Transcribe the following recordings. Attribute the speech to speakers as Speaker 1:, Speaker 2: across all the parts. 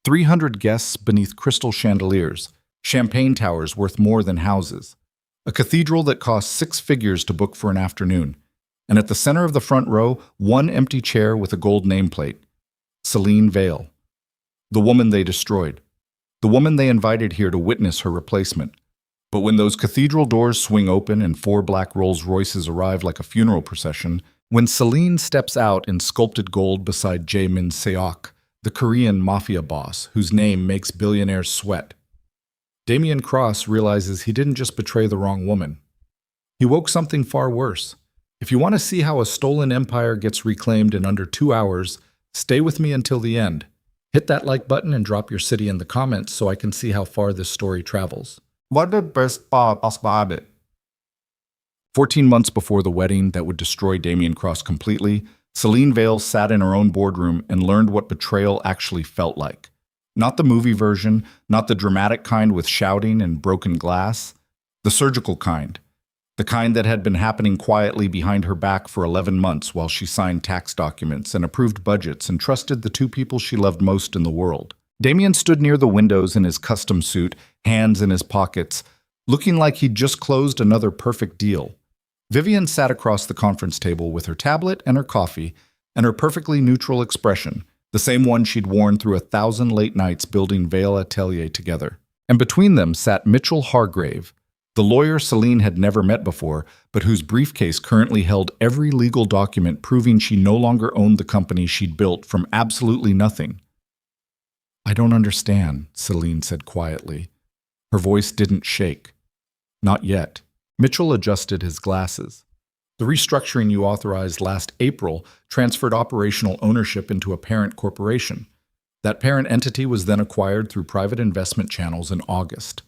Speaker 1: 300 guests beneath crystal chandeliers, champagne towers worth more than houses, a cathedral that cost six figures to book for an afternoon, and at the center of the front row, one empty chair with a gold nameplate. Selene Vale. The woman they destroyed. The woman they invited here to witness her replacement. But when those cathedral doors swing open and four black Rolls Royces arrive like a funeral procession, when Selene steps out in sculpted gold beside Jae Min Seok, the Korean Mafia Boss, whose name makes billionaires sweat, Damian Cross realizes he didn't just betray the wrong woman. He woke something far worse. If you want to see how a stolen empire gets reclaimed in under 2 hours, stay with me until the end. Hit that like button and drop your city in the comments so I can see how far this story travels.
Speaker 2: What the best part about it?
Speaker 1: 14 months before the wedding that would destroy Damian Cross completely, Selene Vale sat in her own boardroom and learned what betrayal actually felt like. Not the movie version, not the dramatic kind with shouting and broken glass, the surgical kind. The kind that had been happening quietly behind her back for 11 months while she signed tax documents and approved budgets and trusted the two people she loved most in the world. Damian stood near the windows in his custom suit, hands in his pockets, looking like he'd just closed another perfect deal. Vivian sat across the conference table with her tablet and her coffee and her perfectly neutral expression, the same one she'd worn through 1,000 late nights building Veil Atelier together. And between them sat Mitchell Hargrave, the lawyer Selene had never met before, but whose briefcase currently held every legal document proving she no longer owned the company she'd built from absolutely nothing. "I don't understand," Selene said quietly. Her voice didn't shake. "Not yet." Mitchell adjusted his glasses. "The restructuring you authorized last April transferred operational ownership into a parent corporation. That parent entity was then acquired through private investment channels in August.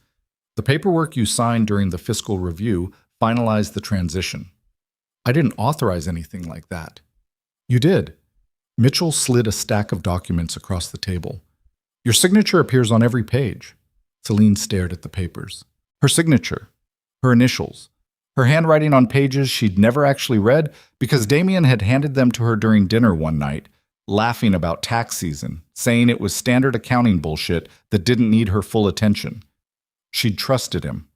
Speaker 1: The paperwork you signed during the fiscal review finalized the transition." "I didn't authorize anything like that." "You did." Mitchell slid a stack of documents across the table. "Your signature appears on every page." Selene stared at the papers. Her signature. Her initials. Her handwriting on pages she'd never actually read because Damian had handed them to her during dinner one night, laughing about tax season, saying it was standard accounting bullshit that didn't need her full attention. She'd trusted him.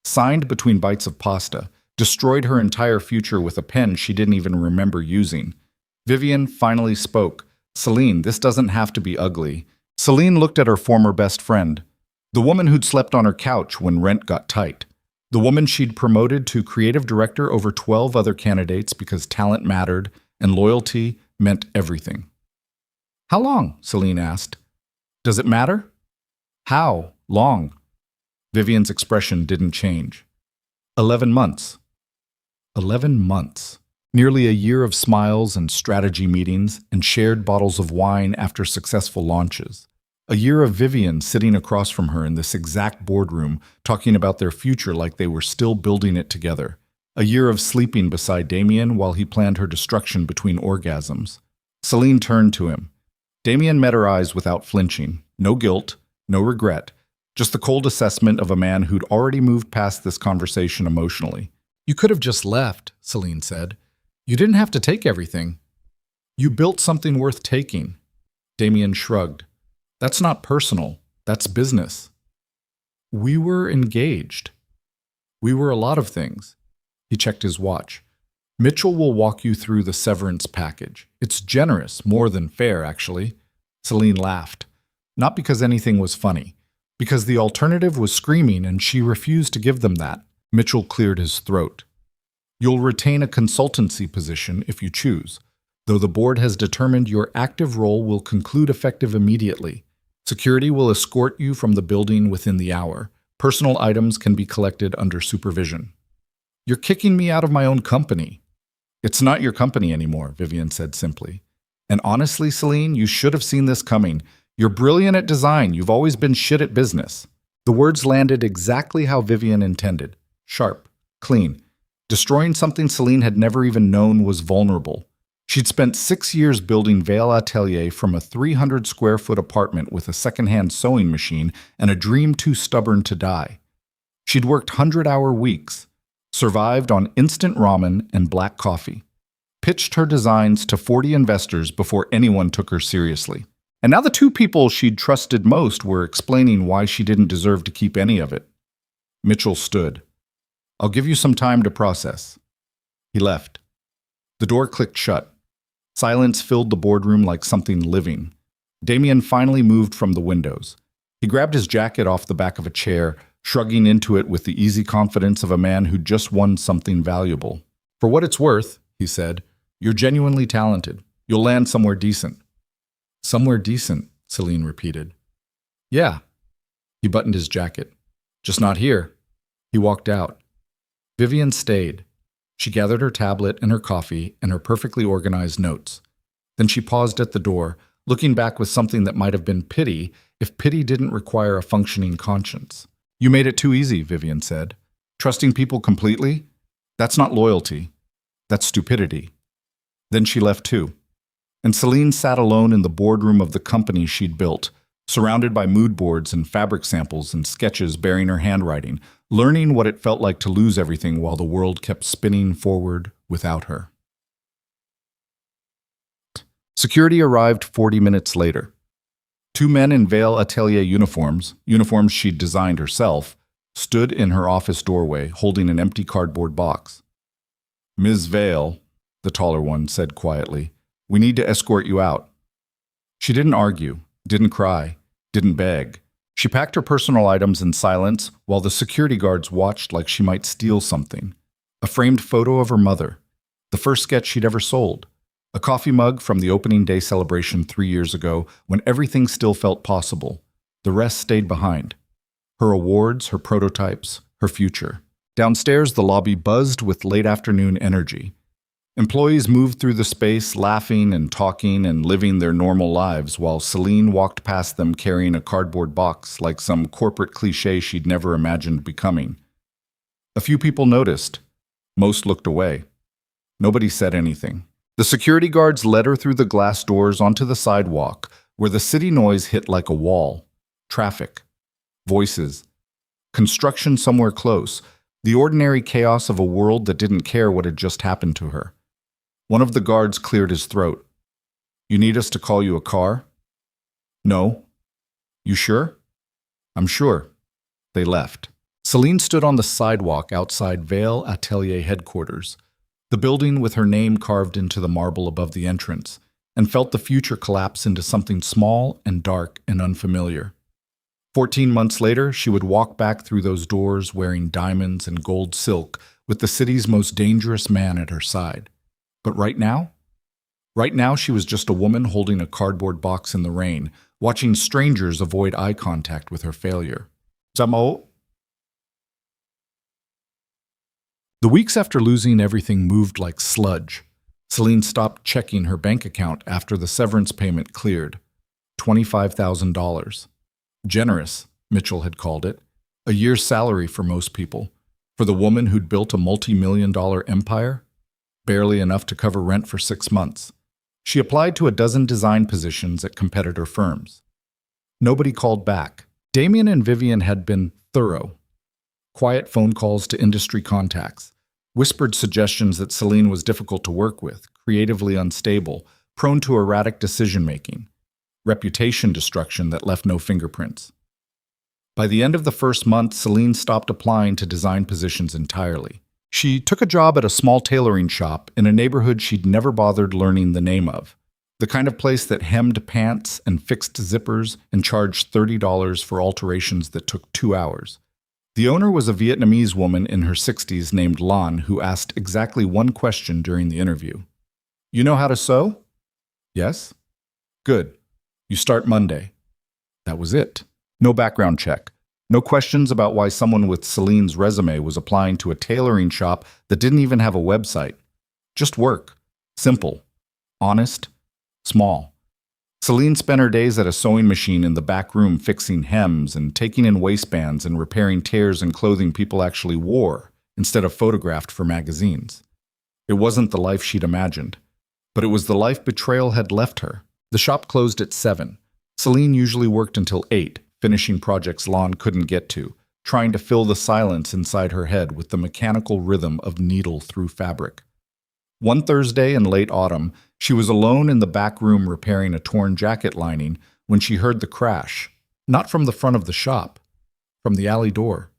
Speaker 1: Signed between bites of pasta, destroyed her entire future with a pen she didn't even remember using. Vivian finally spoke. "Selene, this doesn't have to be ugly." Selene looked at her former best friend, the woman who'd slept on her couch when rent got tight. The woman she'd promoted to creative director over 12 other candidates because talent mattered and loyalty meant everything. "How long?" Selene asked. "Does it matter?" "How long?" Vivian's expression didn't change. 11 months. 11 months. Nearly a year of smiles and strategy meetings and shared bottles of wine after successful launches. A year of Vivian sitting across from her in this exact boardroom, talking about their future like they were still building it together. A year of sleeping beside Damian while he planned her destruction between orgasms. Selene turned to him. Damian met her eyes without flinching. No guilt, no regret, just the cold assessment of a man who'd already moved past this conversation emotionally. "You could have just left," Selene said. "You didn't have to take everything. You built something worth taking." Damian shrugged. "That's not personal. That's business." "We were engaged. We were a lot of things." He checked his watch. "Mitchell will walk you through the severance package. It's generous, more than fair, actually." Selene laughed. Not because anything was funny. Because the alternative was screaming and she refused to give them that. Mitchell cleared his throat. "You'll retain a consultancy position if you choose, though the board has determined your active role will conclude effective immediately. Security will escort you from the building within the hour. Personal items can be collected under supervision." "You're kicking me out of my own company." "It's not your company anymore," Vivian said simply. "And honestly, Selene, you should have seen this coming. You're brilliant at design. You've always been shit at business." The words landed exactly how Vivian intended. Sharp, clean. Destroying something Selene had never even known was vulnerable. She'd spent 6 years building Veil Atelier from a 300-square-foot apartment with a second-hand sewing machine and a dream too stubborn to die. She'd worked 100-hour weeks, survived on instant ramen and black coffee, pitched her designs to 40 investors before anyone took her seriously. And now the two people she'd trusted most were explaining why she didn't deserve to keep any of it. Mitchell stood. "I'll give you some time to process." He left. The door clicked shut. Silence filled the boardroom like something living. Damian finally moved from the windows. He grabbed his jacket off the back of a chair, shrugging into it with the easy confidence of a man who'd just won something valuable. "For what it's worth," he said, "you're genuinely talented. You'll land somewhere decent." "Somewhere decent," Selene repeated. "Yeah." He buttoned his jacket. "Just not here." He walked out. Vivian stayed. She gathered her tablet and her coffee and her perfectly organized notes. Then she paused at the door, looking back with something that might have been pity if pity didn't require a functioning conscience. "You made it too easy," Vivian said. "Trusting people completely? That's not loyalty. That's stupidity." Then she left too. And Selene sat alone in the boardroom of the company she'd built, surrounded by mood boards and fabric samples and sketches bearing her handwriting, learning what it felt like to lose everything while the world kept spinning forward without her. Security arrived 40 minutes later. Two men in Vale Atelier uniforms she'd designed herself, stood in her office doorway holding an empty cardboard box. "Ms. Vale," the taller one said quietly, "we need to escort you out." She didn't argue, didn't cry, didn't beg. She packed her personal items in silence while the security guards watched like she might steal something. A framed photo of her mother, the first sketch she'd ever sold, a coffee mug from the opening day celebration 3 years ago when everything still felt possible. The rest stayed behind. Her awards, her prototypes, her future. Downstairs, the lobby buzzed with late afternoon energy. Employees moved through the space, laughing and talking and living their normal lives, while Selene walked past them carrying a cardboard box like some corporate cliché she'd never imagined becoming. A few people noticed. Most looked away. Nobody said anything. The security guards led her through the glass doors onto the sidewalk, where the city noise hit like a wall. Traffic. Voices. Construction somewhere close. The ordinary chaos of a world that didn't care what had just happened to her. One of the guards cleared his throat. "You need us to call you a car?" "No." "You sure?" "I'm sure." They left. Selene stood on the sidewalk outside Vale Atelier headquarters, the building with her name carved into the marble above the entrance, and felt the future collapse into something small and dark and unfamiliar. 14 months later, she would walk back through those doors wearing diamonds and gold silk with the city's most dangerous man at her side. But right now? Right now, she was just a woman holding a cardboard box in the rain, watching strangers avoid eye contact with her failure. The weeks after losing everything moved like sludge. Selene stopped checking her bank account after the severance payment cleared. $25,000. Generous, Mitchell had called it. A year's salary for most people. For the woman who'd built a multi-million-dollar empire? Barely enough to cover rent for 6 months. She applied to a dozen design positions at competitor firms. Nobody called back. Damian and Vivian had been thorough. Quiet phone calls to industry contacts. Whispered suggestions that Selene was difficult to work with, creatively unstable, prone to erratic decision-making. Reputation destruction that left no fingerprints. By the end of the first month, Selene stopped applying to design positions entirely. She took a job at a small tailoring shop in a neighborhood she'd never bothered learning the name of. The kind of place that hemmed pants and fixed zippers and charged $30 for alterations that took 2 hours. The owner was a Vietnamese woman in her 60s named Lan who asked exactly one question during the interview. "You know how to sew?" "Yes." "Good. You start Monday." That was it. No background check. No questions about why someone with Selene's resume was applying to a tailoring shop that didn't even have a website. Just work. Simple. Honest. Small. Selene spent her days at a sewing machine in the back room fixing hems and taking in waistbands and repairing tears in clothing people actually wore instead of photographed for magazines. It wasn't the life she'd imagined, but it was the life betrayal had left her. The shop closed at 7. Selene usually worked until 8, finishing projects Lan couldn't get to, trying to fill the silence inside her head with the mechanical rhythm of needle through fabric. One Thursday in late autumn, she was alone in the back room repairing a torn jacket lining when she heard the crash, not from the front of the shop, from the alley door.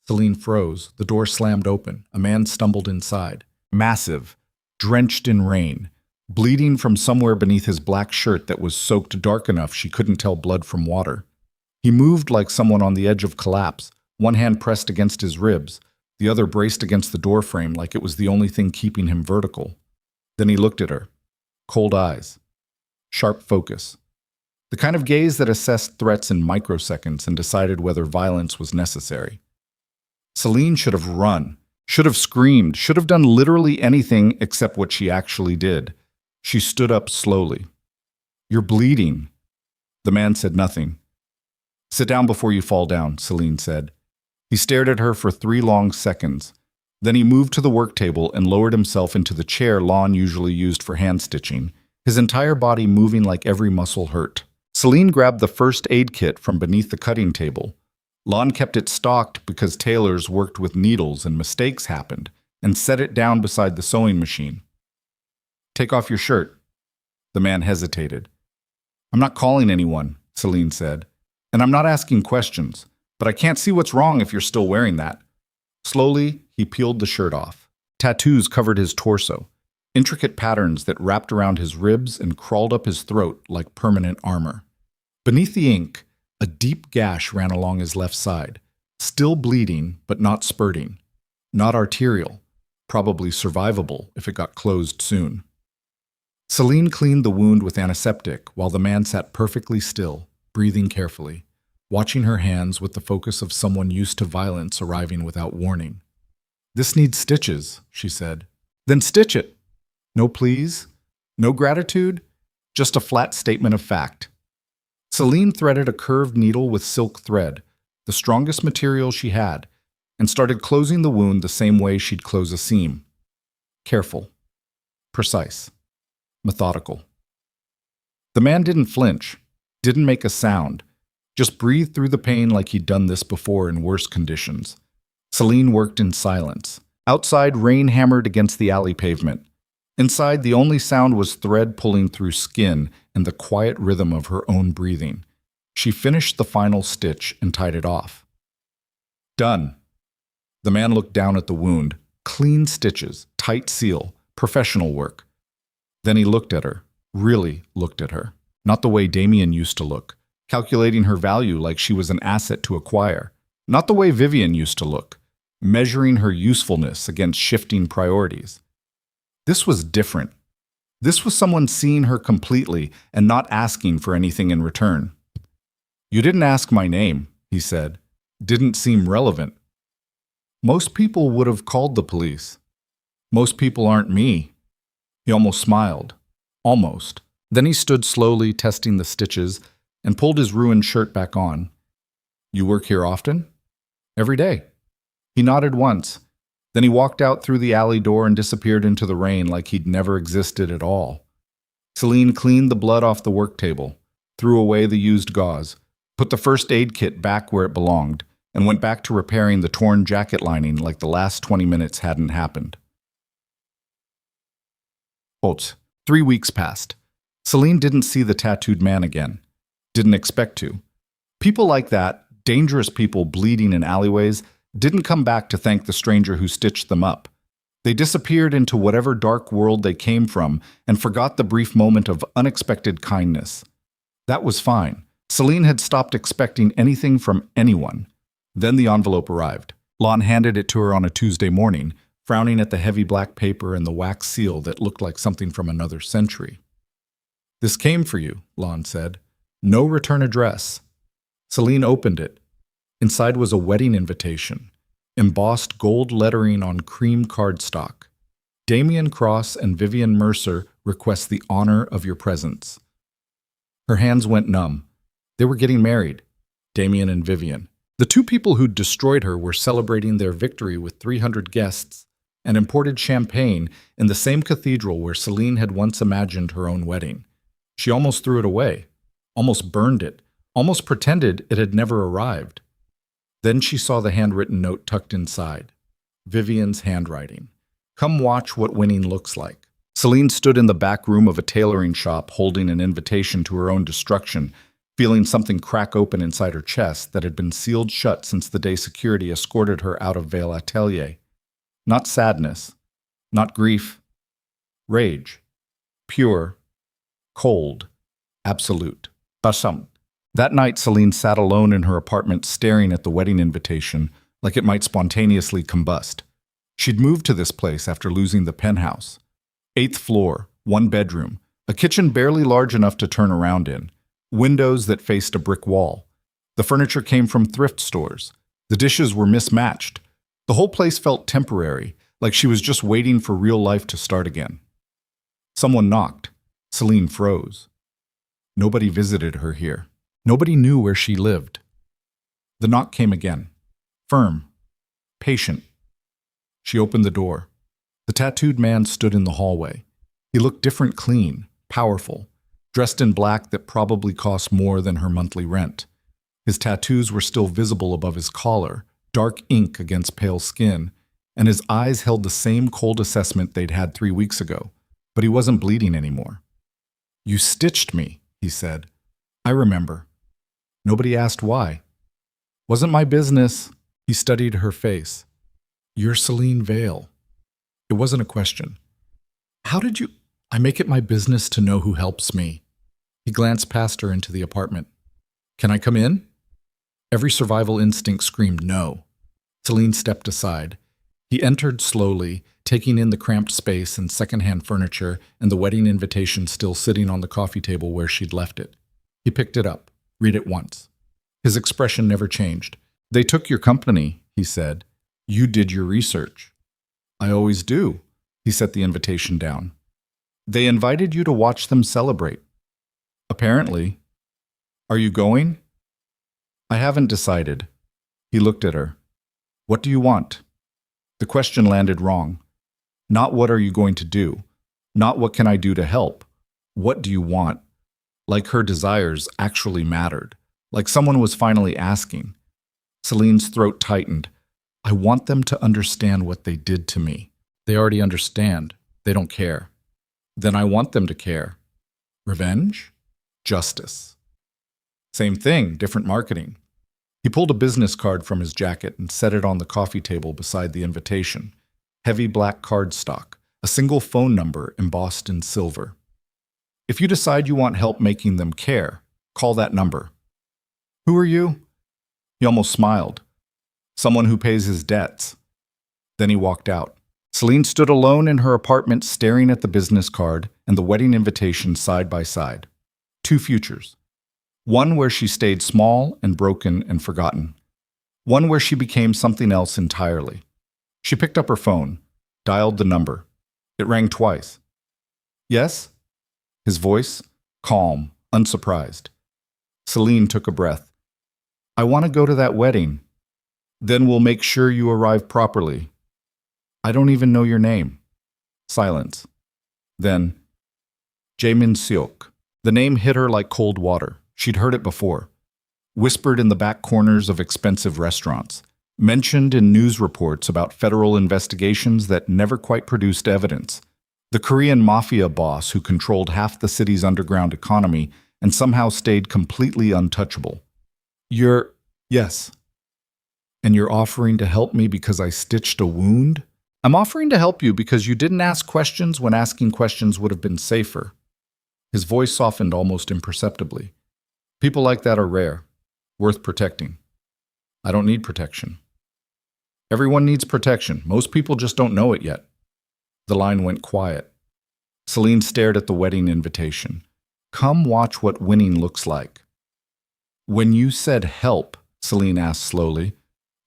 Speaker 1: Selene froze. The door slammed open. A man stumbled inside. Massive, drenched in rain, bleeding from somewhere beneath his black shirt that was soaked dark enough she couldn't tell blood from water. He moved like someone on the edge of collapse, one hand pressed against his ribs, the other braced against the doorframe like it was the only thing keeping him vertical. Then he looked at her. Cold eyes. Sharp focus. The kind of gaze that assessed threats in microseconds and decided whether violence was necessary. Selene should have run, should have screamed, should have done literally anything except what she actually did. She stood up slowly. "You're bleeding." The man said nothing. "Sit down before you fall down," Selene said. He stared at her for 3 long seconds. Then he moved to the work table and lowered himself into the chair Lon usually used for hand stitching, his entire body moving like every muscle hurt. Selene grabbed the first aid kit from beneath the cutting table. Lon kept it stocked because tailors worked with needles and mistakes happened, and set it down beside the sewing machine. "Take off your shirt." The man hesitated. "I'm not calling anyone," Selene said, "and I'm not asking questions, but I can't see what's wrong if you're still wearing that." Slowly, he peeled the shirt off. Tattoos covered his torso, intricate patterns that wrapped around his ribs and crawled up his throat like permanent armor. Beneath the ink, a deep gash ran along his left side, still bleeding but not spurting, not arterial, probably survivable if it got closed soon. Selene cleaned the wound with antiseptic while the man sat perfectly still, breathing carefully, watching her hands with the focus of someone used to violence arriving without warning. "This needs stitches," she said. "Then stitch it." No pleas, no gratitude, just a flat statement of fact. Selene threaded a curved needle with silk thread, the strongest material she had, and started closing the wound the same way she'd close a seam. Careful, precise, methodical. The man didn't flinch, didn't make a sound, just breathed through the pain like he'd done this before in worse conditions. Selene worked in silence. Outside, rain hammered against the alley pavement. Inside, the only sound was thread pulling through skin and the quiet rhythm of her own breathing. She finished the final stitch and tied it off. "Done." The man looked down at the wound. Clean stitches, tight seal, professional work. Then he looked at her, really looked at her. Not the way Damian used to look, calculating her value like she was an asset to acquire. Not the way Vivian used to look, measuring her usefulness against shifting priorities. This was different. This was someone seeing her completely and not asking for anything in return. "You didn't ask my name," he said. "Didn't seem relevant." "Most people would have called the police." "Most people aren't me." He almost smiled. Almost. Then he stood slowly, testing the stitches, and pulled his ruined shirt back on. "You work here often?" "Every day." He nodded once. Then he walked out through the alley door and disappeared into the rain like he'd never existed at all. Selene cleaned the blood off the work table, threw away the used gauze, put the first aid kit back where it belonged, and went back to repairing the torn jacket lining like the last 20 minutes hadn't happened. 3 weeks passed. Selene didn't see the tattooed man again. Didn't expect to. People like that, dangerous people bleeding in alleyways, didn't come back to thank the stranger who stitched them up. They disappeared into whatever dark world they came from and forgot the brief moment of unexpected kindness. That was fine. Selene had stopped expecting anything from anyone. Then the envelope arrived. Lon handed it to her on a Tuesday morning, frowning at the heavy black paper and the wax seal that looked like something from another century. "This came for you," Lon said. "No return address." Selene opened it. Inside was a wedding invitation, embossed gold lettering on cream cardstock. "Damian Cross and Vivian Mercer request the honor of your presence." Her hands went numb. They were getting married, Damian and Vivian. The two people who'd destroyed her were celebrating their victory with 300 guests and imported champagne in the same cathedral where Selene had once imagined her own wedding. She almost threw it away, almost burned it, almost pretended it had never arrived. Then she saw the handwritten note tucked inside. Vivian's handwriting. Come watch what winning looks like. Selene stood in the back room of a tailoring shop holding an invitation to her own destruction, feeling something crack open inside her chest that had been sealed shut since the day security escorted her out of Vale Atelier. Not sadness, not grief, rage. Pure, cold, absolute. Basam. That night, Selene sat alone in her apartment staring at the wedding invitation like it might spontaneously combust. She'd moved to this place after losing the penthouse. 8th floor, 1 bedroom, a kitchen barely large enough to turn around in, windows that faced a brick wall. The furniture came from thrift stores. The dishes were mismatched. The whole place felt temporary, like she was just waiting for real life to start again. Someone knocked. Selene froze. Nobody visited her here. Nobody knew where she lived. The knock came again. Firm. Patient. She opened the door. The tattooed man stood in the hallway. He looked different, clean, powerful, dressed in black that probably cost more than her monthly rent. His tattoos were still visible above his collar, dark ink against pale skin, and his eyes held the same cold assessment they'd had 3 weeks ago, but he wasn't bleeding anymore. "You stitched me," he said. "I remember." Nobody asked why. "Wasn't my business." He studied her face. "You're Selene Vale." It wasn't a question. "How did you—" "I make it my business to know who helps me." He glanced past her into the apartment. "Can I come in?" Every survival instinct screamed no. Selene stepped aside. He entered slowly, taking in the cramped space and secondhand furniture and the wedding invitation still sitting on the coffee table where she'd left it. He picked it up. Read it once. His expression never changed. "They took your company," he said. "You did your research." "I always do." He set the invitation down. "They invited you to watch them celebrate." "Apparently." "Are you going?" "I haven't decided." He looked at her. "What do you want?" The question landed wrong. Not what are you going to do? Not what can I do to help? What do you want? Like her desires actually mattered. Like someone was finally asking. Selene's throat tightened. "I want them to understand what they did to me." "They already understand. They don't care." "Then I want them to care." Revenge? Justice. Same thing, different marketing. He pulled a business card from his jacket and set it on the coffee table beside the invitation. Heavy black cardstock, a single phone number embossed in silver. "If you decide you want help making them care, call that number." "Who are you?" He almost smiled. "Someone who pays his debts." Then he walked out. Selene stood alone in her apartment staring at the business card and the wedding invitation side by side. 2 futures. One where she stayed small and broken and forgotten. One where she became something else entirely. She picked up her phone, dialed the number. It rang twice. "Yes?" His voice, calm, unsurprised. Selene took a breath. "I want to go to that wedding. Then we'll make sure you arrive properly." "I don't even know your name." Silence. Then, Jaemin Seok. The name hit her like cold water. She'd heard it before. Whispered in the back corners of expensive restaurants. Mentioned in news reports about federal investigations that never quite produced evidence. The Korean Mafia Boss who controlled half the city's underground economy and somehow stayed completely untouchable. Yes. "And you're offering to help me because I stitched a wound?" "I'm offering to help you because you didn't ask questions when asking questions would have been safer." His voice softened almost imperceptibly. "People like that are rare, worth protecting." "I don't need protection." "Everyone needs protection. Most people just don't know it yet." The line went quiet. Selene stared at the wedding invitation. "Come watch what winning looks like." "When you said help," Selene asked slowly,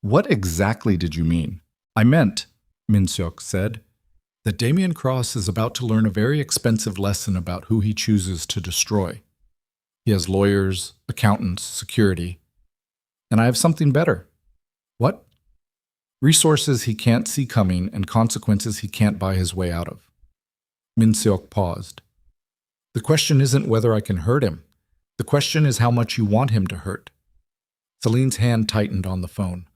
Speaker 1: "what exactly did you mean?" "I meant," Min Seok said, "that Damian Cross is about to learn a very expensive lesson about who he chooses to destroy. He has lawyers, accountants, security. And I have something better." "What?" "Resources he can't see coming and consequences he can't buy his way out of." Min Seok paused. "The question isn't whether I can hurt him. The question is how much you want him to hurt." Selene's hand tightened on the phone.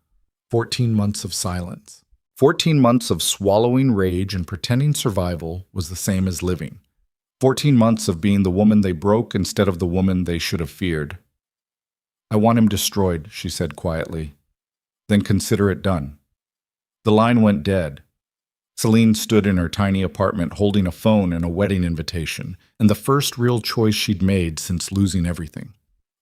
Speaker 1: 14 months of silence. 14 months of swallowing rage and pretending survival was the same as living. 14 months of being the woman they broke instead of the woman they should have feared. "I want him destroyed," she said quietly. "Then consider it done." The line went dead. Selene stood in her tiny apartment holding a phone and a wedding invitation, and the first real choice she'd made since losing everything.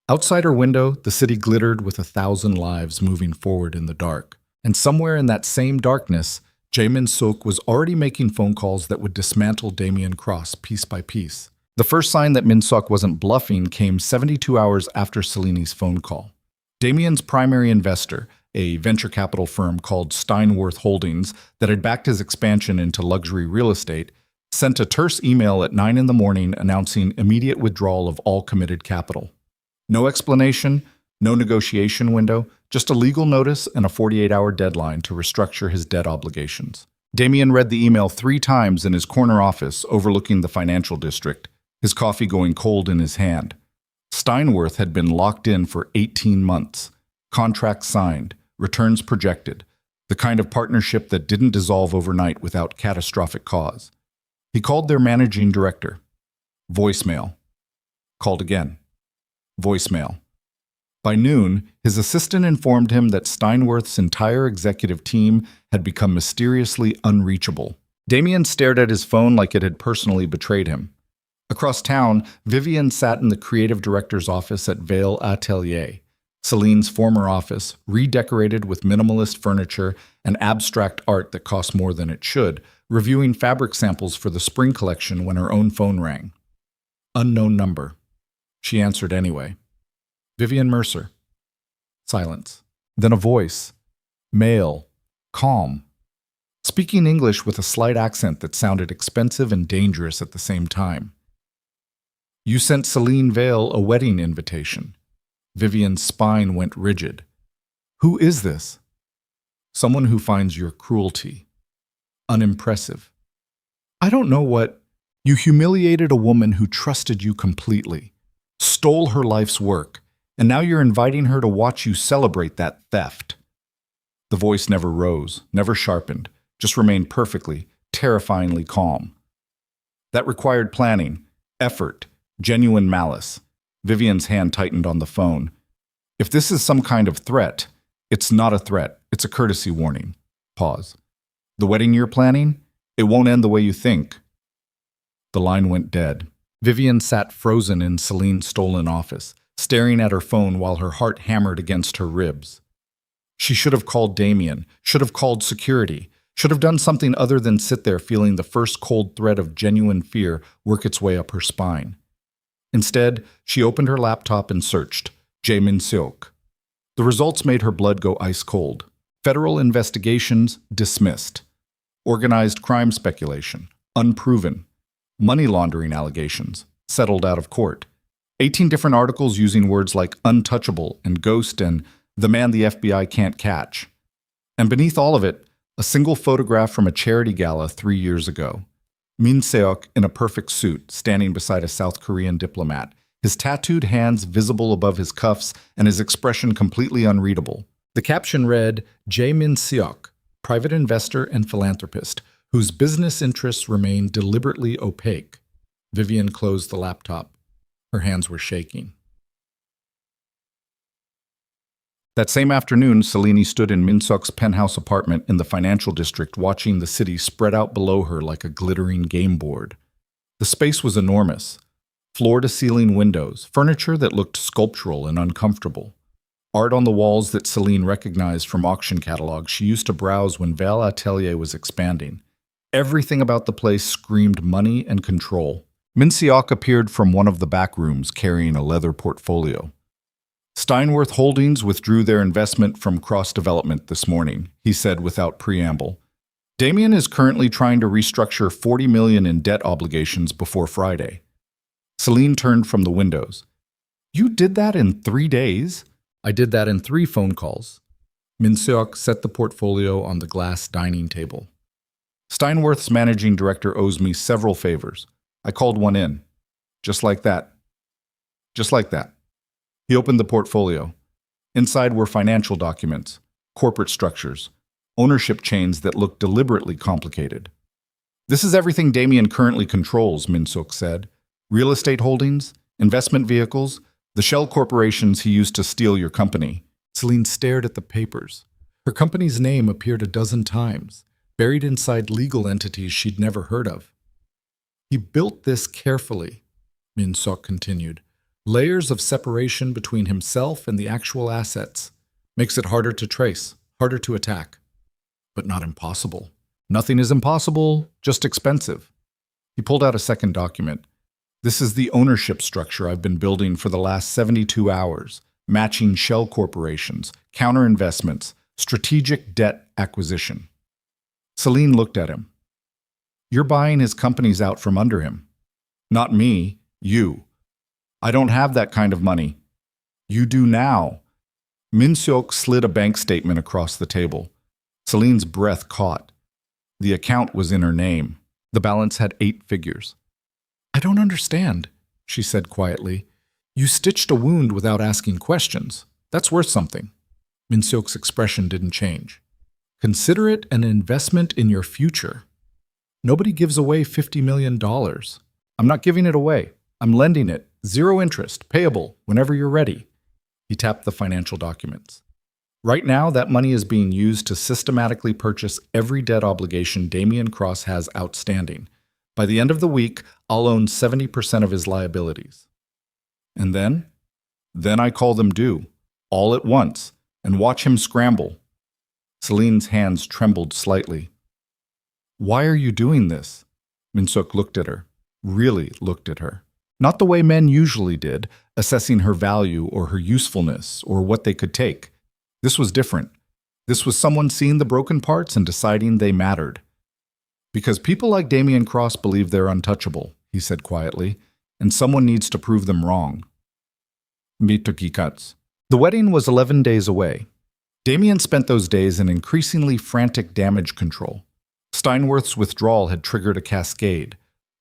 Speaker 1: Outside her window, the city glittered with 1,000 lives moving forward in the dark. And somewhere in that same darkness, Jae-min Suk was already making phone calls that would dismantle Damian Cross piece by piece. The first sign that Min Suk wasn't bluffing came 72 hours after Selene's phone call. Damian's primary investor, a venture capital firm called Steinworth Holdings that had backed his expansion into luxury real estate, sent a terse email at 9 in the morning announcing immediate withdrawal of all committed capital. No explanation, no negotiation window, just a legal notice and a 48-hour deadline to restructure his debt obligations. Damian read the email 3 times in his corner office overlooking the financial district, his coffee going cold in his hand. Steinworth had been locked in for 18 months, contracts signed, returns projected, the kind of partnership that didn't dissolve overnight without catastrophic cause. He called their managing director. Voicemail. Called again. Voicemail. By noon, his assistant informed him that Steinworth's entire executive team had become mysteriously unreachable. Damian stared at his phone like it had personally betrayed him. Across town, Vivian sat in the creative director's office at Vale Atelier, Selene's former office, redecorated with minimalist furniture and abstract art that cost more than it should, reviewing fabric samples for the spring collection when her own phone rang. Unknown number. She answered anyway. Vivian Mercer. Silence. Then a voice. Male. Calm. Speaking English with a slight accent that sounded expensive and dangerous at the same time. "You sent Selene Vale a wedding invitation." Vivian's spine went rigid. "Who is this?" "Someone who finds your cruelty unimpressive." "I don't know what—" "You humiliated a woman who trusted you completely, stole her life's work, and now you're inviting her to watch you celebrate that theft." The voice never rose, never sharpened, just remained perfectly, terrifyingly calm. "That required planning, effort, genuine malice." Vivian's hand tightened on the phone. "If this is some kind of threat, it's not a threat, it's a courtesy warning." Pause. "The wedding you're planning? It won't end the way you think." The line went dead. Vivian sat frozen in Selene's stolen office, staring at her phone while her heart hammered against her ribs. She should have called Damian, should have called security, should have done something other than sit there feeling the first cold thread of genuine fear work its way up her spine. Instead, she opened her laptop and searched, Jae-min Seok. The results made her blood go ice cold. Federal investigations dismissed. Organized crime speculation, unproven. Money laundering allegations, settled out of court. 18 different articles using words like untouchable and ghost and the man the FBI can't catch. And beneath all of it, a single photograph from a charity gala 3 years ago. Min Seok in a perfect suit, standing beside a South Korean diplomat, his tattooed hands visible above his cuffs and his expression completely unreadable. The caption read, Jae-min Seok, private investor and philanthropist, whose business interests remain deliberately opaque. Vivian closed the laptop. Her hands were shaking. That same afternoon, Selene stood in Min Suk's penthouse apartment in the financial district watching the city spread out below her like a glittering game board. The space was enormous. Floor-to-ceiling windows, furniture that looked sculptural and uncomfortable. Art on the walls that Selene recognized from auction catalogs she used to browse when Vale Atelier was expanding. Everything about the place screamed money and control. Min Seok appeared from one of the back rooms carrying a leather portfolio. Steinworth Holdings withdrew their investment from Cross Development this morning, he said without preamble. Damian is currently trying to restructure $40 million in debt obligations before Friday. Selene turned from the windows. You did that in 3 days? I did that in 3 phone calls. Min Seok set the portfolio on the glass dining table. Steinworth's managing director owes me several favors. I called one in. Just like that. Just like that. He opened the portfolio. Inside were financial documents, corporate structures, ownership chains that looked deliberately complicated. This is everything Damian currently controls, Min-suk said. Real estate holdings, investment vehicles, the shell corporations he used to steal your company. Selene stared at the papers. Her company's name appeared a dozen times, buried inside legal entities she'd never heard of. He built this carefully, Min-suk continued. Layers of separation between himself and the actual assets. Makes it harder to trace, harder to attack. But not impossible. Nothing is impossible, just expensive. He pulled out a second document. This is the ownership structure I've been building for the last 72 hours, matching shell corporations, counter investments, strategic debt acquisition. Selene looked at him. You're buying his companies out from under him. Not me, you. I don't have that kind of money. You do now. Min-suk slid a bank statement across the table. Selene's breath caught. The account was in her name. The balance had 8 figures. I don't understand, she said quietly. You stitched a wound without asking questions. That's worth something. Min-suk's expression didn't change. Consider it an investment in your future. Nobody gives away $50 million. I'm not giving it away. I'm lending it. 0 interest, payable, whenever you're ready. He tapped the financial documents. Right now, that money is being used to systematically purchase every debt obligation Damian Cross has outstanding. By the end of the week, I'll own 70% of his liabilities. And then? Then I call them due, all at once, and watch him scramble. Selene's hands trembled slightly. Why are you doing this? Min-suk looked at her, really looked at her. Not the way men usually did, assessing her value or her usefulness or what they could take. This was different. This was someone seeing the broken parts and deciding they mattered. Because people like Damian Cross believe they're untouchable, he said quietly, and someone needs to prove them wrong. The wedding was 11 days away. Damian spent those days in increasingly frantic damage control. Steinworth's withdrawal had triggered a cascade.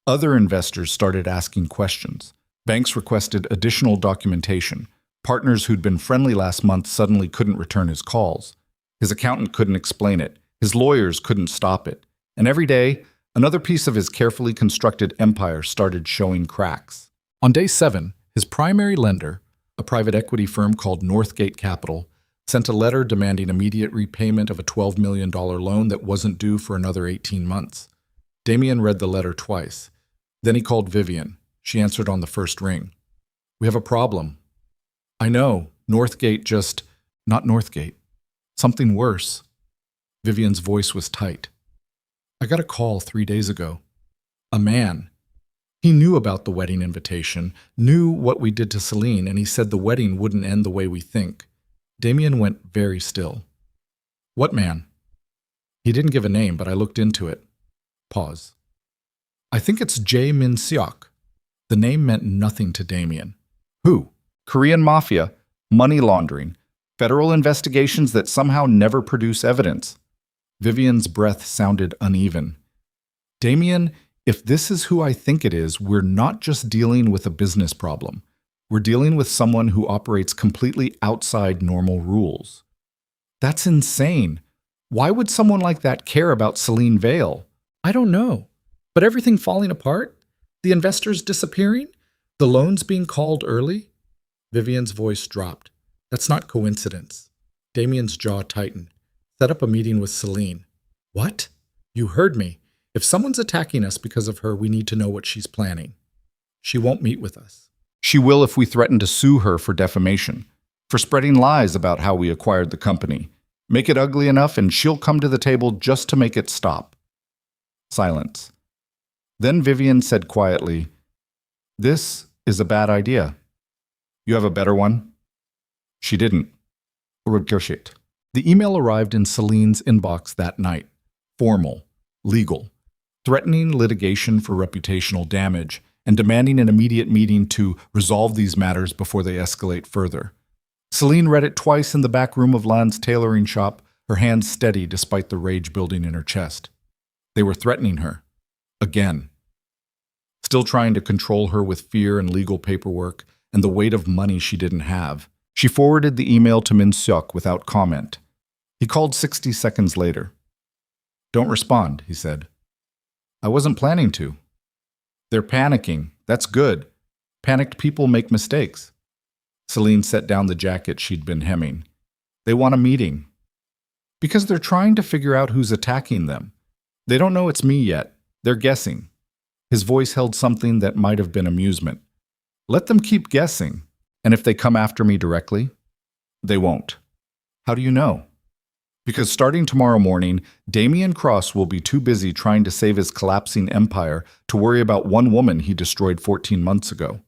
Speaker 1: Other investors started asking questions. Banks requested additional documentation. Partners who'd been friendly last month suddenly couldn't return his calls. His accountant couldn't explain it. His lawyers couldn't stop it. And every day, another piece of his carefully constructed empire started showing cracks. On day 7, his primary lender, a private equity firm called Northgate Capital, sent a letter demanding immediate repayment of a $12 million loan that wasn't due for another 18 months. Damian read the letter twice. Then he called Vivian. She answered on the first ring. We have a problem. I know, Northgate just... Not Northgate. Something worse. Vivian's voice was tight. I got a call 3 days ago. A man. He knew about the wedding invitation, knew what we did to Selene, and he said the wedding wouldn't end the way we think. Damian went very still. What man? He didn't give a name, but I looked into it. Pause. I think it's Jae Min-seok. The name meant nothing to Damian. Who? Korean Mafia, money laundering, federal investigations that somehow never produce evidence. Vivian's breath sounded uneven. Damian, if this is who I think it is, we're not just dealing with a business problem. We're dealing with someone who operates completely outside normal rules. That's insane. Why would someone like that care about Selene Vale? I don't know. But everything falling apart? The investors disappearing? The loans being called early? Vivian's voice dropped. That's not coincidence. Damian's jaw tightened. Set up a meeting with Selene. What? You heard me. If someone's attacking us because of her, we need to know what she's planning. She won't meet with us. She will if we threaten to sue her for defamation, for spreading lies about how we acquired the company. Make it ugly enough and she'll come to the table just to make it stop. Silence. Then Vivian said quietly, This is a bad idea. You have a better one? She didn't. The email arrived in Selene's inbox that night. Formal, legal, threatening litigation for reputational damage, and demanding an immediate meeting to resolve these matters before they escalate further. Selene read it twice in the back room of Lan's tailoring shop, her hands steady despite the rage building in her chest. They were threatening her. Again. Still trying to control her with fear and legal paperwork and the weight of money she didn't have. She forwarded the email to Min-suk without comment. He called 60 seconds later. Don't respond, he said. I wasn't planning to. They're panicking. That's good. Panicked people make mistakes. Selene set down the jacket she'd been hemming. They want a meeting. Because they're trying to figure out who's attacking them. They don't know it's me yet. They're guessing. His voice held something that might have been amusement. Let them keep guessing. And if they come after me directly, they won't. How do you know? Because starting tomorrow morning, Damian Cross will be too busy trying to save his collapsing empire to worry about one woman he destroyed 14 months ago.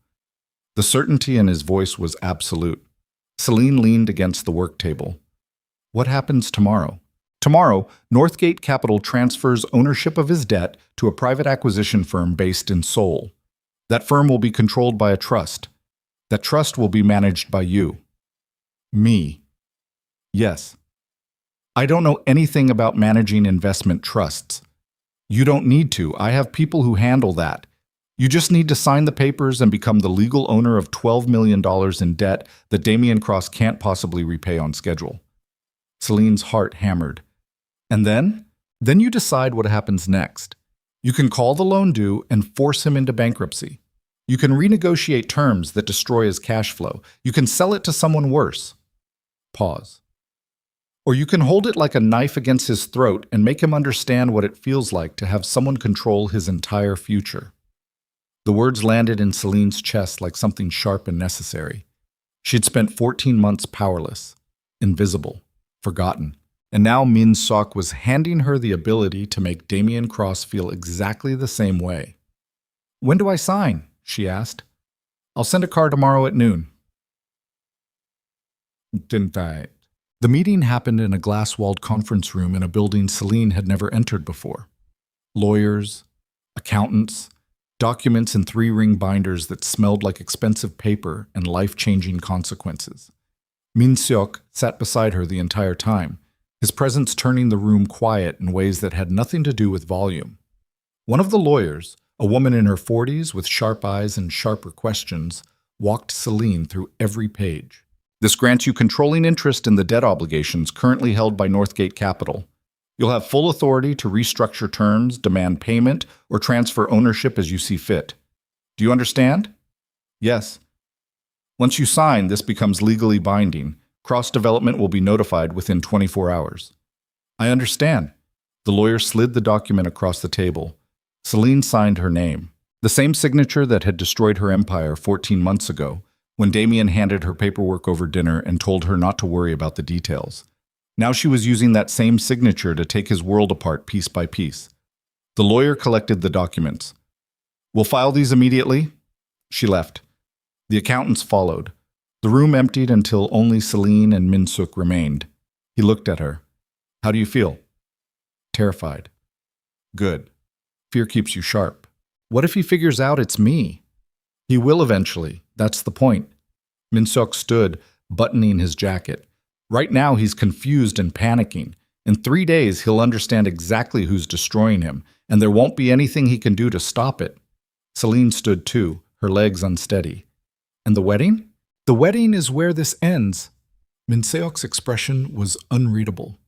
Speaker 1: The certainty in his voice was absolute. Selene leaned against the work table. What happens tomorrow? Tomorrow, Northgate Capital transfers ownership of his debt to a private acquisition firm based in Seoul. That firm will be controlled by a trust. That trust will be managed by you. Me. Yes. I don't know anything about managing investment trusts. You don't need to. I have people who handle that. You just need to sign the papers and become the legal owner of $12 million in debt that Damian Cross can't possibly repay on schedule. Selene's heart hammered. And then? Then you decide what happens next. You can call the loan due and force him into bankruptcy. You can renegotiate terms that destroy his cash flow. You can sell it to someone worse. Pause. Or you can hold it like a knife against his throat and make him understand what it feels like to have someone control his entire future. The words landed in Selene's chest like something sharp and necessary. She'd spent 14 months powerless, invisible, forgotten. And now Min Sok was handing her the ability to make Damian Cross feel exactly the same way. When do I sign? She asked. I'll send a car tomorrow at noon. Didn't I? The meeting happened in a glass-walled conference room in a building Selene had never entered before. Lawyers, accountants, documents in 3-ring binders that smelled like expensive paper and life-changing consequences. Min Seok sat beside her the entire time, his presence turning the room quiet in ways that had nothing to do with volume. One of the lawyers, a woman in her 40s with sharp eyes and sharper questions, walked Selene through every page. This grants you controlling interest in the debt obligations currently held by Northgate Capital. You'll have full authority to restructure terms, demand payment, or transfer ownership as you see fit. Do you understand? Yes. Once you sign, this becomes legally binding. Cross-development will be notified within 24 hours. I understand. The lawyer slid the document across the table. Selene signed her name, the same signature that had destroyed her empire 14 months ago, when Damian handed her paperwork over dinner and told her not to worry about the details. Now she was using that same signature to take his world apart piece by piece. The lawyer collected the documents. We'll file these immediately. She left. The accountants followed. The room emptied until only Selene and Min Suk remained. He looked at her. How do you feel? Terrified. Good. Fear keeps you sharp. What if he figures out it's me? He will eventually. That's the point. Min Suk stood, buttoning his jacket. Right now he's confused and panicking. In 3 days he'll understand exactly who's destroying him, and there won't be anything he can do to stop it. Selene stood too, her legs unsteady. And the wedding? The wedding is where this ends. Min Seok's expression was unreadable.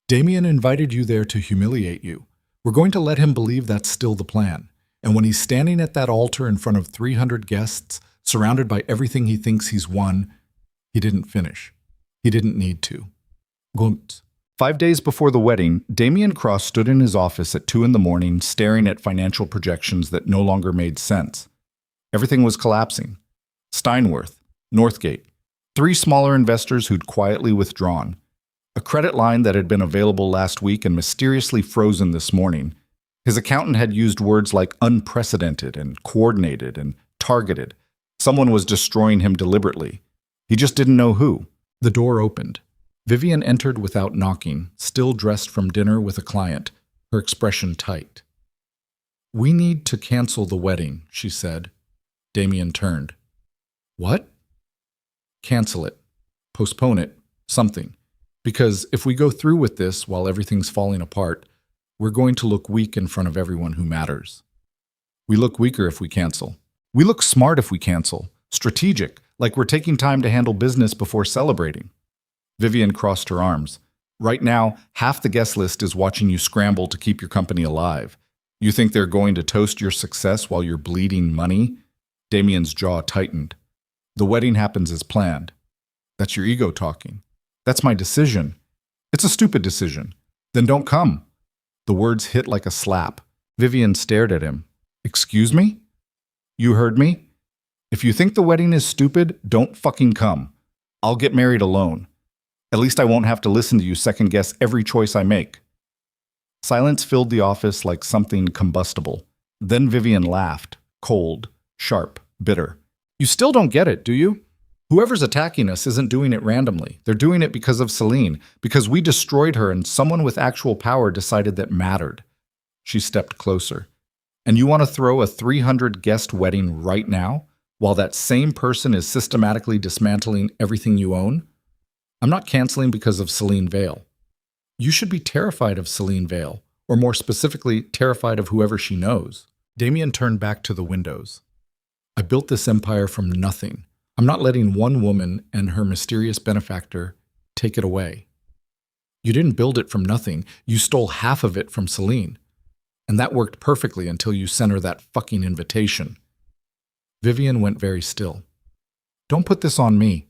Speaker 1: Damian invited you there to humiliate you. We're going to let him believe that's still the plan. And when he's standing at that altar in front of 300 guests, surrounded by everything he thinks he's won, he didn't finish. He didn't need to. Gunt. 5 days before the wedding, Damian Cross stood in his office at 2 a.m, staring at financial projections that no longer made sense. Everything was collapsing. Steinworth, Northgate, 3 smaller investors who'd quietly withdrawn, a credit line that had been available last week and mysteriously frozen this morning. His accountant had used words like unprecedented and coordinated and targeted. Someone was destroying him deliberately. He just didn't know who. The door opened. Vivian entered without knocking, still dressed from dinner with a client, her expression tight. We need to cancel the wedding, she said. Damian turned. What? Cancel it. Postpone it. Something. Because if we go through with this while everything's falling apart, we're going to look weak in front of everyone who matters. We look weaker if we cancel. We look smart if we cancel. Strategic, like we're taking time to handle business before celebrating. Vivian crossed her arms. Right now, half the guest list is watching you scramble to keep your company alive. You think they're going to toast your success while you're bleeding money? Damian's jaw tightened. The wedding happens as planned. That's your ego talking. That's my decision. It's a stupid decision. Then don't come. The words hit like a slap. Vivian stared at him. Excuse me? You heard me? If you think the wedding is stupid, don't fucking come. I'll get married alone. At least I won't have to listen to you second guess every choice I make. Silence filled the office like something combustible. Then Vivian laughed, cold, sharp, bitter. You still don't get it, do you? Whoever's attacking us isn't doing it randomly. They're doing it because of Selene, because we destroyed her and someone with actual power decided that mattered. She stepped closer. And you want to throw a 300-guest wedding right now, while that same person is systematically dismantling everything you own? I'm not canceling because of Selene Vale. You should be terrified of Selene Vale, or more specifically, terrified of whoever she knows. Damian turned back to the windows. I built this empire from nothing. I'm not letting one woman and her mysterious benefactor take it away. You didn't build it from nothing. You stole half of it from Selene. And that worked perfectly until you sent her that fucking invitation. Vivian went very still. Don't put this on me.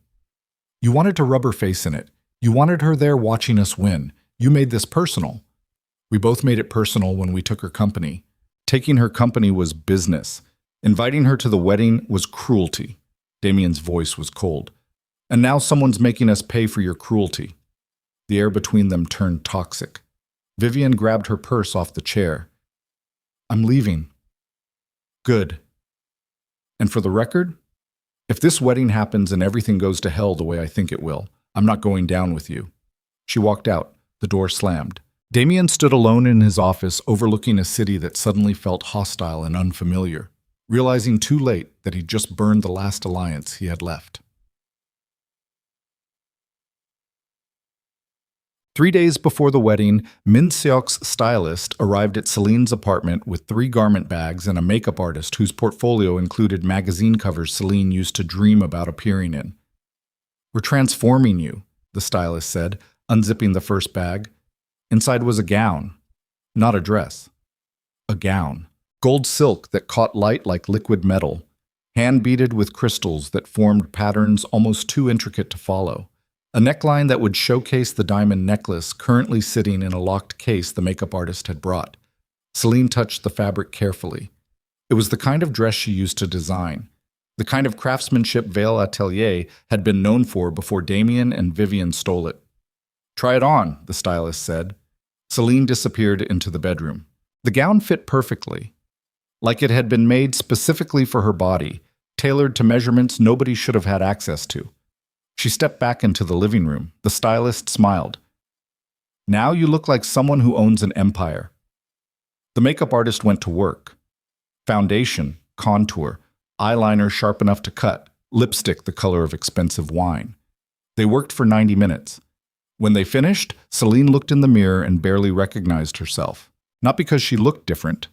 Speaker 1: You wanted to rub her face in it. You wanted her there watching us win. You made this personal. We both made it personal when we took her company. Taking her company was business. Inviting her to the wedding was cruelty. Damian's voice was cold. And now someone's making us pay for your cruelty. The air between them turned toxic. Vivian grabbed her purse off the chair. I'm leaving. Good. And for the record, if this wedding happens and everything goes to hell the way I think it will, I'm not going down with you. She walked out. The door slammed. Damian stood alone in his office overlooking a city that suddenly felt hostile and unfamiliar, realizing too late that he'd just burned the last alliance he had left. 3 days before the wedding, Min Seok's stylist arrived at Selene's apartment with 3 garment bags and a makeup artist whose portfolio included magazine covers Selene used to dream about appearing in. We're transforming you, the stylist said, unzipping the first bag. Inside was a gown, not a dress. A gown. Gold silk that caught light like liquid metal, hand-beaded with crystals that formed patterns almost too intricate to follow. A neckline that would showcase the diamond necklace currently sitting in a locked case the makeup artist had brought. Selene touched the fabric carefully. It was the kind of dress she used to design, the kind of craftsmanship Veil Atelier had been known for before Damian and Vivian stole it. Try it on, the stylist said. Selene disappeared into the bedroom. The gown fit perfectly, like it had been made specifically for her body, tailored to measurements nobody should have had access to. She stepped back into the living room. The stylist smiled. Now you look like someone who owns an empire. The makeup artist went to work. Foundation, contour, eyeliner sharp enough to cut, lipstick the color of expensive wine. They worked for 90 minutes. When they finished, Selene looked in the mirror and barely recognized herself. Not because she looked different,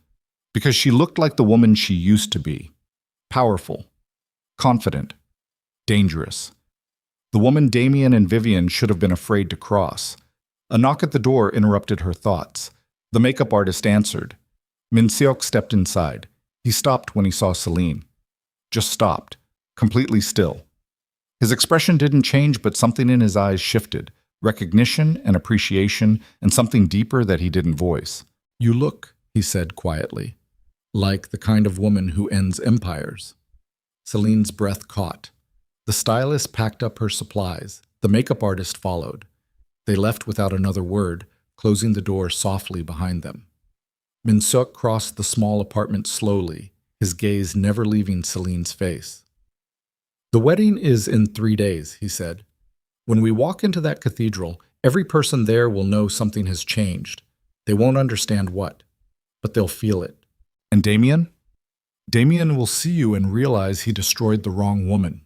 Speaker 1: because she looked like the woman she used to be. Powerful, confident, dangerous. The woman Damian and Vivian should have been afraid to cross. A knock at the door interrupted her thoughts. The makeup artist answered. Min Seok stepped inside. He stopped when he saw Selene. Just stopped, completely still. His expression didn't change, but something in his eyes shifted. Recognition and appreciation, and something deeper that he didn't voice. You look, he said quietly, like the kind of woman who ends empires. Selene's breath caught. The stylist packed up her supplies. The makeup artist followed. They left without another word, closing the door softly behind them. Min Seok crossed the small apartment slowly, his gaze never leaving Selene's face. The wedding is in 3 days, he said. When we walk into that cathedral, every person there will know something has changed. They won't understand what, but they'll feel it. And Damian? Damian will see you and realize he destroyed the wrong woman.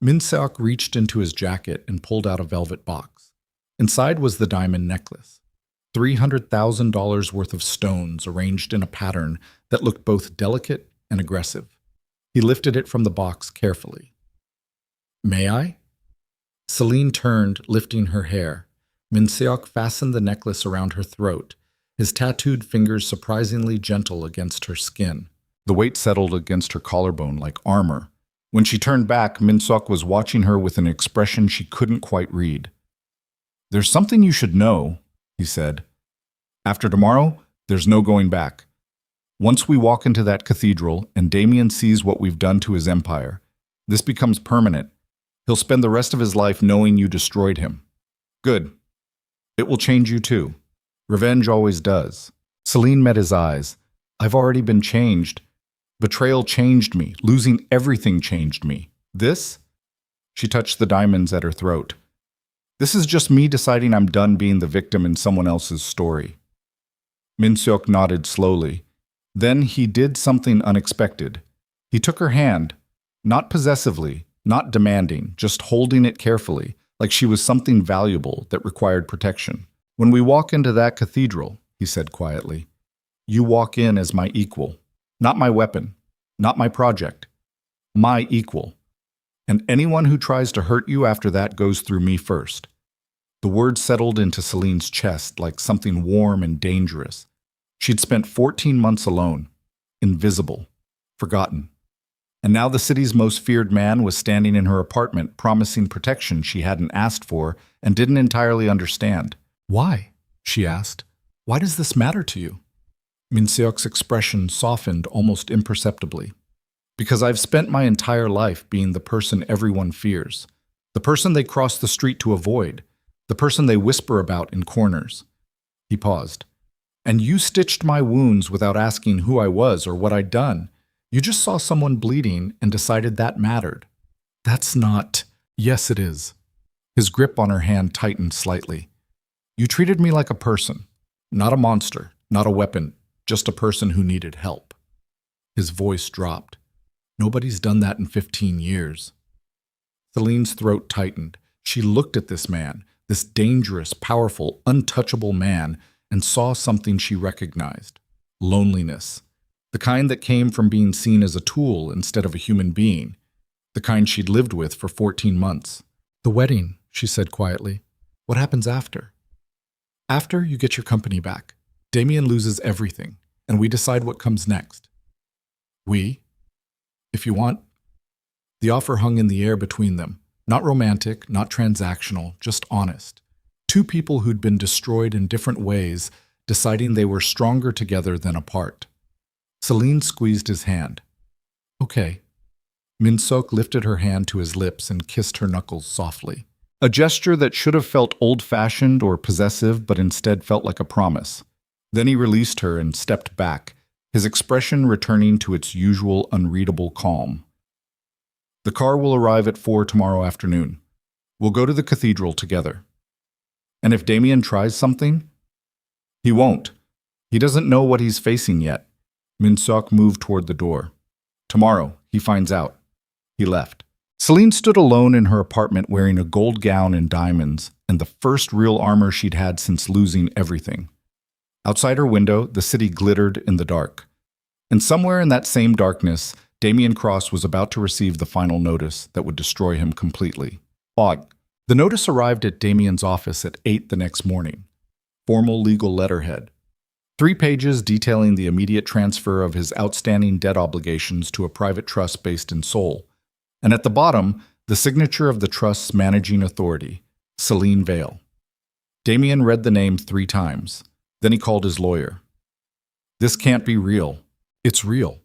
Speaker 1: Min Seok reached into his jacket and pulled out a velvet box. Inside was the diamond necklace. $300,000 worth of stones arranged in a pattern that looked both delicate and aggressive. He lifted it from the box carefully. May I? Selene turned, lifting her hair. Minseok fastened the necklace around her throat, his tattooed fingers surprisingly gentle against her skin. The weight settled against her collarbone like armor. When she turned back, Minseok was watching her with an expression she couldn't quite read. "There's something you should know," he said. "After tomorrow, there's no going back. Once we walk into that cathedral and Damian sees what we've done to his empire, this becomes permanent. He'll spend the rest of his life knowing you destroyed him. Good. It will change you too. Revenge always does." Selene met his eyes. "I've already been changed. Betrayal changed me. Losing everything changed me. This?" She touched the diamonds at her throat. "This is just me deciding I'm done being the victim in someone else's story." Minseok nodded slowly. Then he did something unexpected. He took her hand, not possessively, not demanding, just holding it carefully, like she was something valuable that required protection. "When we walk into that cathedral," he said quietly, "you walk in as my equal. Not my weapon, not my project. My equal. And anyone who tries to hurt you after that goes through me first." The word settled into Selene's chest like something warm and dangerous. She'd spent 14 months alone, invisible, forgotten. And now the city's most feared man was standing in her apartment promising protection she hadn't asked for and didn't entirely understand. "Why?" she asked. "Why does this matter to you?" Minseok's expression softened almost imperceptibly. "Because I've spent my entire life being the person everyone fears, the person they cross the street to avoid, the person they whisper about in corners." He paused. "And you stitched my wounds without asking who I was or what I'd done. You just saw someone bleeding and decided that mattered." "That's not—" "Yes, it is." His grip on her hand tightened slightly. "You treated me like a person, not a monster, not a weapon, just a person who needed help." His voice dropped. "Nobody's done that in 15 years. Selene's throat tightened. She looked at this man, this dangerous, powerful, untouchable man, and saw something she recognized. Loneliness. The kind that came from being seen as a tool instead of a human being. The kind she'd lived with for 14 months. "The wedding," she said quietly. "What happens after?" "After, you get your company back. Damian loses everything, and we decide what comes next." "We?" "If you want." The offer hung in the air between them. Not romantic, not transactional, just honest. Two people who'd been destroyed in different ways, deciding they were stronger together than apart. Selene squeezed his hand. "Okay." Minseok lifted her hand to his lips and kissed her knuckles softly. A gesture that should have felt old-fashioned or possessive, but instead felt like a promise. Then he released her and stepped back, his expression returning to its usual unreadable calm. "The car will arrive at 4 tomorrow afternoon. We'll go to the cathedral together. And if Damian tries something, he won't. He doesn't know what he's facing yet." Minseok moved toward the door. "Tomorrow, he finds out." He left. Selene stood alone in her apartment wearing a gold gown and diamonds, and the first real armor she'd had since losing everything. Outside her window, the city glittered in the dark. And somewhere in that same darkness, Damian Cross was about to receive the final notice that would destroy him completely. Odd. The notice arrived at Damian's office at 8 the next morning. Formal legal letterhead. 3 pages detailing the immediate transfer of his outstanding debt obligations to a private trust based in Seoul. And at the bottom, the signature of the trust's managing authority, Selene Vale. Damian read the name 3 times. Then he called his lawyer. "This can't be real." "It's real.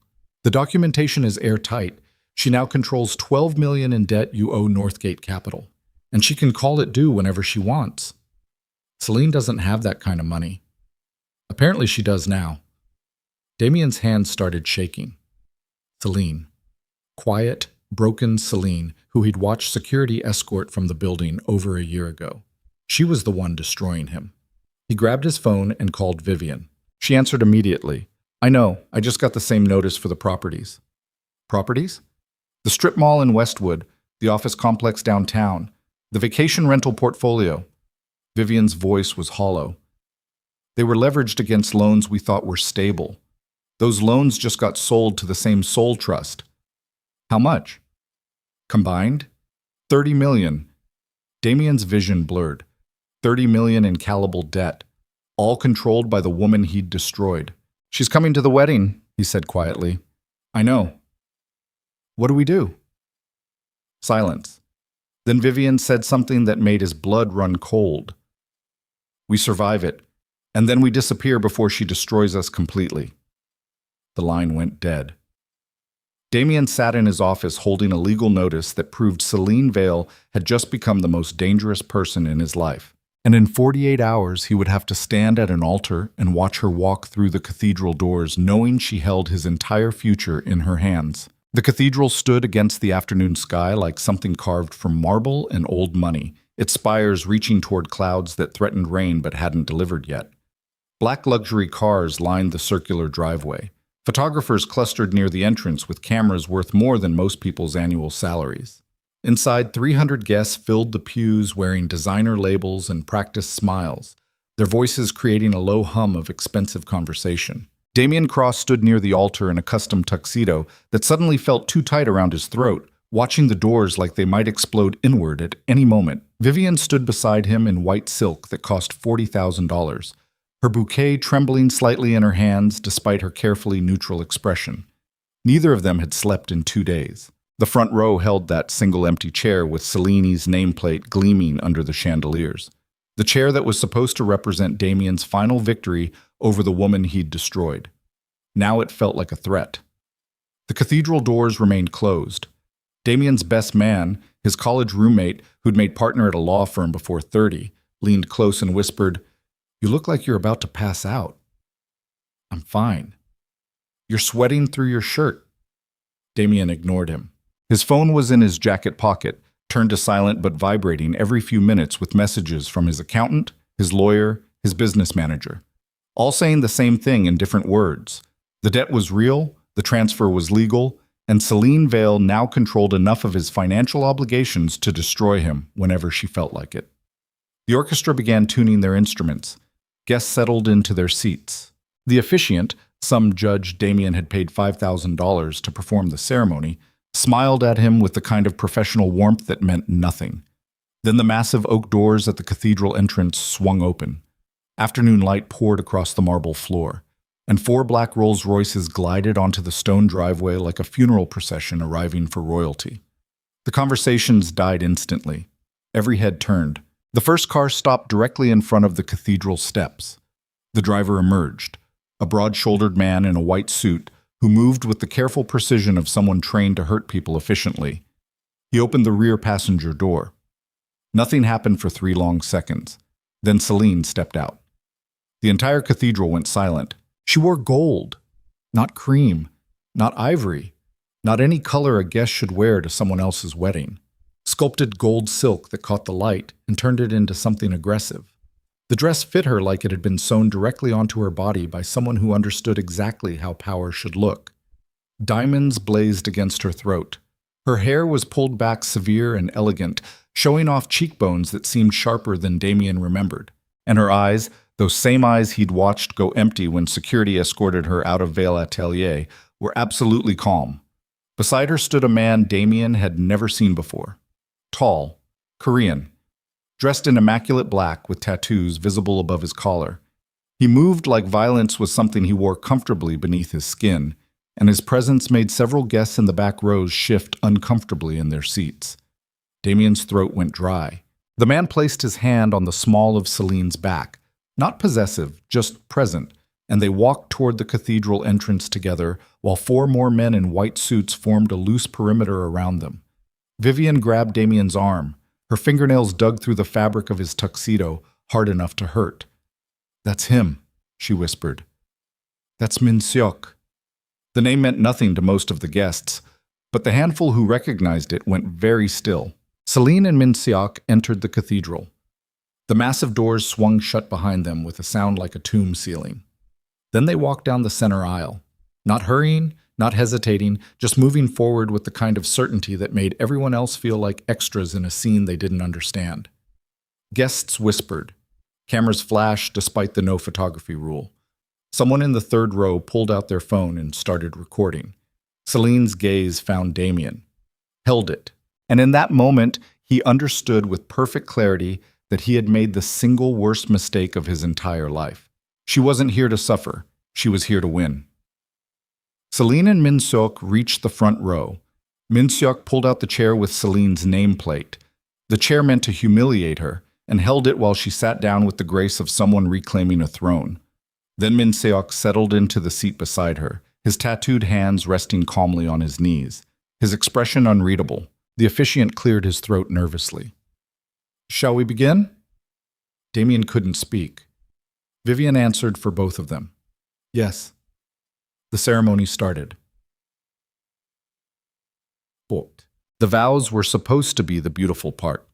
Speaker 1: The documentation is airtight. She now controls $12 million in debt you owe Northgate Capital. And she can call it due whenever she wants. Selene doesn't have that kind of money. Apparently she does now." Damian's hands started shaking. Selene. Quiet, broken Selene, who he'd watched security escort from the building over a year ago. She was the one destroying him. He grabbed his phone and called Vivian. She answered immediately. "I know, I just got the same notice for the properties." "Properties?" "The strip mall in Westwood, the office complex downtown, the vacation rental portfolio." Vivian's voice was hollow. "They were leveraged against loans we thought were stable. Those loans just got sold to the same Seoul Trust." "How much?" "Combined? $30 million. Damian's vision blurred. $30 million in callable debt, all controlled by the woman he'd destroyed. "She's coming to the wedding," he said quietly. "I know." "What do we do?" Silence. Then Vivian said something that made his blood run cold. "We survive it, and then we disappear before she destroys us completely." The line went dead. Damian sat in his office holding a legal notice that proved Selene Vale had just become the most dangerous person in his life. And in 48 hours, he would have to stand at an altar and watch her walk through the cathedral doors, knowing she held his entire future in her hands. The cathedral stood against the afternoon sky like something carved from marble and old money, its spires reaching toward clouds that threatened rain but hadn't delivered yet. Black luxury cars lined the circular driveway. Photographers clustered near the entrance with cameras worth more than most people's annual salaries. Inside, 300 guests filled the pews wearing designer labels and practiced smiles, their voices creating a low hum of expensive conversation. Damian Cross stood near the altar in a custom tuxedo that suddenly felt too tight around his throat, watching the doors like they might explode inward at any moment. Vivian stood beside him in white silk that cost $40,000. Her bouquet trembling slightly in her hands despite her carefully neutral expression. Neither of them had slept in 2 days. The front row held that single empty chair with Selene's nameplate gleaming under the chandeliers. The chair that was supposed to represent Damian's final victory over the woman he'd destroyed. Now it felt like a threat. The cathedral doors remained closed. Damian's best man, his college roommate who'd made partner at a law firm before 30, leaned close and whispered, "You look like you're about to pass out." "I'm fine." "You're sweating through your shirt." Damian ignored him. His phone was in his jacket pocket, turned to silent but vibrating every few minutes with messages from his accountant, his lawyer, his business manager. All saying the same thing in different words. The debt was real, the transfer was legal, and Selene Vale now controlled enough of his financial obligations to destroy him whenever she felt like it. The orchestra began tuning their instruments. Guests settled into their seats. The officiant, some judge Damian had paid $5,000 to perform the ceremony, smiled at him with the kind of professional warmth that meant nothing. Then the massive oak doors at the cathedral entrance swung open. Afternoon light poured across the marble floor, and 4 black Rolls-Royces glided onto the stone driveway like a funeral procession arriving for royalty. The conversations died instantly. Every head turned. The first car stopped directly in front of the cathedral steps. The driver emerged, a broad-shouldered man in a white suit who moved with the careful precision of someone trained to hurt people efficiently. He opened the rear passenger door. Nothing happened for 3 long seconds. Then Selene stepped out. The entire cathedral went silent. She wore gold, not cream, not ivory, not any color a guest should wear to someone else's wedding. Sculpted gold silk that caught the light and turned it into something aggressive. The dress fit her like it had been sewn directly onto her body by someone who understood exactly how power should look. Diamonds blazed against her throat. Her hair was pulled back severe and elegant, showing off cheekbones that seemed sharper than Damian remembered. And her eyes, those same eyes he'd watched go empty when security escorted her out of Vale Atelier, were absolutely calm. Beside her stood a man Damian had never seen before. Tall, Korean, dressed in immaculate black with tattoos visible above his collar. He moved like violence was something he wore comfortably beneath his skin, and his presence made several guests in the back rows shift uncomfortably in their seats. Damian's throat went dry. The man placed his hand on the small of Selene's back, not possessive, just present, and they walked toward the cathedral entrance together while 4 more men in white suits formed a loose perimeter around them. Vivian grabbed Damian's arm. Her fingernails dug through the fabric of his tuxedo, hard enough to hurt. "That's him," she whispered. "That's Min Seok." The name meant nothing to most of the guests, but the handful who recognized it went very still. Selene and Min Seok entered the cathedral. The massive doors swung shut behind them with a sound like a tomb ceiling. Then they walked down the center aisle, not hurrying, not hesitating, just moving forward with the kind of certainty that made everyone else feel like extras in a scene they didn't understand. Guests whispered. Cameras flashed despite the no photography rule. Someone in the 3rd row pulled out their phone and started recording. Selene's gaze found Damian, held it, and in that moment he understood with perfect clarity that he had made the single worst mistake of his entire life. She wasn't here to suffer. She was here to win. Selene and Min Seok reached the front row. Min Seok pulled out the chair with Selene's nameplate. The chair meant to humiliate her, and held it while she sat down with the grace of someone reclaiming a throne. Then Min Seok settled into the seat beside her, his tattooed hands resting calmly on his knees, his expression unreadable. The officiant cleared his throat nervously. "Shall we begin?" Damian couldn't speak. Vivian answered for both of them. "Yes." The ceremony started. The vows were supposed to be the beautiful part.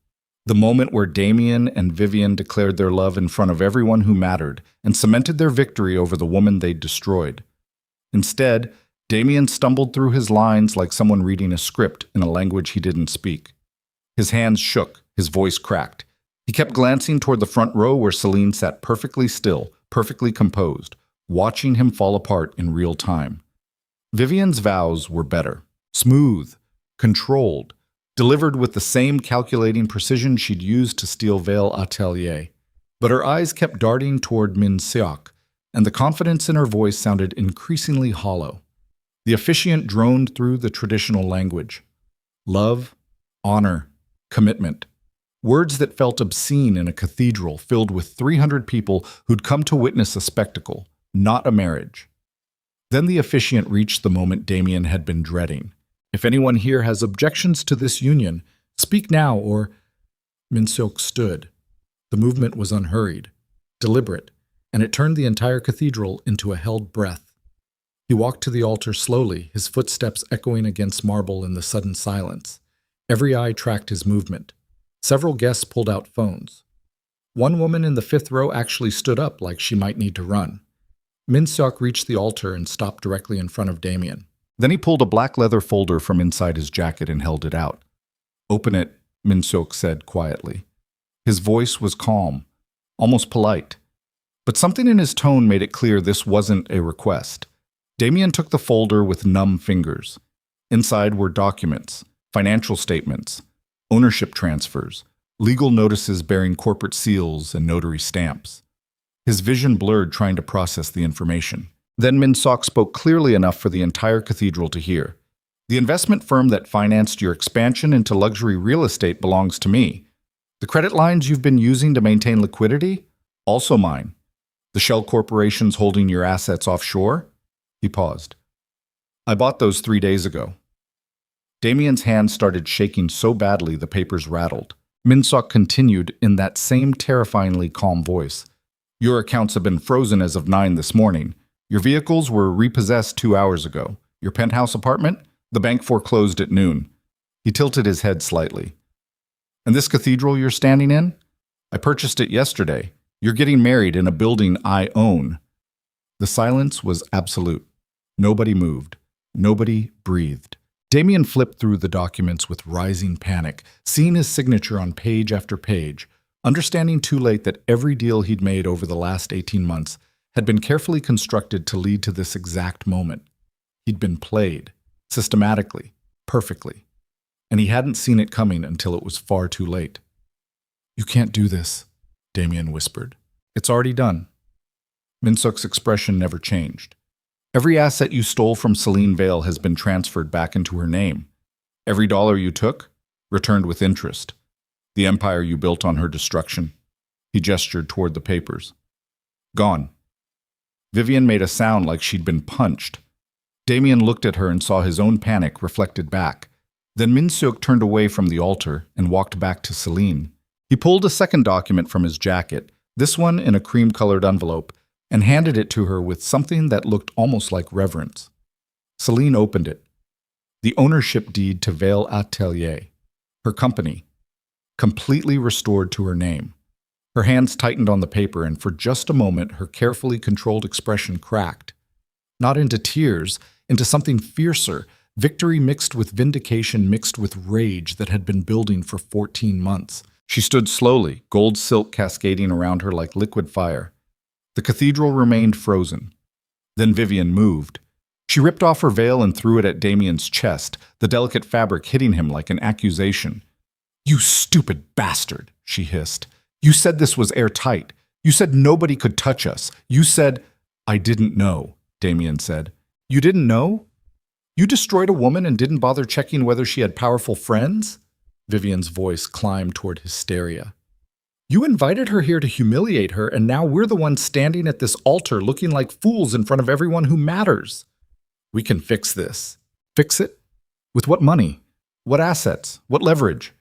Speaker 1: The moment where Damian and Vivian declared their love in front of everyone who mattered and cemented their victory over the woman they'd destroyed. Instead, Damian stumbled through his lines like someone reading a script in a language he didn't speak. His hands shook, his voice cracked. He kept glancing toward the front row where Selene sat perfectly still, perfectly composed, watching him fall apart in real time. Vivian's vows were better, smooth, controlled, delivered with the same calculating precision she'd used to steal Veil Atelier. But her eyes kept darting toward Min Seok, and the confidence in her voice sounded increasingly hollow. The officiant droned through the traditional language. Love, honor, commitment. Words that felt obscene in a cathedral filled with 300 people who'd come to witness a spectacle, not a marriage. Then the officiant reached the moment Damian had been dreading. "If anyone here has objections to this union, speak now or—" Min Seok stood. The movement was unhurried, deliberate, and it turned the entire cathedral into a held breath. He walked to the altar slowly, his footsteps echoing against marble in the sudden silence. Every eye tracked his movement. Several guests pulled out phones. One woman in the fifth row actually stood up like she might need to run. Min Seok reached the altar and stopped directly in front of Damian. Then he pulled a black leather folder from inside his jacket and held it out. "Open it," Min Seok said quietly. His voice was calm, almost polite. But something in his tone made it clear this wasn't a request. Damian took the folder with numb fingers. Inside were documents, financial statements, ownership transfers, legal notices bearing corporate seals and notary stamps. His vision blurred trying to process the information. Then Min Seok spoke clearly enough for the entire cathedral to hear. "The investment firm that financed your expansion into luxury real estate belongs to me. The credit lines you've been using to maintain liquidity? Also mine. The shell corporations holding your assets offshore?" He paused. "I bought those 3 days ago." Damian's hand started shaking so badly the papers rattled. Min Seok continued in that same terrifyingly calm voice. "Your accounts have been frozen as of 9 this morning. Your vehicles were repossessed 2 hours ago. Your penthouse apartment? The bank foreclosed at noon." He tilted his head slightly. "And this cathedral you're standing in? I purchased it yesterday. You're getting married in a building I own." The silence was absolute. Nobody moved. Nobody breathed. Damian flipped through the documents with rising panic, seeing his signature on page after page, understanding too late that every deal he'd made over the last 18 months had been carefully constructed to lead to this exact moment. He'd been played, systematically, perfectly, and he hadn't seen it coming until it was far too late. "You can't do this," Damian whispered. "It's already done." Min Seok's expression never changed. "Every asset you stole from Selene Vale has been transferred back into her name. Every dollar you took, returned with interest. The empire you built on her destruction." He gestured toward the papers. "Gone." Vivian made a sound like she'd been punched. Damian looked at her and saw his own panic reflected back. Then Min Seok turned away from the altar and walked back to Selene. He pulled a second document from his jacket, this one in a cream-colored envelope, and handed it to her with something that looked almost like reverence. Selene opened it. The ownership deed to Veil Atelier, her company, completely restored to her name. Her hands tightened on the paper, and for just a moment her carefully controlled expression cracked. Not into tears, into something fiercer, victory mixed with vindication mixed with rage that had been building for 14 months. She stood slowly, gold silk cascading around her like liquid fire. The cathedral remained frozen. Then Vivian moved. She ripped off her veil and threw it at Damian's chest, the delicate fabric hitting him like an accusation. "You stupid bastard," she hissed. You said this was airtight. You said nobody could touch us. You said, I didn't know, Damian said. You didn't know? You destroyed a woman and didn't bother checking whether she had powerful friends? Vivian's voice climbed toward hysteria. You invited her here to humiliate her, and now we're the ones standing at this altar looking like fools in front of everyone who matters. We can fix this. Fix it? With what money? What assets? What leverage?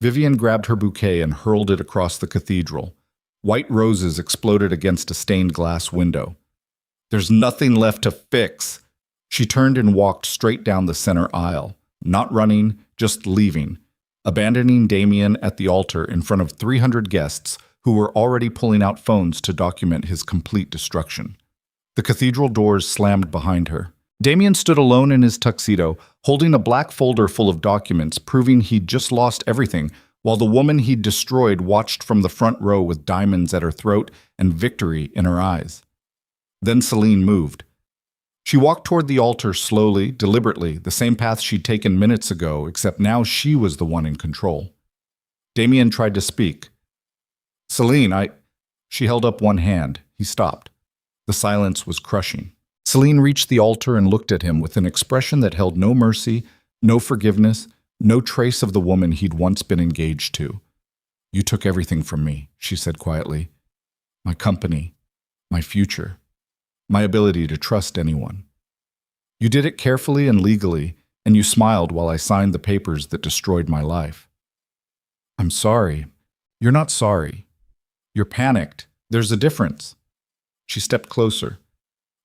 Speaker 1: Vivian grabbed her bouquet and hurled it across the cathedral. White roses exploded against a stained glass window. There's nothing left to fix. She turned and walked straight down the center aisle, not running, just leaving, abandoning Damian at the altar in front of 300 guests who were already pulling out phones to document his complete destruction. The cathedral doors slammed behind her. Damian stood alone in his tuxedo, holding a black folder full of documents proving he'd just lost everything, while the woman he'd destroyed watched from the front row with diamonds at her throat and victory in her eyes. Then Selene moved. She walked toward the altar slowly, deliberately, the same path she'd taken minutes ago, except now she was the one in control. Damian tried to speak. Selene, She held up one hand. He stopped. The silence was crushing. Selene reached the altar and looked at him with an expression that held no mercy, no forgiveness, no trace of the woman he'd once been engaged to. You took everything from me, she said quietly. My company, my future, my ability to trust anyone. You did it carefully and legally, and you smiled while I signed the papers that destroyed my life. I'm sorry. You're not sorry. You're panicked. There's a difference. She stepped closer.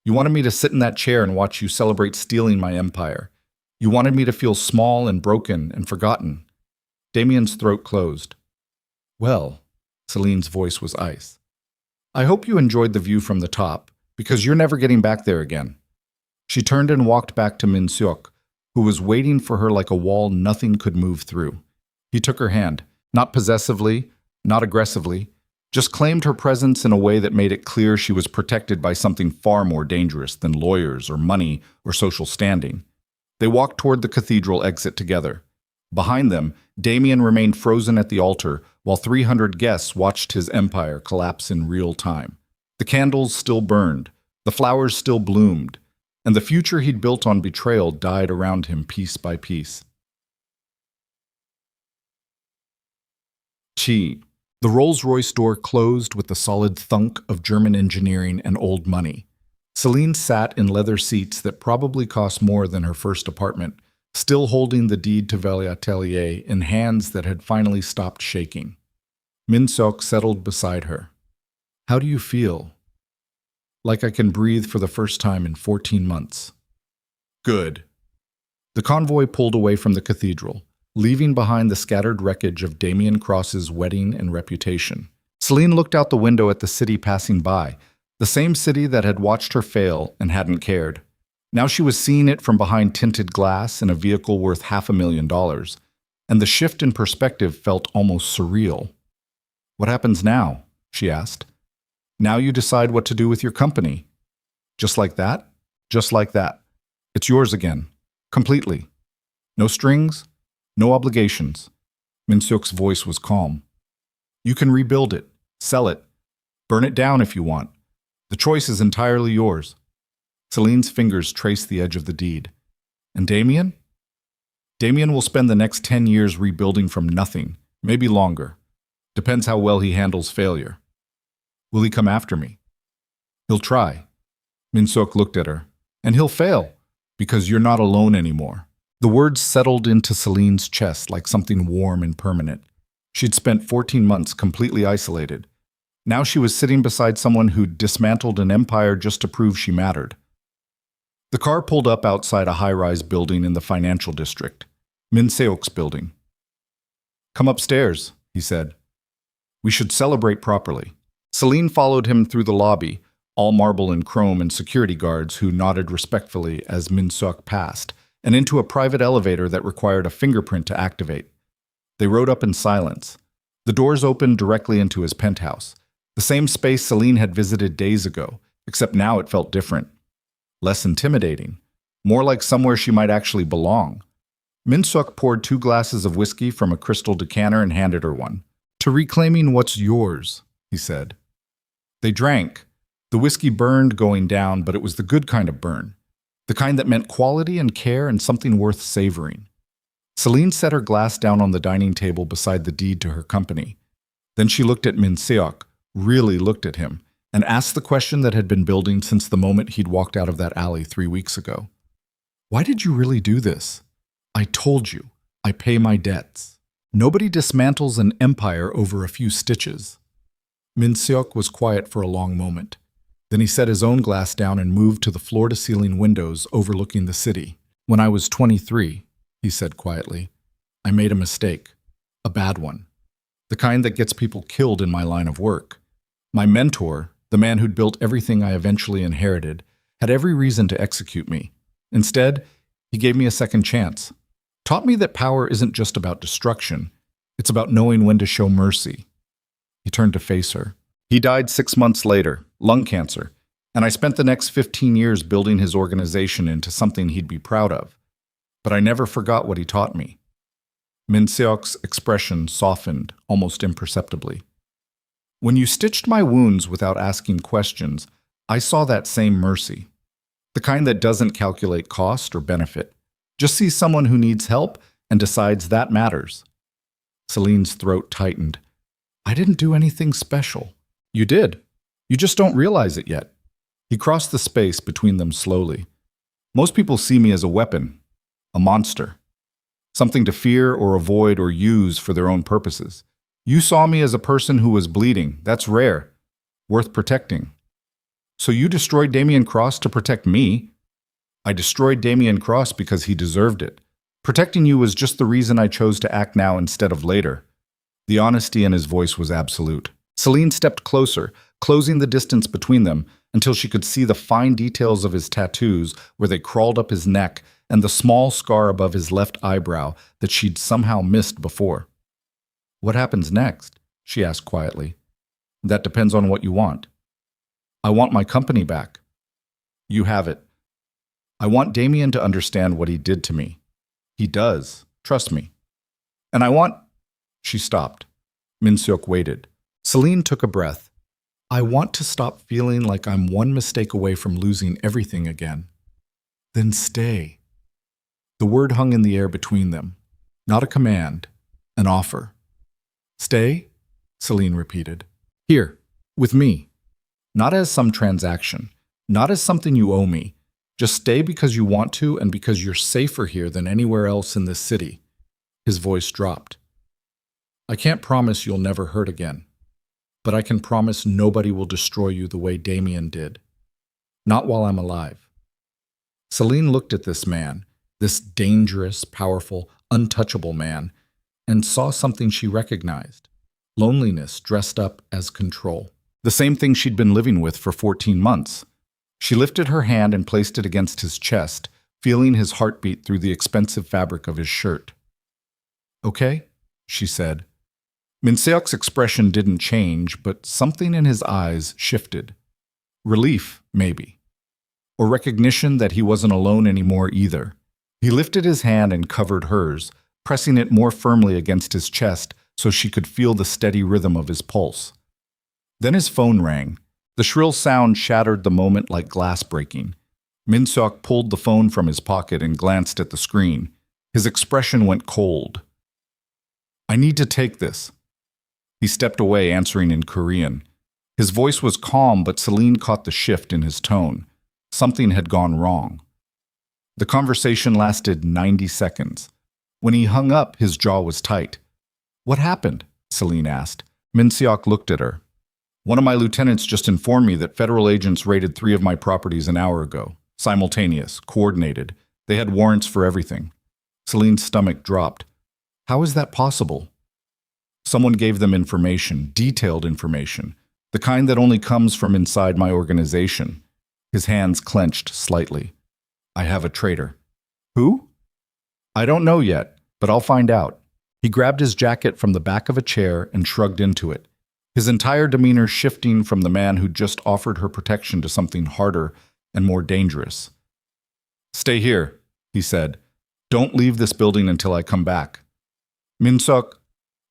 Speaker 1: You wanted me to sit in that chair and watch you celebrate stealing my empire. You wanted me to feel small and broken and forgotten. Damian's throat closed. Well, Selene's voice was ice. I hope you enjoyed the view from the top, because you're never getting back there again. She turned and walked back to Min Seok, who was waiting for her like a wall nothing could move through. He took her hand, not possessively, not aggressively, just claimed her presence in a way that made it clear she was protected by something far more dangerous than lawyers or money or social standing. They walked toward the cathedral exit together. Behind them, Damian remained frozen at the altar while 300 guests watched his empire collapse in real time. The candles still burned, the flowers still bloomed, and the future he'd built on betrayal died around him piece by piece. Chi. The Rolls-Royce door closed with the solid thunk of German engineering and old money. Selene sat in leather seats that probably cost more than her first apartment, still holding the deed to Atelier in hands that had finally stopped shaking. Min Seok settled beside her. How do you feel? Like I can breathe for the first time in 14 months. Good. The convoy pulled away from the cathedral, leaving behind the scattered wreckage of Damian Cross's wedding and reputation. Selene looked out the window at the city passing by, the same city that had watched her fail and hadn't cared. Now she was seeing it from behind tinted glass in a vehicle worth $500,000, and the shift in perspective felt almost surreal. What happens now? She asked. Now you decide what to do with your company. Just like that? Just like that. It's yours again. Completely. No strings, no obligations. Min Seok's voice was calm. You can rebuild it, sell it, burn it down if you want. The choice is entirely yours. Selene's fingers traced the edge of the deed. And Damian? Damian will spend the next 10 years rebuilding from nothing, maybe longer. Depends how well he handles failure. Will he come after me? He'll try. Min Seok looked at her. And he'll fail, because you're not alone anymore. The words settled into Selene's chest like something warm and permanent. She'd spent 14 months completely isolated. Now she was sitting beside someone who'd dismantled an empire just to prove she mattered. The car pulled up outside a high-rise building in the financial district, Min Seok's building. Come upstairs, he said. We should celebrate properly. Selene followed him through the lobby, all marble and chrome and security guards who nodded respectfully as Min Seok passed, and into a private elevator that required a fingerprint to activate. They rode up in silence. The doors opened directly into his penthouse, the same space Selene had visited days ago, except now it felt different. Less intimidating, more like somewhere she might actually belong. Min Seok poured 2 glasses of whiskey from a crystal decanter and handed her one. To reclaiming what's yours, he said. They drank. The whiskey burned going down, but it was the good kind of burn. The kind that meant quality and care and something worth savoring. Selene set her glass down on the dining table beside the deed to her company. Then she looked at Min Seok, really looked at him, and asked the question that had been building since the moment he'd walked out of that alley 3 weeks ago. Why did you really do this? I told you, I pay my debts. Nobody dismantles an empire over a few stitches. Min Seok was quiet for a long moment. Then he set his own glass down and moved to the floor-to-ceiling windows overlooking the city. When I was 23, he said quietly, I made a mistake. A bad one. The kind that gets people killed in my line of work. My mentor, the man who'd built everything I eventually inherited, had every reason to execute me. Instead, he gave me a second chance. Taught me that power isn't just about destruction. It's about knowing when to show mercy. He turned to face her. He died 6 months later, lung cancer, and I spent the next 15 years building his organization into something he'd be proud of. But I never forgot what he taught me. Min Seok's expression softened, almost imperceptibly. When you stitched my wounds without asking questions, I saw that same mercy. The kind that doesn't calculate cost or benefit. Just sees someone who needs help and decides that matters. Selene's throat tightened. I didn't do anything special. You did. You just don't realize it yet. He crossed the space between them slowly. Most people see me as a weapon, a monster. Something to fear or avoid or use for their own purposes. You saw me as a person who was bleeding. That's rare. Worth protecting. So you destroyed Damian Cross to protect me? I destroyed Damian Cross because he deserved it. Protecting you was just the reason I chose to act now instead of later. The honesty in his voice was absolute. Selene stepped closer, closing the distance between them until she could see the fine details of his tattoos where they crawled up his neck and the small scar above his left eyebrow that she'd somehow missed before. What happens next? She asked quietly. That depends on what you want. I want my company back. You have it. I want Damian to understand what he did to me. He does. Trust me. And I want... She stopped. Min Seok waited. Selene took a breath. I want to stop feeling like I'm one mistake away from losing everything again. Then stay. The word hung in the air between them. Not a command, an offer. Stay? Selene repeated. Here, with me. Not as some transaction. Not as something you owe me. Just stay because you want to and because you're safer here than anywhere else in this city. His voice dropped. I can't promise you'll never hurt again. But I can promise nobody will destroy you the way Damian did. Not while I'm alive. Selene looked at this man, this dangerous, powerful, untouchable man, and saw something she recognized. Loneliness dressed up as control. The same thing she'd been living with for 14 months. She lifted her hand and placed it against his chest, feeling his heartbeat through the expensive fabric of his shirt. Okay, she said. Min Seok's expression didn't change, but something in his eyes shifted. Relief, maybe. Or recognition that he wasn't alone anymore either. He lifted his hand and covered hers, pressing it more firmly against his chest so she could feel the steady rhythm of his pulse. Then his phone rang. The shrill sound shattered the moment like glass breaking. Min Seok pulled the phone from his pocket and glanced at the screen. His expression went cold. I need to take this. He stepped away, answering in Korean. His voice was calm, but Selene caught the shift in his tone. Something had gone wrong. The conversation lasted 90 seconds. When he hung up, his jaw was tight. What happened? Selene asked. Min Seok looked at her. One of my lieutenants just informed me that federal agents raided 3 of my properties an hour ago. Simultaneous, coordinated. They had warrants for everything. Selene's stomach dropped. How is that possible? Someone gave them information, detailed information, the kind that only comes from inside my organization. His hands clenched slightly. I have a traitor. Who? I don't know yet, but I'll find out. He grabbed his jacket from the back of a chair and shrugged into it, his entire demeanor shifting from the man who'd just offered her protection to something harder and more dangerous. Stay here, he said. Don't leave this building until I come back. Min Seok,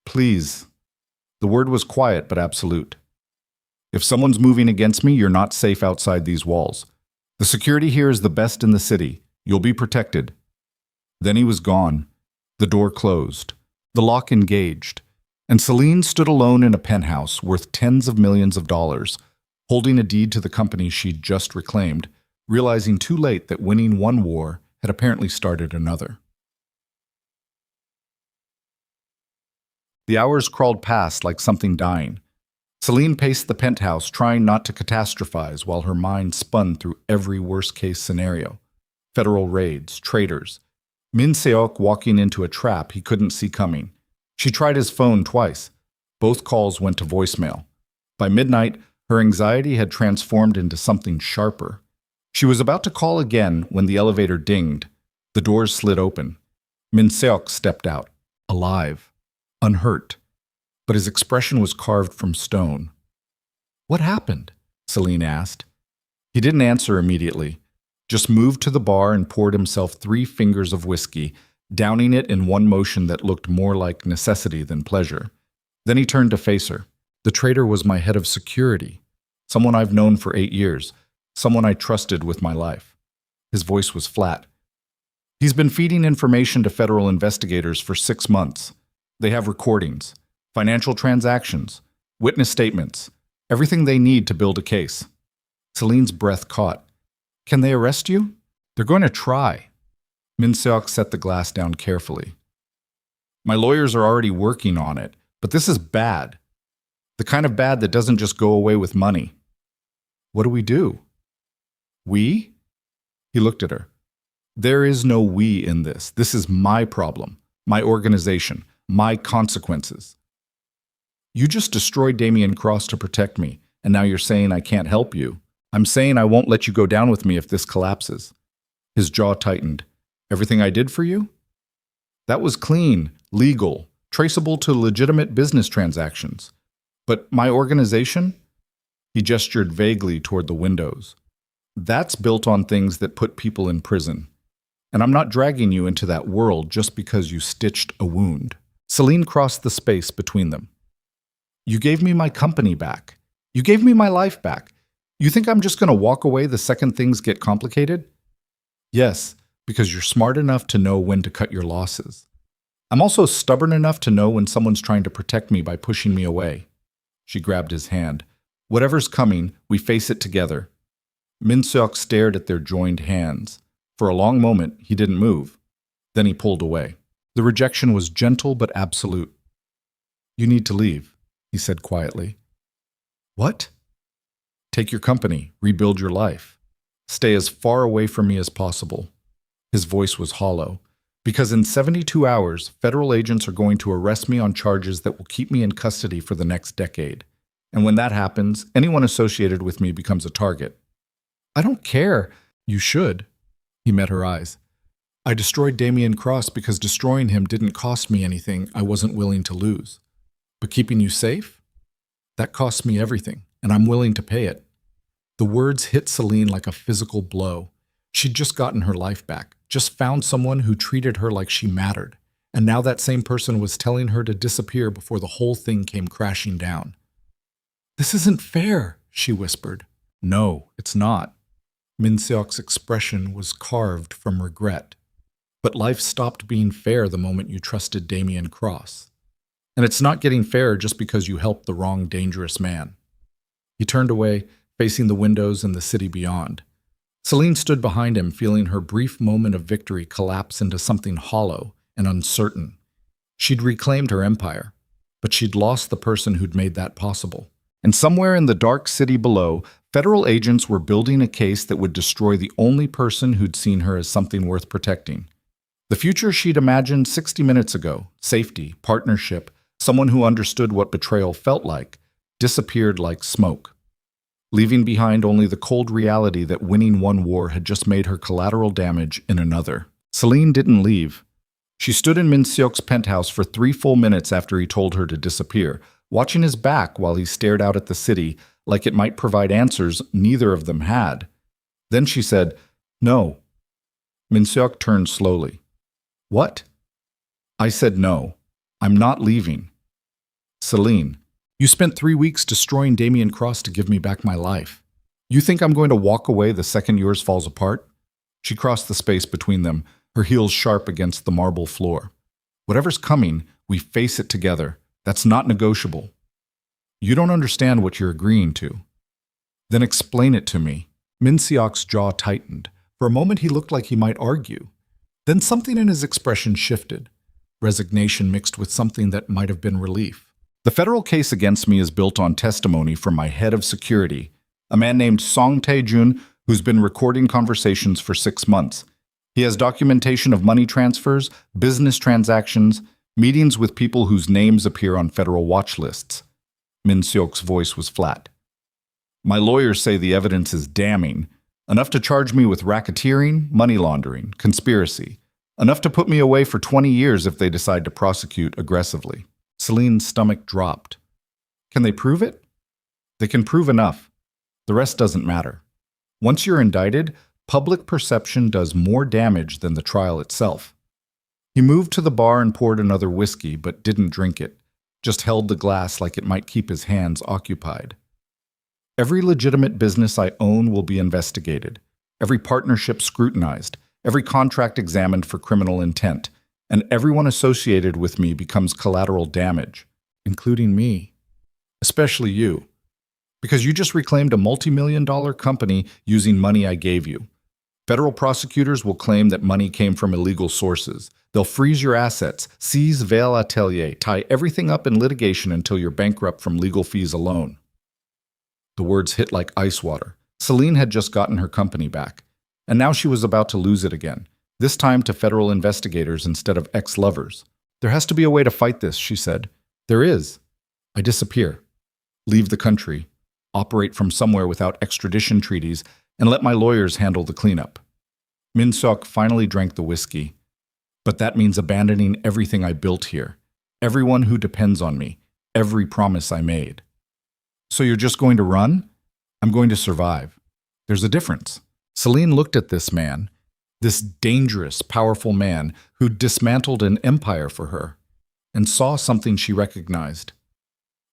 Speaker 1: please. The word was quiet but absolute. If someone's moving against me, you're not safe outside these walls. The security here is the best in the city. You'll be protected. Then he was gone. The door closed. The lock engaged. And Selene stood alone in a penthouse worth tens of millions of dollars, holding a deed to the company she'd just reclaimed, realizing too late that winning one war had apparently started another. The hours crawled past like something dying. Selene paced the penthouse, trying not to catastrophize while her mind spun through every worst-case scenario. Federal raids, traitors. Min Seok walking into a trap he couldn't see coming. She tried his phone twice. Both calls went to voicemail. By midnight, her anxiety had transformed into something sharper. She was about to call again when the elevator dinged. The doors slid open. Min Seok stepped out, alive, unhurt, but his expression was carved from stone. "What happened?" Selene asked. He didn't answer immediately, just moved to the bar and poured himself 3 fingers of whiskey, downing it in one motion that looked more like necessity than pleasure. Then he turned to face her. "The traitor was my head of security, someone I've known for 8 years, someone I trusted with my life." His voice was flat. "He's been feeding information to federal investigators for 6 months. They have recordings, financial transactions, witness statements, everything they need to build a case." Selene's breath caught. "Can they arrest you?" "They're going to try." Min Seok set the glass down carefully. "My lawyers are already working on it, but this is bad. The kind of bad that doesn't just go away with money." "What do we do?" "We?" He looked at her. "There is no we in this. This is my problem, my organization, my consequences. You just destroyed Damian Cross to protect me, and now you're saying I can't help you. I'm saying I won't let you go down with me if this collapses." His jaw tightened. "Everything I did for you? That was clean, legal, traceable to legitimate business transactions. But my organization?" He gestured vaguely toward the windows. "That's built on things that put people in prison. And I'm not dragging you into that world just because you stitched a wound." Selene crossed the space between them. "You gave me my company back. You gave me my life back. You think I'm just going to walk away the second things get complicated?" "Yes, because you're smart enough to know when to cut your losses. I'm also stubborn enough to know when someone's trying to protect me by pushing me away." She grabbed his hand. "Whatever's coming, we face it together." Min Seok stared at their joined hands. For a long moment, he didn't move. Then he pulled away. The rejection was gentle but absolute. "You need to leave," he said quietly. "What?" "Take your company, rebuild your life. Stay as far away from me as possible." His voice was hollow. "Because in 72 hours, federal agents are going to arrest me on charges that will keep me in custody for the next decade. And when that happens, anyone associated with me becomes a target." "I don't care." "You should." He met her eyes. "I destroyed Damian Cross because destroying him didn't cost me anything I wasn't willing to lose. But keeping you safe? That costs me everything, and I'm willing to pay it." The words hit Selene like a physical blow. She'd just gotten her life back, just found someone who treated her like she mattered, and now that same person was telling her to disappear before the whole thing came crashing down. "This isn't fair," she whispered. "No, it's not." Min Seok's expression was carved from regret. "But life stopped being fair the moment you trusted Damian Cross. And it's not getting fair just because you helped the wrong dangerous man." He turned away, facing the windows and the city beyond. Selene stood behind him, feeling her brief moment of victory collapse into something hollow and uncertain. She'd reclaimed her empire, but she'd lost the person who'd made that possible. And somewhere in the dark city below, federal agents were building a case that would destroy the only person who'd seen her as something worth protecting. The future she'd imagined 60 minutes ago, safety, partnership, someone who understood what betrayal felt like, disappeared like smoke, leaving behind only the cold reality that winning one war had just made her collateral damage in another. Selene didn't leave. She stood in Min Seok's penthouse for 3 full minutes after he told her to disappear, watching his back while he stared out at the city like it might provide answers neither of them had. Then she said, "No." Min Seok turned slowly. "What?" "I said no. I'm not leaving." "Selene, You spent 3 weeks destroying Damian Cross to give me back my life. You think I'm going to walk away the second yours falls apart? She crossed the space between them, her heels sharp against the marble floor. Whatever's coming, we face it together. That's not negotiable. You don't understand what you're agreeing to. Then explain it to me. Min Seok's jaw tightened. For a moment he looked like he might argue. Then something in his expression shifted. Resignation mixed with something that might have been relief. The federal case against me is built on testimony from my head of security, a man named Song Tae-jun, who's been recording conversations for 6 months. He has documentation of money transfers, business transactions, meetings with people whose names appear on federal watch lists. Min Seok's voice was flat. My lawyers say the evidence is damning, enough to charge me with racketeering, money laundering, conspiracy, enough to put me away for 20 years if they decide to prosecute aggressively. Selene's stomach dropped. Can they prove it? They can prove enough. The rest doesn't matter. Once you're indicted, public perception does more damage than the trial itself. He moved to the bar and poured another whiskey, but didn't drink it, just held the glass like it might keep his hands occupied. Every legitimate business I own will be investigated, every partnership scrutinized, every contract examined for criminal intent, and everyone associated with me becomes collateral damage, including me. Especially you. Because you just reclaimed a multi-million-dollar company using money I gave you. Federal prosecutors will claim that money came from illegal sources. They'll freeze your assets, seize Veil Atelier, tie everything up in litigation until you're bankrupt from legal fees alone. The words hit like ice water. Selene had just gotten her company back, and now she was about to lose it again, this time to federal investigators instead of ex-lovers. There has to be a way to fight this, she said. There is. I disappear. Leave the country. Operate from somewhere without extradition treaties, and let my lawyers handle the cleanup. Min Seok finally drank the whiskey. But that means abandoning everything I built here, everyone who depends on me, every promise I made. So you're just going to run? I'm going to survive. There's a difference. Selene looked at this man, this dangerous, powerful man who dismantled an empire for her, and saw something she recognized.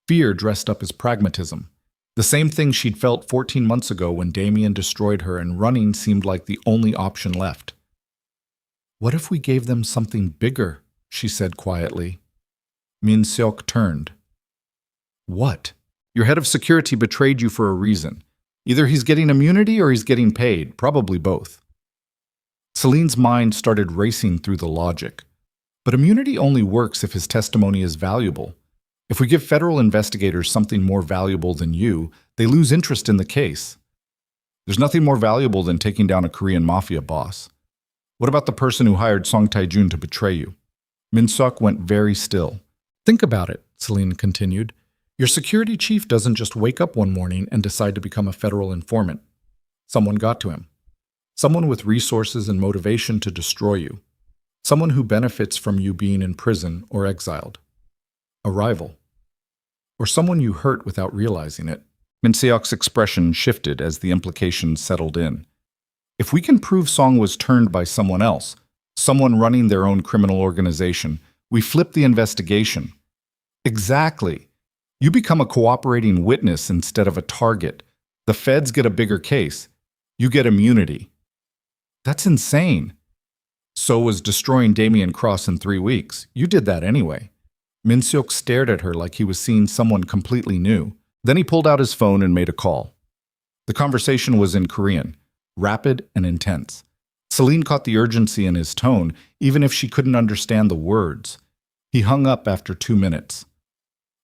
Speaker 1: Fear dressed up as pragmatism. The same thing she'd felt 14 months ago when Damian destroyed her and running seemed like the only option left. What if we gave them something bigger? She said quietly. Min Seok turned. What? Your head of security betrayed you for a reason. Either he's getting immunity or he's getting paid, probably both. Selene's mind started racing through the logic. But immunity only works if his testimony is valuable. If we give federal investigators something more valuable than you, they lose interest in the case. There's nothing more valuable than taking down a Korean Mafia boss. What about the person who hired Song Tae-jun to betray you? Min Seok went very still. Think about it, Selene continued. Your security chief doesn't just wake up one morning and decide to become a federal informant. Someone got to him. Someone with resources and motivation to destroy you. Someone who benefits from you being in prison or exiled. A rival. Or someone you hurt without realizing it. Min Seok's expression shifted as the implications settled in. If we can prove Song was turned by someone else, someone running their own criminal organization, we flip the investigation. Exactly. You become a cooperating witness instead of a target. The feds get a bigger case. You get immunity. That's insane. So was destroying Damian Cross in 3 weeks. You did that anyway. Min Seok stared at her like he was seeing someone completely new. Then he pulled out his phone and made a call. The conversation was in Korean, rapid and intense. Selene caught the urgency in his tone, even if she couldn't understand the words. He hung up after 2 minutes.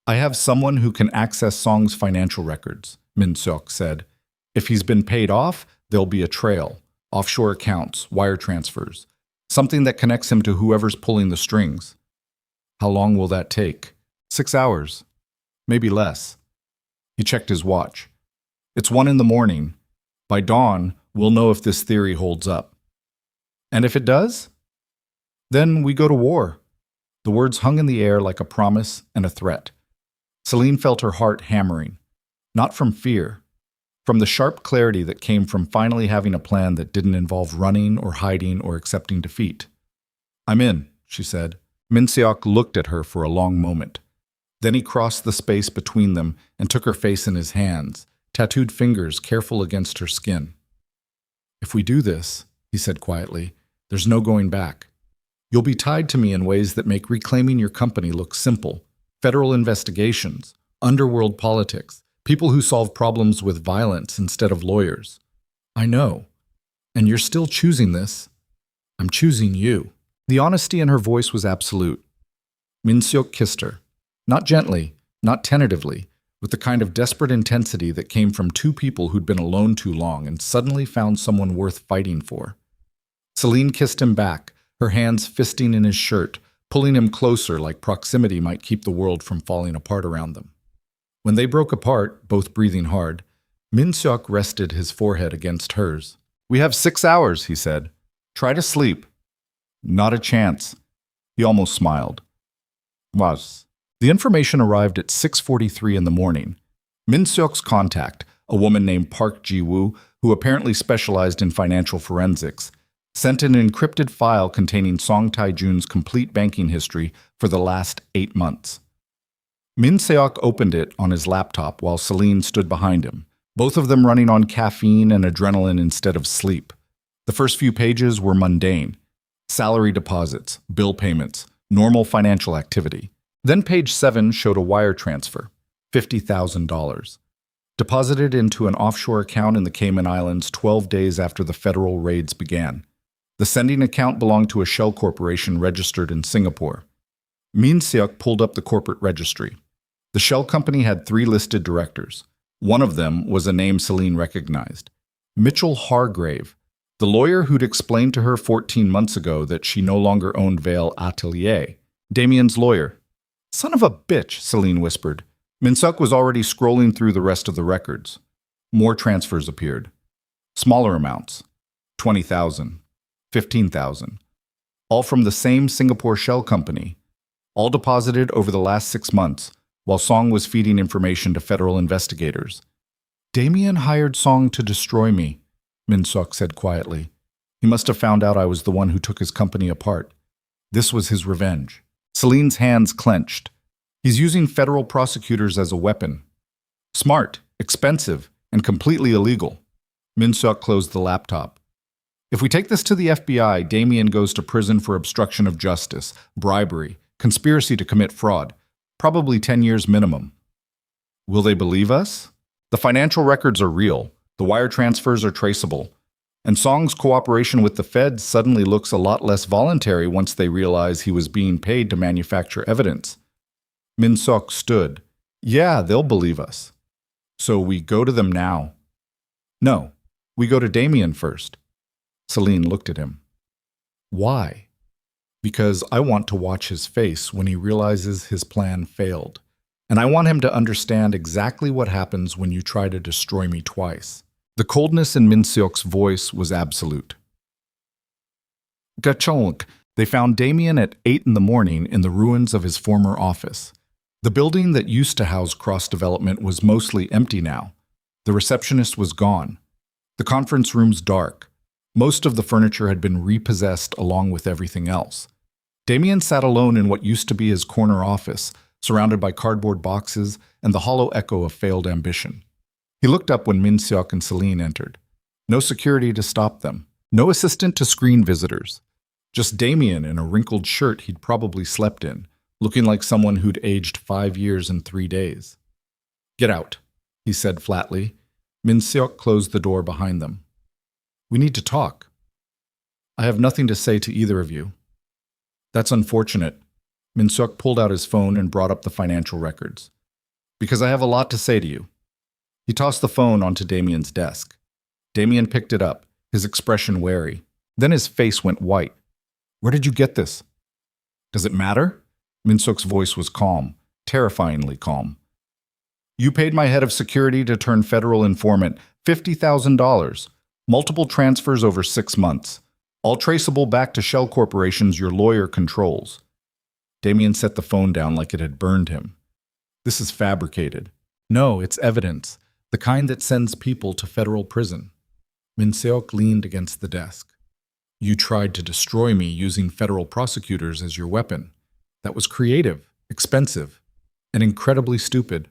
Speaker 1: I have someone who can access Song's financial records, Min Seok said. If he's been paid off, there'll be a trail, offshore accounts, wire transfers, something that connects him to whoever's pulling the strings. How long will that take? 6 hours. Maybe less. He checked his watch. It's 1 a.m. By dawn, we'll know if this theory holds up. And if it does? Then we go to war. The words hung in the air like a promise and a threat. Selene felt her heart hammering. Not from fear. From the sharp clarity that came from finally having a plan that didn't involve running or hiding or accepting defeat. I'm in, she said. Min Seok looked at her for a long moment. Then he crossed the space between them and took her face in his hands, tattooed fingers careful against her skin. "If we do this," he said quietly, "there's no going back. You'll be tied to me in ways that make reclaiming your company look simple. Federal investigations, underworld politics, people who solve problems with violence instead of lawyers. I know. And you're still choosing this. I'm choosing you." The honesty in her voice was absolute. Min-seok kissed her. Not gently, not tentatively, with the kind of desperate intensity that came from two people who'd been alone too long and suddenly found someone worth fighting for. Selene kissed him back, her hands fisting in his shirt, pulling him closer like proximity might keep the world from falling apart around them. When they broke apart, both breathing hard, Min-seok rested his forehead against hers. "We have 6 hours," he said. "Try to sleep." "Not a chance." He almost smiled. "Was." The information arrived at 6:43 in the morning. Min-seok's contact, a woman named Park Ji-woo, who apparently specialized in financial forensics, sent an encrypted file containing Song Tae-jun's complete banking history for the last 8 months. Min-seok opened it on his laptop while Selene stood behind him, both of them running on caffeine and adrenaline instead of sleep. The first few pages were mundane. Salary deposits, bill payments, normal financial activity. Then page 7 showed a wire transfer, $50,000, deposited into an offshore account in the Cayman Islands 12 days after the federal raids began. The sending account belonged to a shell corporation registered in Singapore. Min-seok pulled up the corporate registry. The shell company had 3 listed directors. One of them was a name Selene recognized. Mitchell Hargrave, the lawyer who'd explained to her 14 months ago that she no longer owned Vale Atelier. Damian's lawyer. "Son of a bitch," Selene whispered. Min-seok was already scrolling through the rest of the records. More transfers appeared. Smaller amounts. 20,000. 15,000. All from the same Singapore shell company. All deposited over the last 6 months, while Song was feeding information to federal investigators. "Damian hired Song to destroy me," Min-seok said quietly. "He must have found out I was the one who took his company apart. This was his revenge." Selene's hands clenched. "He's using federal prosecutors as a weapon. Smart, expensive, and completely illegal." Min-seok closed the laptop. "If we take this to the FBI, Damian goes to prison for obstruction of justice, bribery, conspiracy to commit fraud, probably 10 years minimum." "Will they believe us?" "The financial records are real. The wire transfers are traceable. And Song's cooperation with the feds suddenly looks a lot less voluntary once they realize he was being paid to manufacture evidence." Min-seok stood. "Yeah, they'll believe us." "So we go to them now?" "No, we go to Damian first." Selene looked at him. "Why?" "Because I want to watch his face when he realizes his plan failed. And I want him to understand exactly what happens when you try to destroy me twice." The coldness in Min-seok's voice was absolute. Gachonk. They found Damian at 8 in the morning in the ruins of his former office. The building that used to house Cross Development was mostly empty now. The receptionist was gone. The conference room's dark. Most of the furniture had been repossessed along with everything else. Damian sat alone in what used to be his corner office, surrounded by cardboard boxes and the hollow echo of failed ambition. He looked up when Min-seok and Selene entered. No security to stop them. No assistant to screen visitors. Just Damian in a wrinkled shirt he'd probably slept in, looking like someone who'd aged 5 years in 3 days. "Get out," he said flatly. Min-seok closed the door behind them. "We need to talk." "I have nothing to say to either of you." "That's unfortunate." Min-seok pulled out his phone and brought up the financial records. "Because I have a lot to say to you." He tossed the phone onto Damian's desk. Damian picked it up, his expression wary. Then his face went white. "Where did you get this?" "Does it matter?" Min-seok's voice was calm, terrifyingly calm. "You paid my head of security to turn federal informant $50,000, multiple transfers over 6 months, all traceable back to shell corporations your lawyer controls." Damian set the phone down like it had burned him. "This is fabricated." "No, it's evidence. The kind that sends people to federal prison." Min-seok leaned against the desk. "You tried to destroy me using federal prosecutors as your weapon. That was creative, expensive. and incredibly stupid.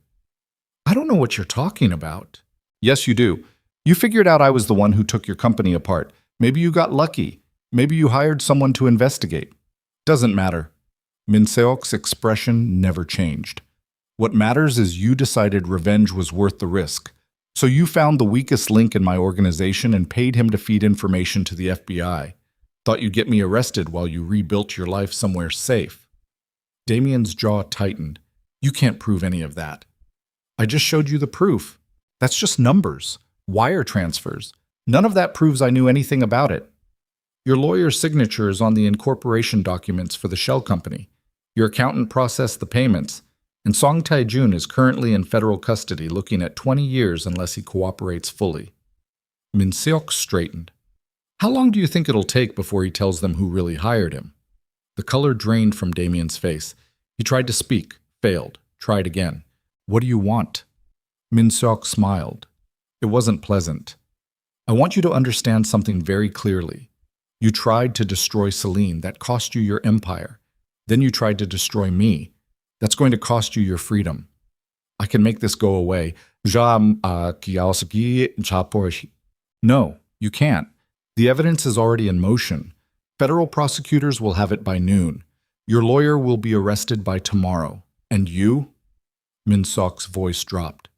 Speaker 1: I don't know what you're talking about. Yes, you do. You figured out I was the one who took your company apart. Maybe you got lucky. Maybe you hired someone to investigate. Doesn't matter. Min Seok's expression never changed. What matters is you decided revenge was worth the risk. So you found the weakest link in my organization and paid him to feed information to the FBI. Thought you'd get me arrested while you rebuilt your life somewhere safe. Damian's jaw tightened. You can't prove any of that. I just showed you the proof. That's just numbers, wire transfers. None of that proves I knew anything about it. Your lawyer's signature is on the incorporation documents for the shell company. Your accountant processed the payments, and Song Tae-jun is currently in federal custody looking at 20 years unless he cooperates fully. Min Seok straightened. How long do you think it'll take before he tells them who really hired him? The color drained from Damian's face. He tried to speak, failed, tried again. What do you want? Min Seok smiled. It wasn't pleasant. I want you to understand something very clearly. You tried to destroy Selene. That cost you your empire. Then you tried to destroy me. That's going to cost you your freedom. I can make this go away. No, you can't. The evidence is already in motion. Federal prosecutors will have it by noon. Your lawyer will be arrested by tomorrow. And you? Min Seok's voice dropped.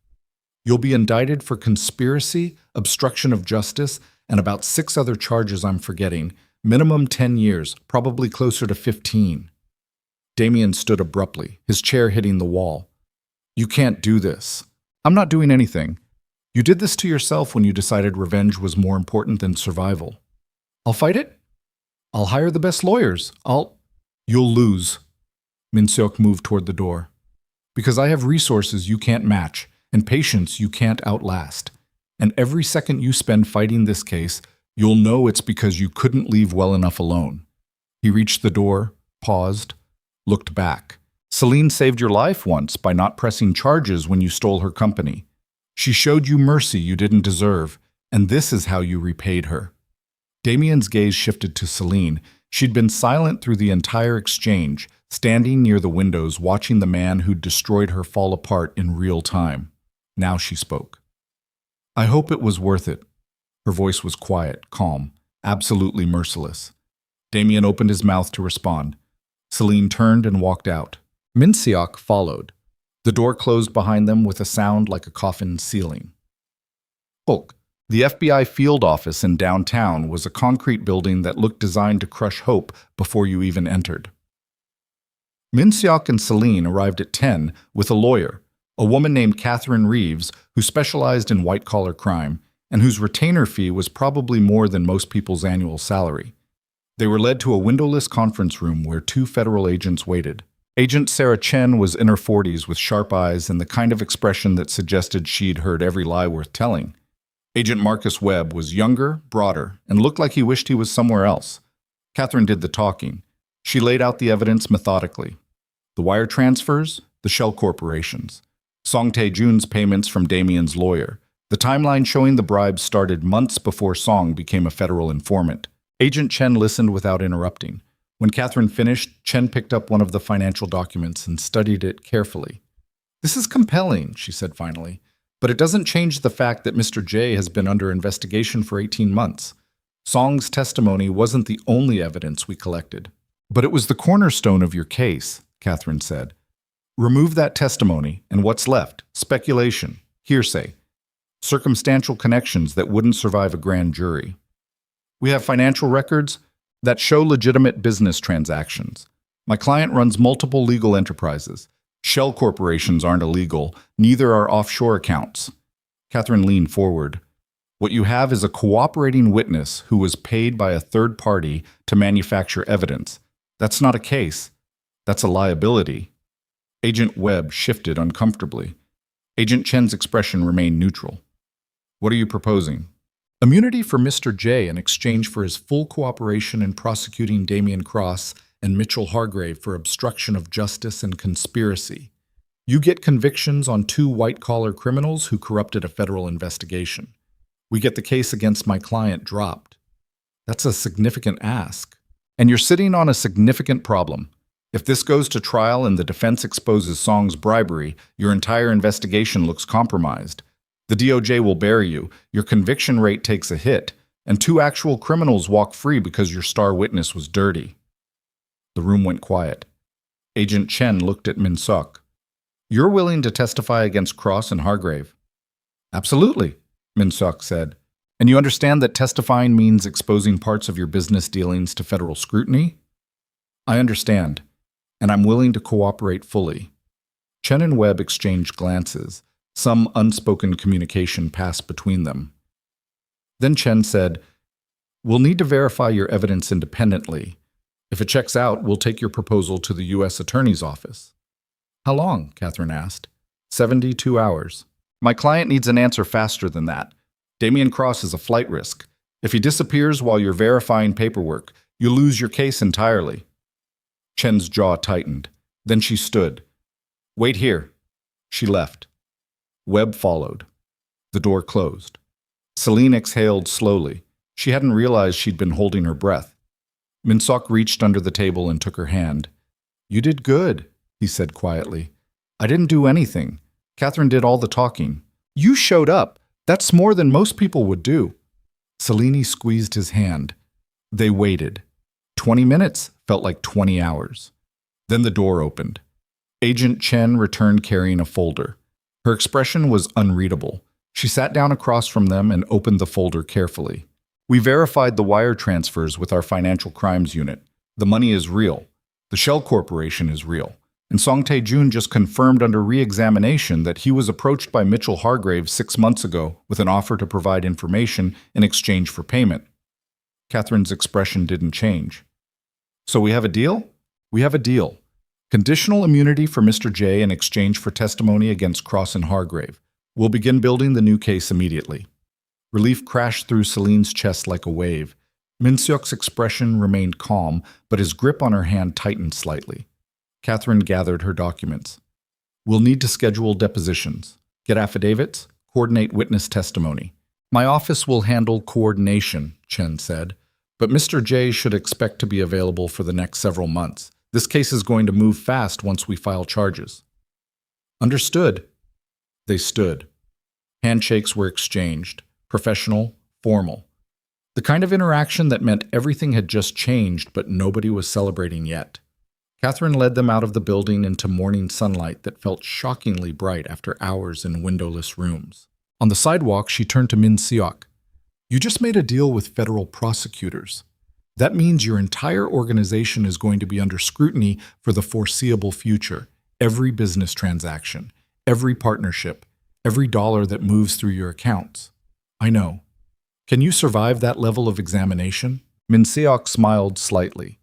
Speaker 1: You'll be indicted for conspiracy, obstruction of justice, and about 6 other charges I'm forgetting. Minimum 10 years, probably closer to 15. Damian stood abruptly, his chair hitting the wall. You can't do this. I'm not doing anything. You did this to yourself when you decided revenge was more important than survival. I'll fight it. I'll hire the best lawyers. You'll lose. Min Seok moved toward the door. Because I have resources you can't match, and patience you can't outlast. And every second you spend fighting this case, you'll know it's because you couldn't leave well enough alone. He reached the door, paused, looked back. Selene saved your life once by not pressing charges when you stole her company. She showed you mercy you didn't deserve, and this is how you repaid her. Damian's gaze shifted to Selene. She'd been silent through the entire exchange, standing near the windows watching the man who'd destroyed her fall apart in real time. Now she spoke. I hope it was worth it. Her voice was quiet, calm, absolutely merciless. Damian opened his mouth to respond. Selene turned and walked out. Min Seok followed. The door closed behind them with a sound like a coffin sealing. Hulk. The FBI field office in downtown was a concrete building that looked designed to crush hope before you even entered. Min Seok and Selene arrived at 10 with a lawyer, a woman named Catherine Reeves who specialized in white-collar crime and whose retainer fee was probably more than most people's annual salary. They were led to a windowless conference room where 2 federal agents waited. Agent Sarah Chen was in her 40s with sharp eyes and the kind of expression that suggested she'd heard every lie worth telling. Agent Marcus Webb was younger, broader, and looked like he wished he was somewhere else. Catherine did the talking. She laid out the evidence methodically. The wire transfers, the shell corporations, Song Tae-jun's payments from Damian's lawyer. The timeline showing the bribes started months before Song became a federal informant. Agent Chen listened without interrupting. When Catherine finished, Chen picked up one of the financial documents and studied it carefully. This is compelling, she said finally. But it doesn't change the fact that Mr. J has been under investigation for 18 months. Song's testimony wasn't the only evidence we collected. But it was the cornerstone of your case, Catherine said. Remove that testimony, and what's left? Speculation, hearsay, circumstantial connections that wouldn't survive a grand jury. We have financial records that show legitimate business transactions. My client runs multiple legal enterprises. Shell corporations aren't illegal, neither are offshore accounts. Catherine leaned forward. What you have is a cooperating witness who was paid by a third party to manufacture evidence. That's not a case. That's a liability. Agent Webb shifted uncomfortably. Agent Chen's expression remained neutral. What are you proposing? Immunity for Mr. J in exchange for his full cooperation in prosecuting Damian Cross and Mitchell Hargrave for obstruction of justice and conspiracy. You get convictions on 2 white-collar criminals who corrupted a federal investigation. We get the case against my client dropped. That's a significant ask. And you're sitting on a significant problem. If this goes to trial and the defense exposes Song's bribery, your entire investigation looks compromised. The DOJ will bury you, your conviction rate takes a hit, and 2 actual criminals walk free because your star witness was dirty. The room went quiet. Agent Chen looked at Min Sok. You're willing to testify against Cross and Hargrave? Absolutely, Min Sok said. And you understand that testifying means exposing parts of your business dealings to federal scrutiny? I understand, and I'm willing to cooperate fully. Chen and Webb exchanged glances. Some unspoken communication passed between them. Then Chen said, We'll need to verify your evidence independently. If it checks out, we'll take your proposal to the U.S. Attorney's Office. How long? Catherine asked. 72 hours. My client needs an answer faster than that. Damian Cross is a flight risk. If he disappears while you're verifying paperwork, you lose your case entirely. Chen's jaw tightened. Then she stood. Wait here. She left. Webb followed. The door closed. Selene exhaled slowly. She hadn't realized she'd been holding her breath. Min Sok reached under the table and took her hand. You did good, he said quietly. I didn't do anything. Catherine did all the talking. You showed up. That's more than most people would do. Selene squeezed his hand. They waited. 20 minutes felt like 20 hours. Then the door opened. Agent Chen returned carrying a folder. Her expression was unreadable. She sat down across from them and opened the folder carefully. We verified the wire transfers with our financial crimes unit. The money is real. The Shell Corporation is real. And Song Tae-jun just confirmed under re-examination that he was approached by Mitchell Hargrave 6 months ago with an offer to provide information in exchange for payment. Catherine's expression didn't change. So we have a deal? We have a deal. Conditional immunity for Mr. J in exchange for testimony against Cross and Hargrave. We'll begin building the new case immediately. Relief crashed through Selene's chest like a wave. Min Seok's expression remained calm, but his grip on her hand tightened slightly. Catherine gathered her documents. We'll need to schedule depositions, get affidavits, coordinate witness testimony. My office will handle coordination, Chen said, but Mr. J should expect to be available for the next several months. This case is going to move fast once we file charges. Understood. They stood. Handshakes were exchanged, professional, formal. The kind of interaction that meant everything had just changed, but nobody was celebrating yet. Catherine led them out of the building into morning sunlight that felt shockingly bright after hours in windowless rooms. On the sidewalk, she turned to Min Seok. You just made a deal with federal prosecutors. That means your entire organization is going to be under scrutiny for the foreseeable future. Every business transaction, every partnership, every dollar that moves through your accounts. I know. Can you survive that level of examination? Min Seok smiled slightly.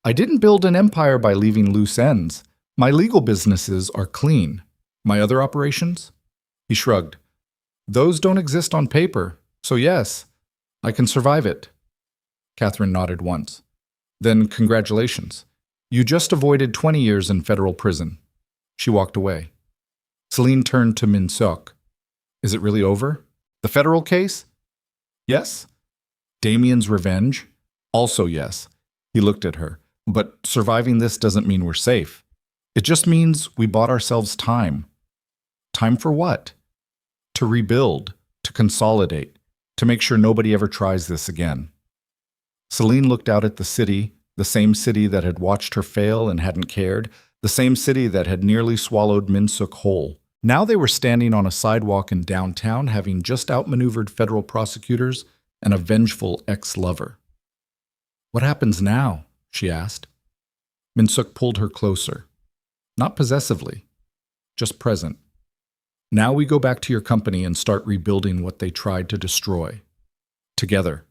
Speaker 1: I didn't build an empire by leaving loose ends. My legal businesses are clean. My other operations? He shrugged. Those don't exist on paper, so yes, I can survive it. Catherine nodded once. Then congratulations. You just avoided 20 years in federal prison. She walked away. Selene turned to Min Seok. Is it really over? The federal case? Yes. Damian's revenge? Also yes. He looked at her. But surviving this doesn't mean we're safe. It just means we bought ourselves time. Time for what? To rebuild, to consolidate, to make sure nobody ever tries this again. Selene looked out at the same city that had watched her fail and hadn't cared, the same city that had nearly swallowed Min Seok whole. Now they were standing on a sidewalk in downtown, having just outmaneuvered federal prosecutors and a vengeful ex-lover. What happens now? She asked. Min Seok pulled her closer. Not possessively, just present. Now we go back to your company and start rebuilding what they tried to destroy. Together.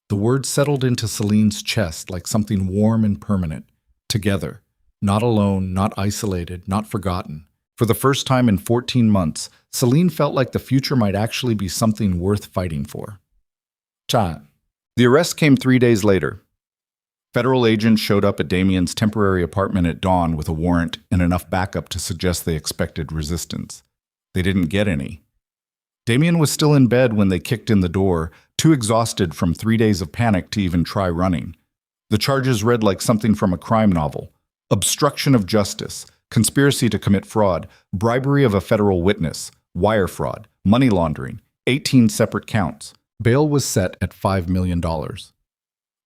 Speaker 1: The word settled into Selene's chest like something warm and permanent. Together. Not alone, not isolated, not forgotten. For the first time in 14 months, Selene felt like the future might actually be something worth fighting for. Cha. The arrest came 3 days later. Federal agents showed up at Damian's temporary apartment at dawn with a warrant and enough backup to suggest they expected resistance. They didn't get any. Damian was still in bed when they kicked in the door, too exhausted from 3 days of panic to even try running. The charges read like something from a crime novel. obstruction of justice, conspiracy to commit fraud, bribery of a federal witness, wire fraud, money laundering, 18 separate counts. Bail was set at $5 million.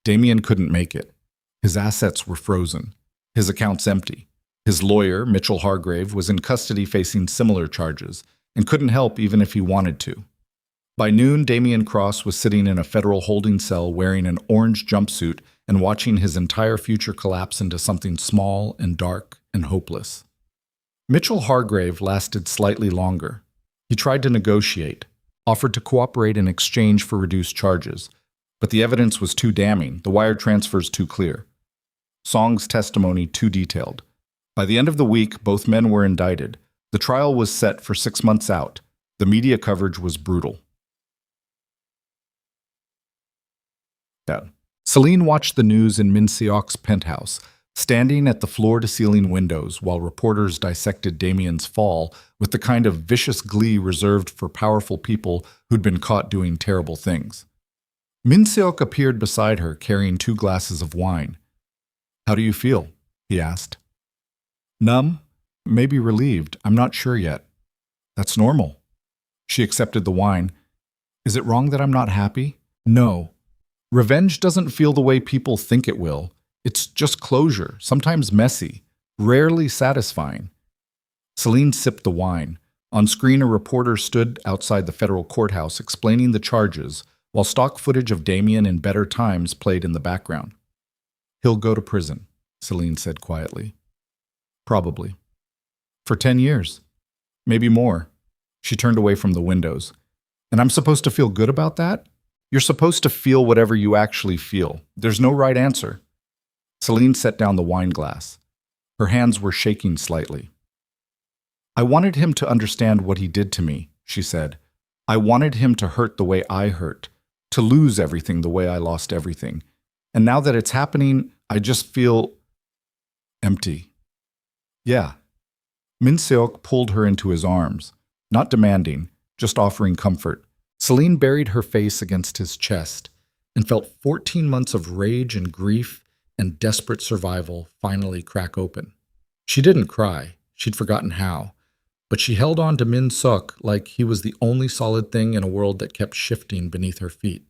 Speaker 1: Damian couldn't make it. His assets were frozen. His accounts empty. His lawyer, Mitchell Hargrave, was in custody facing similar charges and couldn't help even if he wanted to. By noon, Damian Cross was sitting in a federal holding cell wearing an orange jumpsuit and watching his entire future collapse into something small and dark and hopeless. Mitchell Hargrave lasted slightly longer. He tried to negotiate, offered to cooperate in exchange for reduced charges, but the evidence was too damning, the wire transfers too clear. Song's testimony too detailed. By the end of the week, both men were indicted. The trial was set for 6 months out. The media coverage was brutal. Selene watched the news in Min Seok's penthouse, standing at the floor-to-ceiling windows while reporters dissected Damian's fall with the kind of vicious glee reserved for powerful people who'd been caught doing terrible things. Min Seok appeared beside her, carrying 2 glasses of wine. "How do you feel?" he asked. "Numb, maybe relieved, I'm not sure yet." "That's normal." She accepted the wine. "Is it wrong that I'm not happy?" "No. Revenge doesn't feel the way people think it will. It's just closure, sometimes messy, rarely satisfying." Selene sipped the wine. On screen, a reporter stood outside the federal courthouse explaining the charges, while stock footage of Damian in better times played in the background. "He'll go to prison," Selene said quietly. "Probably. For 10 years. Maybe more." She turned away from the windows. "And I'm supposed to feel good about that?" "You're supposed to feel whatever you actually feel. There's no right answer." Selene set down the wine glass. Her hands were shaking slightly. "I wanted him to understand what he did to me," she said. "I wanted him to hurt the way I hurt, to lose everything the way I lost everything. And now that it's happening, I just feel empty." "Yeah." Min Seok pulled her into his arms, not demanding, just offering comfort. Selene buried her face against his chest and felt 14 months of rage and grief and desperate survival finally crack open. She didn't cry, she'd forgotten how, but she held on to Min Seok like he was the only solid thing in a world that kept shifting beneath her feet.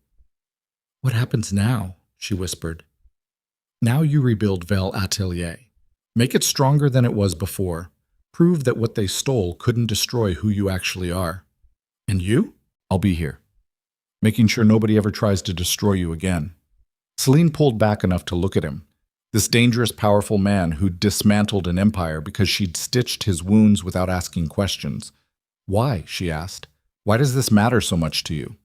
Speaker 1: "What happens now?" she whispered. "Now you rebuild Vel Atelier. Make it stronger than it was before. Prove that what they stole couldn't destroy who you actually are. And you? I'll be here, making sure nobody ever tries to destroy you again." Selene pulled back enough to look at him, this dangerous, powerful man who'd dismantled an empire because she'd stitched his wounds without asking questions. "Why?" she asked. "Why does this matter so much to you?"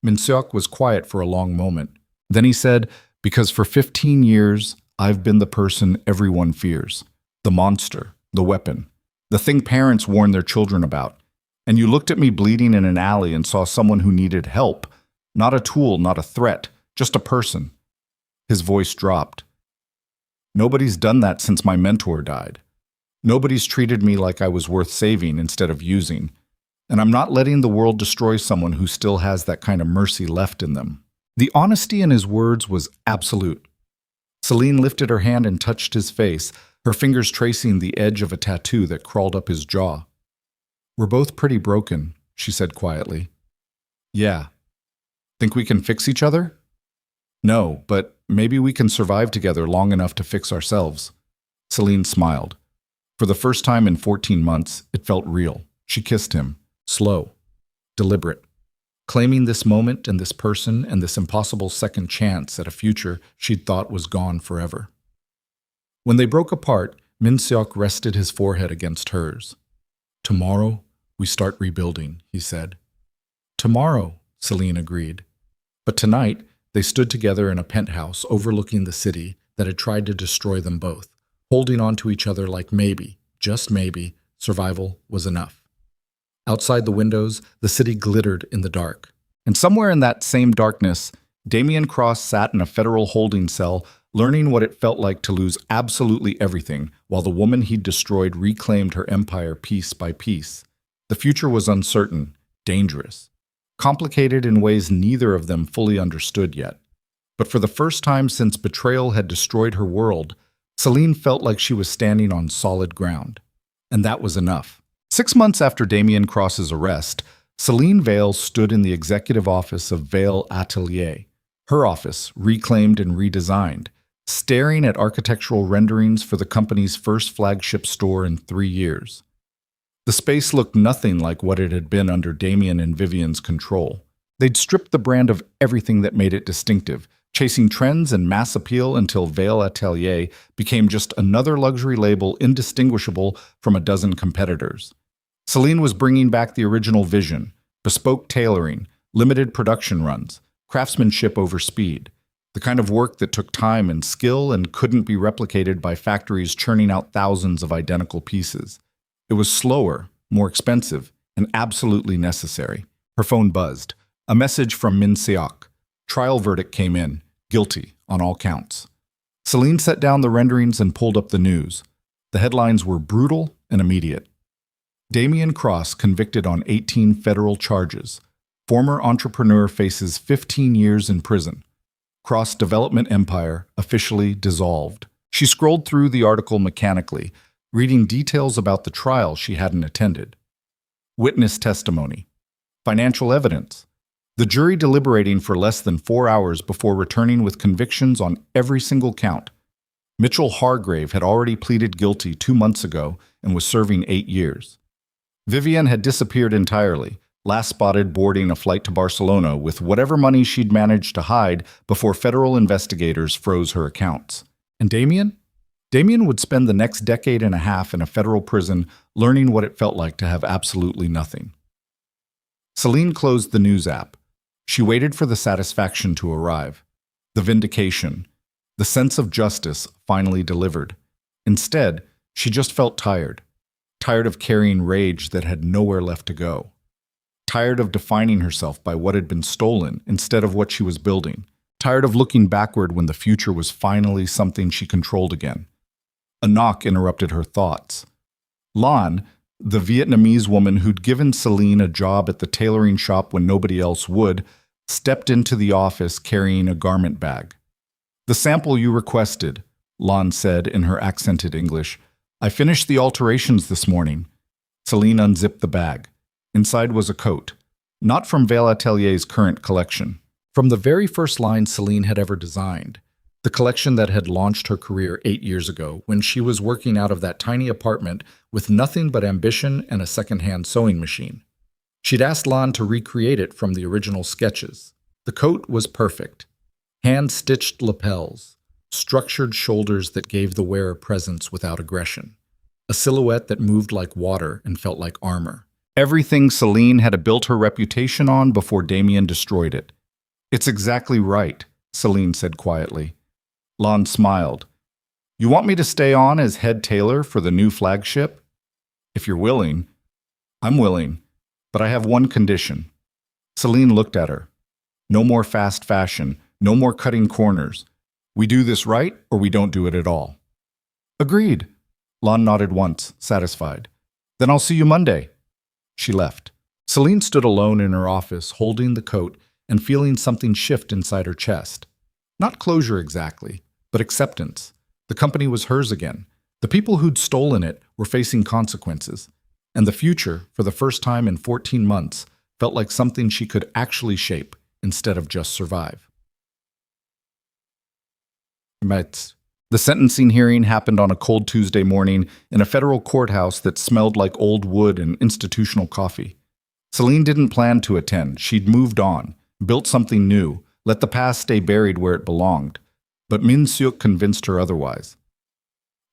Speaker 1: Min Seok was quiet for a long moment. Then he said, "Because for 15 years, I've been the person everyone fears. The monster, the weapon, the thing parents warn their children about. And you looked at me bleeding in an alley and saw someone who needed help. Not a tool, not a threat, just a person." His voice dropped. "Nobody's done that since my mentor died. Nobody's treated me like I was worth saving instead of using. And I'm not letting the world destroy someone who still has that kind of mercy left in them." The honesty in his words was absolute. Selene lifted her hand and touched his face, her fingers tracing the edge of a tattoo that crawled up his jaw. "We're both pretty broken," she said quietly. "Yeah. Think we can fix each other?" "No, but maybe we can survive together long enough to fix ourselves." Selene smiled. For the first time in 14 months, it felt real. She kissed him, slow, deliberate, claiming this moment and this person and this impossible second chance at a future she'd thought was gone forever. When they broke apart, Min Seok rested his forehead against hers. "Tomorrow, we start rebuilding," he said. "Tomorrow," Selene agreed. But tonight, they stood together in a penthouse overlooking the city that had tried to destroy them both, holding on to each other like maybe, just maybe, survival was enough. Outside the windows, the city glittered in the dark. And somewhere in that same darkness, Damian Cross sat in a federal holding cell, learning what it felt like to lose absolutely everything, while the woman he'd destroyed reclaimed her empire piece by piece. The future was uncertain, dangerous, complicated in ways neither of them fully understood yet. But for the first time since betrayal had destroyed her world, Selene felt like she was standing on solid ground. And that was enough. 6 months after Damian Cross's arrest, Selene Vale stood in the executive office of Vale Atelier, her office reclaimed and redesigned, staring at architectural renderings for the company's first flagship store in 3 years. The space looked nothing like what it had been under Damian and Vivian's control. They'd stripped the brand of everything that made it distinctive, chasing trends and mass appeal until Vale Atelier became just another luxury label indistinguishable from a dozen competitors. Selene was bringing back the original vision: bespoke tailoring, limited production runs, craftsmanship over speed, the kind of work that took time and skill and couldn't be replicated by factories churning out thousands of identical pieces. It was slower, more expensive, and absolutely necessary. Her phone buzzed. A message from Min Seok. Trial verdict came in. Guilty on all counts. Selene set down the renderings and pulled up the news. The headlines were brutal and immediate. Damian Cross convicted on 18 federal charges. Former entrepreneur faces 15 years in prison. Cross development empire officially dissolved. She scrolled through the article mechanically, reading details about the trial she hadn't attended. Witness testimony. Financial evidence. The jury deliberating for less than 4 hours before returning with convictions on every single count. Mitchell Hargrave had already pleaded guilty 2 months ago and was serving 8 years. Vivian had disappeared entirely, last spotted boarding a flight to Barcelona with whatever money she'd managed to hide before federal investigators froze her accounts. And Damian? Damian would spend the next decade and a half in a federal prison learning what it felt like to have absolutely nothing. Selene closed the news app. She waited for the satisfaction to arrive, the vindication, the sense of justice finally delivered. Instead, she just felt tired of carrying rage that had nowhere left to go, tired of defining herself by what had been stolen instead of what she was building, tired of looking backward when the future was finally something she controlled again. A knock interrupted her thoughts. Lan, the Vietnamese woman who'd given Selene a job at the tailoring shop when nobody else would, stepped into the office carrying a garment bag. "The sample you requested," Lan said in her accented English. "I finished the alterations this morning." Selene unzipped the bag. Inside was a coat, not from Vale Atelier's current collection. From the very first line Selene had ever designed, the collection that had launched her career 8 years ago when she was working out of that tiny apartment with nothing but ambition and a second-hand sewing machine. She'd asked Lan to recreate it from the original sketches. The coat was perfect. Hand-stitched lapels, structured shoulders that gave the wearer presence without aggression, a silhouette that moved like water and felt like armor. Everything Selene had built her reputation on before Damian destroyed it. "It's exactly right," Selene said quietly. Lan smiled. "You want me to stay on as head tailor for the new flagship?" "If you're willing." "I'm willing, but I have one condition." Selene looked at her. "No more fast fashion, no more cutting corners. We do this right, or we don't do it at all." "Agreed." Lan nodded once, satisfied. "Then I'll see you Monday." She left. Selene stood alone in her office, holding the coat and feeling something shift inside her chest. Not closure exactly, but acceptance. The company was hers again. The people who'd stolen it were facing consequences. And the future, for the first time in 14 months, felt like something she could actually shape instead of just survive. The sentencing hearing happened on a cold Tuesday morning in a federal courthouse that smelled like old wood and institutional coffee. Selene didn't plan to attend. She'd moved on, built something new, let the past stay buried where it belonged. But Min Seok convinced her otherwise.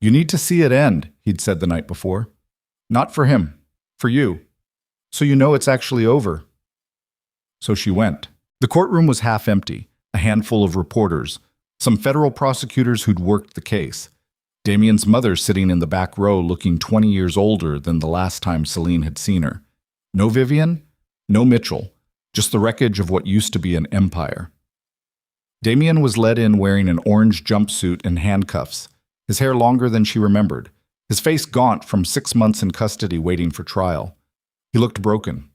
Speaker 1: "You need to see it end," he'd said the night before. "Not for him, for you. So you know it's actually over." So she went. The courtroom was half empty, a handful of reporters, some federal prosecutors who'd worked the case. Damian's mother sitting in the back row looking 20 years older than the last time Selene had seen her. No Vivian, no Mitchell, just the wreckage of what used to be an empire. Damian was led in wearing an orange jumpsuit and handcuffs, his hair longer than she remembered, his face gaunt from 6 months in custody waiting for trial. He looked broken,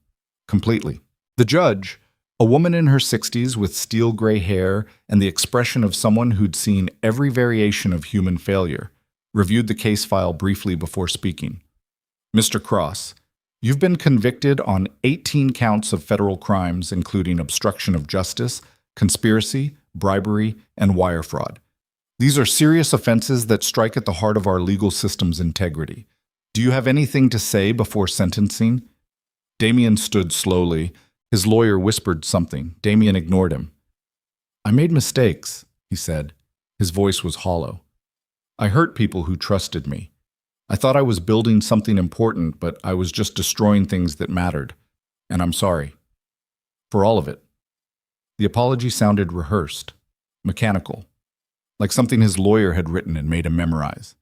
Speaker 1: completely. The judge, a woman in her 60s with steel gray hair and the expression of someone who'd seen every variation of human failure, reviewed the case file briefly before speaking. Mr. Cross, you've been convicted on 18 counts of federal crimes, including obstruction of justice, conspiracy, bribery, and wire fraud. These are serious offenses that strike at the heart of our legal system's integrity. Do you have anything to say before sentencing? Damian stood slowly. His lawyer whispered something. Damian ignored him. I made mistakes, he said. His voice was hollow. I hurt people who trusted me. I thought I was building something important, but I was just destroying things that mattered. And I'm sorry. For all of it. The apology sounded rehearsed, mechanical, like something his lawyer had written and made him memorize.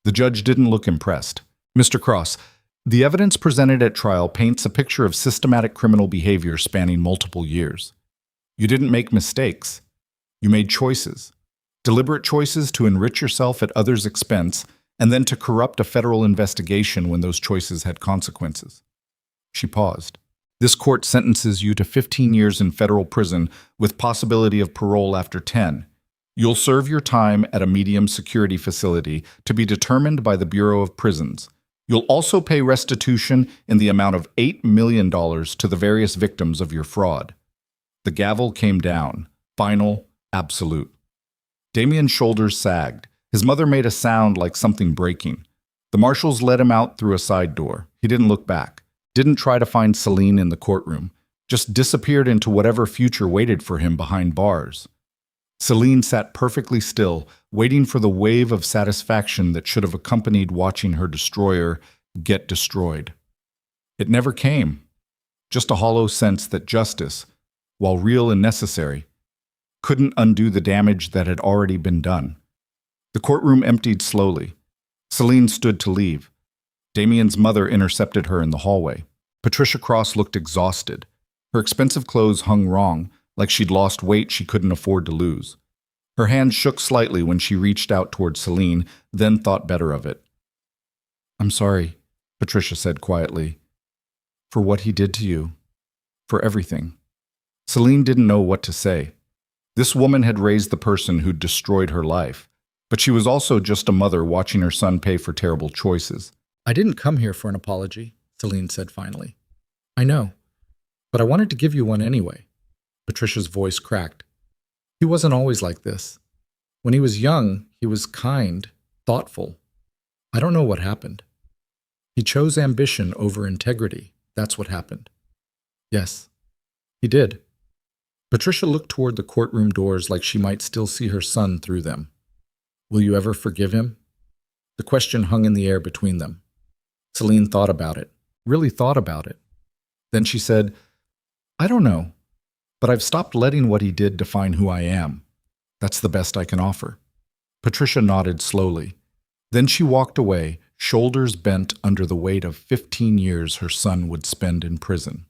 Speaker 1: The judge didn't look impressed. Mr. Cross, the evidence presented at trial paints a picture of systematic criminal behavior spanning multiple years. You didn't make mistakes. You made choices. Deliberate choices to enrich yourself at others' expense and then to corrupt a federal investigation when those choices had consequences. She paused. This court sentences you to 15 years in federal prison with possibility of parole after 10. You'll serve your time at a medium security facility to be determined by the Bureau of Prisons. You'll also pay restitution in the amount of $8 million to the various victims of your fraud. The gavel came down, final, absolute. Damian's shoulders sagged. His mother made a sound like something breaking. The marshals let him out through a side door. He didn't look back, didn't try to find Selene in the courtroom, just disappeared into whatever future waited for him behind bars. Selene sat perfectly still, waiting for the wave of satisfaction that should have accompanied watching her destroyer get destroyed. It never came, just a hollow sense that justice, while real and necessary, couldn't undo the damage that had already been done. The courtroom emptied slowly. Selene stood to leave. Damian's mother intercepted her in the hallway. Patricia Cross looked exhausted. Her expensive clothes hung wrong, like she'd lost weight she couldn't afford to lose. Her hand shook slightly when she reached out toward Selene, then thought better of it. I'm sorry, Patricia said quietly, for what he did to you, for everything. Selene didn't know what to say. This woman had raised the person who'd destroyed her life, but she was also just a mother watching her son pay for terrible choices. I didn't come here for an apology, Selene said finally. I know, but I wanted to give you one anyway. Patricia's voice cracked. He wasn't always like this. When he was young, he was kind, thoughtful. I don't know what happened. He chose ambition over integrity. That's what happened. Yes, he did. Patricia looked toward the courtroom doors like she might still see her son through them. Will you ever forgive him? The question hung in the air between them. Selene thought about it, really thought about it. Then she said, I don't know. But I've stopped letting what he did define who I am. That's the best I can offer. Patricia nodded slowly. Then she walked away, shoulders bent under the weight of 15 years her son would spend in prison.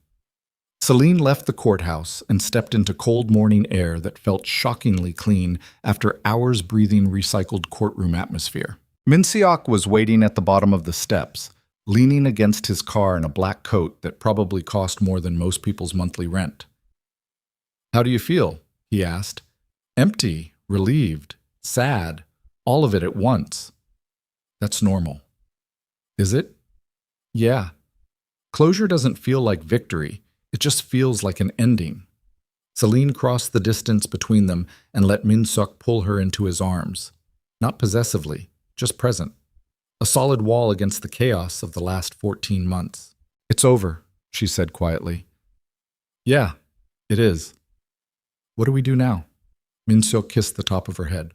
Speaker 1: Selene left the courthouse and stepped into cold morning air that felt shockingly clean after hours breathing recycled courtroom atmosphere. Minseok was waiting at the bottom of the steps, leaning against his car in a black coat that probably cost more than most people's monthly rent. How do you feel? He asked. Empty, relieved, sad, all of it at once. That's normal. Is it? Yeah. Closure doesn't feel like victory. It just feels like an ending. Selene crossed the distance between them and let Minseok pull her into his arms. Not possessively, just present. A solid wall against the chaos of the last 14 months. It's over, she said quietly. Yeah, it is. What do we do now? Minseok kissed the top of her head.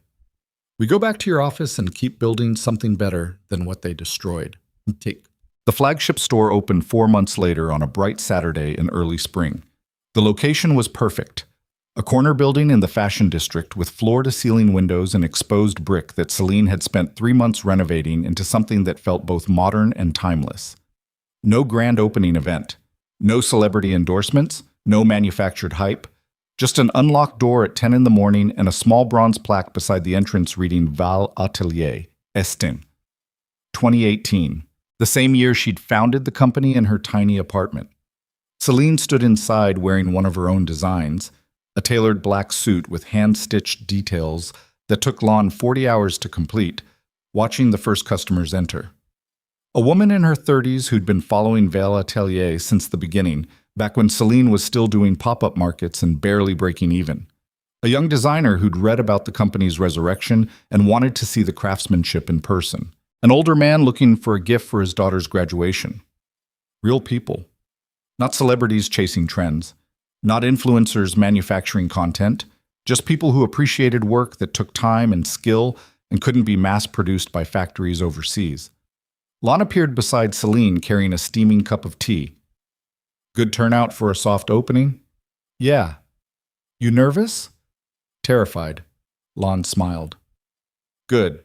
Speaker 1: We go back to your office and keep building something better than what they destroyed. Take. The flagship store opened 4 months later on a bright Saturday in early spring. The location was perfect. A corner building in the fashion district with floor-to-ceiling windows and exposed brick that Selene had spent 3 months renovating into something that felt both modern and timeless. No grand opening event. No celebrity endorsements. No manufactured hype. Just an unlocked door at 10 in the morning and a small bronze plaque beside the entrance reading Val Atelier, Estin. 2018. The same year she'd founded the company in her tiny apartment. Selene stood inside wearing one of her own designs, a tailored black suit with hand-stitched details that took Lon 40 hours to complete, watching the first customers enter. A woman in her 30s who'd been following Veil Atelier since the beginning, back when Selene was still doing pop-up markets and barely breaking even. A young designer who'd read about the company's resurrection and wanted to see the craftsmanship in person. An older man looking for a gift for his daughter's graduation. Real people. Not celebrities chasing trends. Not influencers manufacturing content. Just people who appreciated work that took time and skill and couldn't be mass-produced by factories overseas. Lon appeared beside Selene carrying a steaming cup of tea. Good turnout for a soft opening? Yeah. You nervous? Terrified. Lon smiled. Good.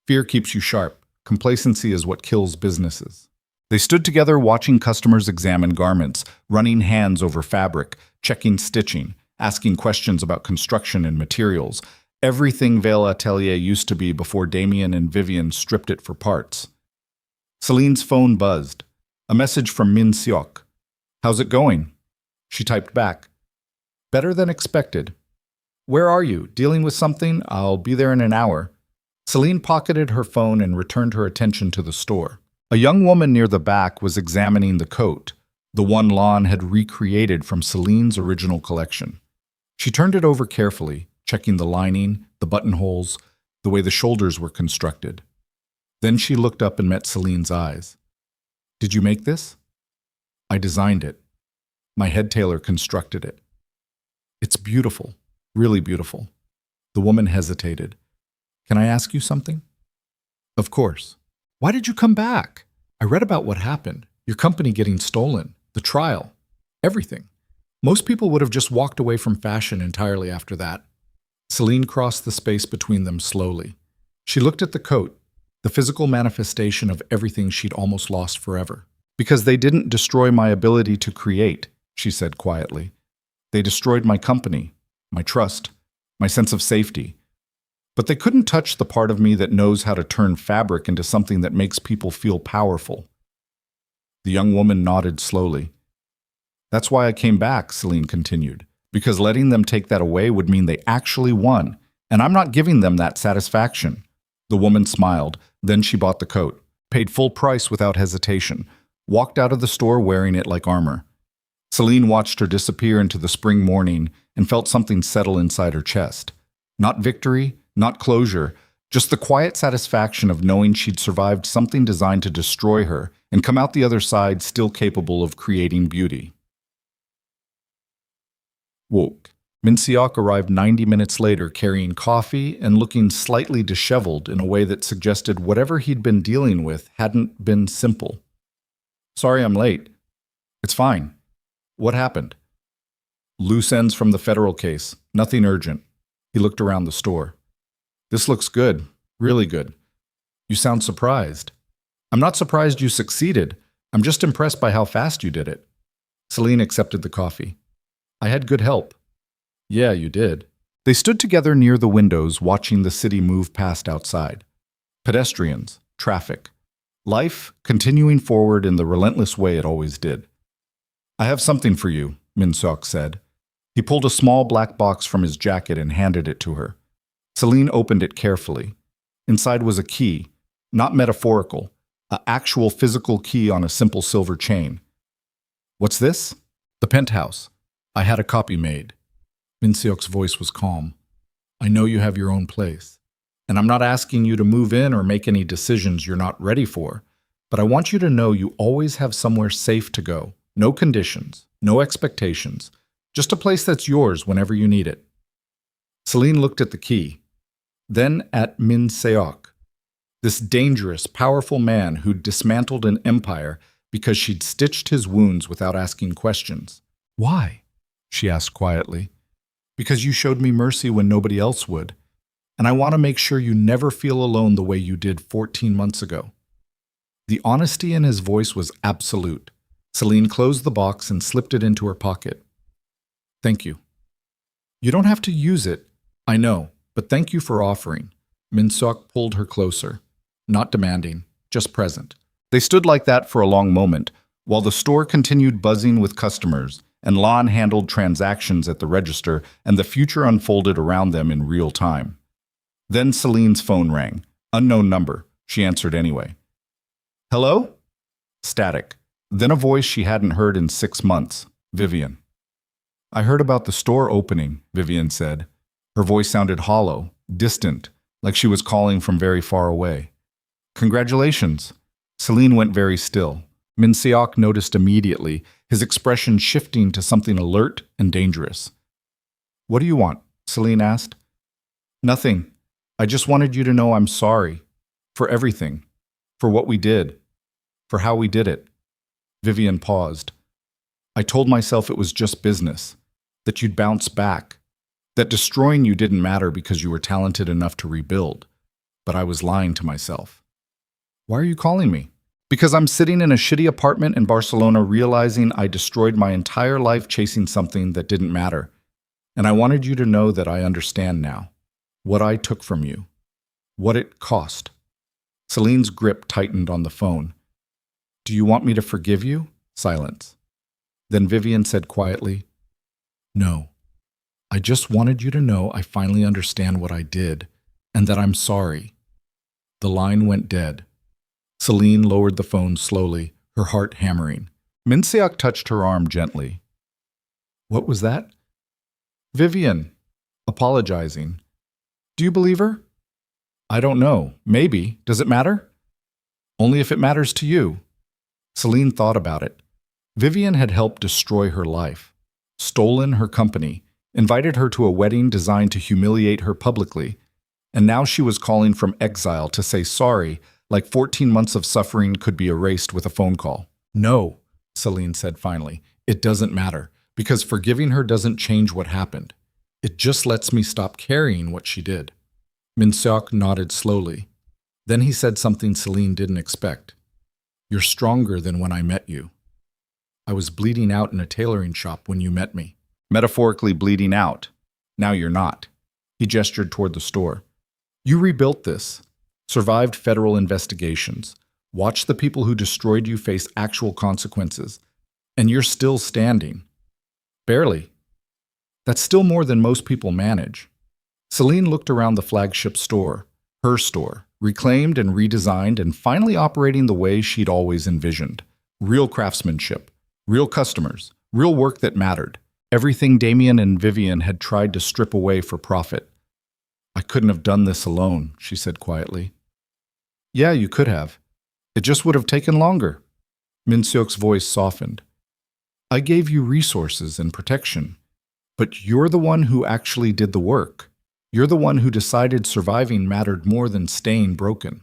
Speaker 1: Fear keeps you sharp. Complacency is what kills businesses. They stood together watching customers examine garments, running hands over fabric, checking stitching, asking questions about construction and materials. Everything Veil Atelier used to be before Damian and Vivian stripped it for parts. Celine's phone buzzed. A message from Min Seok. How's it going? She typed back. Better than expected. Where are you? Dealing with something? I'll be there in an hour. Selene pocketed her phone and returned her attention to the store. A young woman near the back was examining the coat, the one Lon had recreated from Selene's original collection. She turned it over carefully, checking the lining, the buttonholes, the way the shoulders were constructed. Then she looked up and met Selene's eyes. Did you make this? I designed it. My head tailor constructed it. It's beautiful, really beautiful. The woman hesitated. Can I ask you something? Of course. Why did you come back? I read about what happened. Your company getting stolen, the trial, everything. Most people would have just walked away from fashion entirely after that. Selene crossed the space between them slowly. She looked at the coat, the physical manifestation of everything she'd almost lost forever. Because they didn't destroy my ability to create, she said quietly. They destroyed my company, my trust, my sense of safety. But they couldn't touch the part of me that knows how to turn fabric into something that makes people feel powerful. The young woman nodded slowly. That's why I came back, Selene continued, because letting them take that away would mean they actually won, and I'm not giving them that satisfaction. The woman smiled, then she bought the coat, paid full price without hesitation, walked out of the store wearing it like armor. Selene watched her disappear into the spring morning and felt something settle inside her chest. Not victory, not closure, just the quiet satisfaction of knowing she'd survived something designed to destroy her and come out the other side still capable of creating beauty. Woke. Min Seok arrived 90 minutes later carrying coffee and looking slightly disheveled in a way that suggested whatever he'd been dealing with hadn't been simple. Sorry I'm late. It's fine. What happened? Loose ends from the federal case. Nothing urgent. He looked around the store. This looks good. Really good. You sound surprised. I'm not surprised you succeeded. I'm just impressed by how fast you did it. Selene accepted the coffee. I had good help. Yeah, you did. They stood together near the windows watching the city move past outside. Pedestrians, traffic. Life continuing forward in the relentless way it always did. I have something for you, Min Seok said. He pulled a small black box from his jacket and handed it to her. Selene opened it carefully. Inside was a key, not metaphorical, an actual physical key on a simple silver chain. What's this? The penthouse. I had a copy made. Min Seok's voice was calm. I know you have your own place, and I'm not asking you to move in or make any decisions you're not ready for, but I want you to know you always have somewhere safe to go. No conditions, no expectations, just a place that's yours whenever you need it. Selene looked at the key, then at Min Seok, this dangerous, powerful man who'd dismantled an empire because she'd stitched his wounds without asking questions. Why? She asked quietly. Because you showed me mercy when nobody else would, and I want to make sure you never feel alone the way you did 14 months ago. The honesty in his voice was absolute. Selene closed the box and slipped it into her pocket. Thank you. You don't have to use it, I know, but thank you for offering. Min Seok pulled her closer, not demanding, just present. They stood like that for a long moment, while the store continued buzzing with customers, and Lon handled transactions at the register, and the future unfolded around them in real time. Then Selene's phone rang. Unknown number. She answered anyway. Hello? Static. Then a voice she hadn't heard in 6 months. Vivian. I heard about the store opening, Vivian said. Her voice sounded hollow, distant, like she was calling from very far away. Congratulations. Selene went very still. Min Seok noticed immediately, his expression shifting to something alert and dangerous. What do you want? Selene asked. Nothing. I just wanted you to know I'm sorry. For everything. For what we did. For how we did it. Vivian paused. I told myself it was just business. That you'd bounce back. That destroying you didn't matter because you were talented enough to rebuild. But I was lying to myself. Why are you calling me? Because I'm sitting in a shitty apartment in Barcelona realizing I destroyed my entire life chasing something that didn't matter. And I wanted you to know that I understand now. What I took from you. What it cost. Selene's grip tightened on the phone. Do you want me to forgive you? Silence. Then Vivian said quietly, No. I just wanted you to know I finally understand what I did, and that I'm sorry. The line went dead. Selene lowered the phone slowly, her heart hammering. Min Seok touched her arm gently. What was that? Vivian, apologizing. Do you believe her? I don't know. Maybe. Does it matter? Only if it matters to you. Selene thought about it. Vivian had helped destroy her life, stolen her company, invited her to a wedding designed to humiliate her publicly, and now she was calling from exile to say sorry, like 14 months of suffering could be erased with a phone call. No, Selene said finally, it doesn't matter, because forgiving her doesn't change what happened. It just lets me stop carrying what she did. Min Seok nodded slowly. Then he said something Selene didn't expect. You're stronger than when I met you. I was bleeding out in a tailoring shop when you met me. Metaphorically bleeding out. Now you're not. He gestured toward the store. You rebuilt this. Survived federal investigations. Watched the people who destroyed you face actual consequences. And you're still standing. Barely. That's still more than most people manage. Selene looked around the flagship store, her store, reclaimed and redesigned and finally operating the way she'd always envisioned. Real craftsmanship, real customers, real work that mattered. Everything Damian and Vivian had tried to strip away for profit. I couldn't have done this alone, she said quietly. Yeah, you could have. It just would have taken longer. Min Seok's voice softened. I gave you resources and protection, but you're the one who actually did the work. You're the one who decided surviving mattered more than staying broken.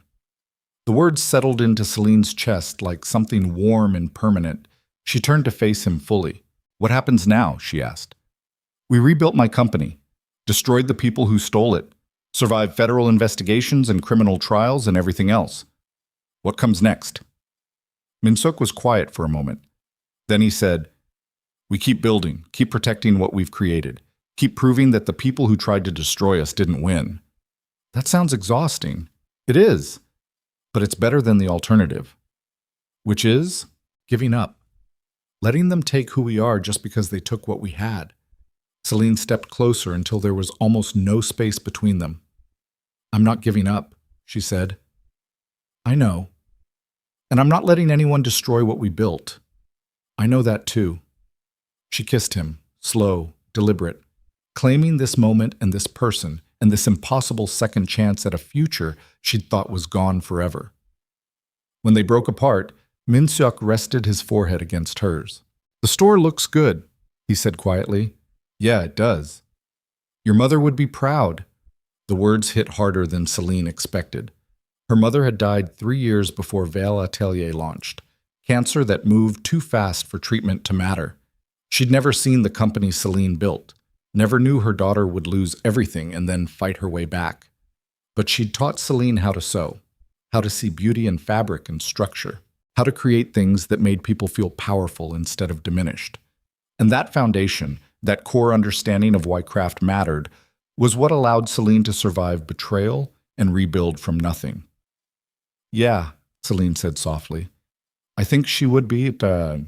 Speaker 1: The words settled into Selene's chest like something warm and permanent. She turned to face him fully. What happens now? She asked. We rebuilt my company, destroyed the people who stole it, survived federal investigations and criminal trials and everything else. What comes next? Min Seok was quiet for a moment. Then he said, We keep building, keep protecting what we've created, keep proving that the people who tried to destroy us didn't win. That sounds exhausting. It is. But it's better than the alternative. Which is giving up. Letting them take who we are just because they took what we had. Selene stepped closer until there was almost no space between them. I'm not giving up, she said. I know. And I'm not letting anyone destroy what we built. I know that too. She kissed him, slow, deliberate, claiming this moment and this person and this impossible second chance at a future she'd thought was gone forever. When they broke apart, Min Seok rested his forehead against hers. The store looks good, he said quietly. Yeah, it does. Your mother would be proud. The words hit harder than Selene expected. Her mother had died 3 years before Veil Atelier launched, cancer that moved too fast for treatment to matter. She'd never seen the company Selene built, never knew her daughter would lose everything and then fight her way back. But she'd taught Selene how to sew, how to see beauty in fabric and structure, how to create things that made people feel powerful instead of diminished. And that foundation, that core understanding of why craft mattered, was what allowed Selene to survive betrayal and rebuild from nothing. Yeah, Selene said softly. I think she would be. The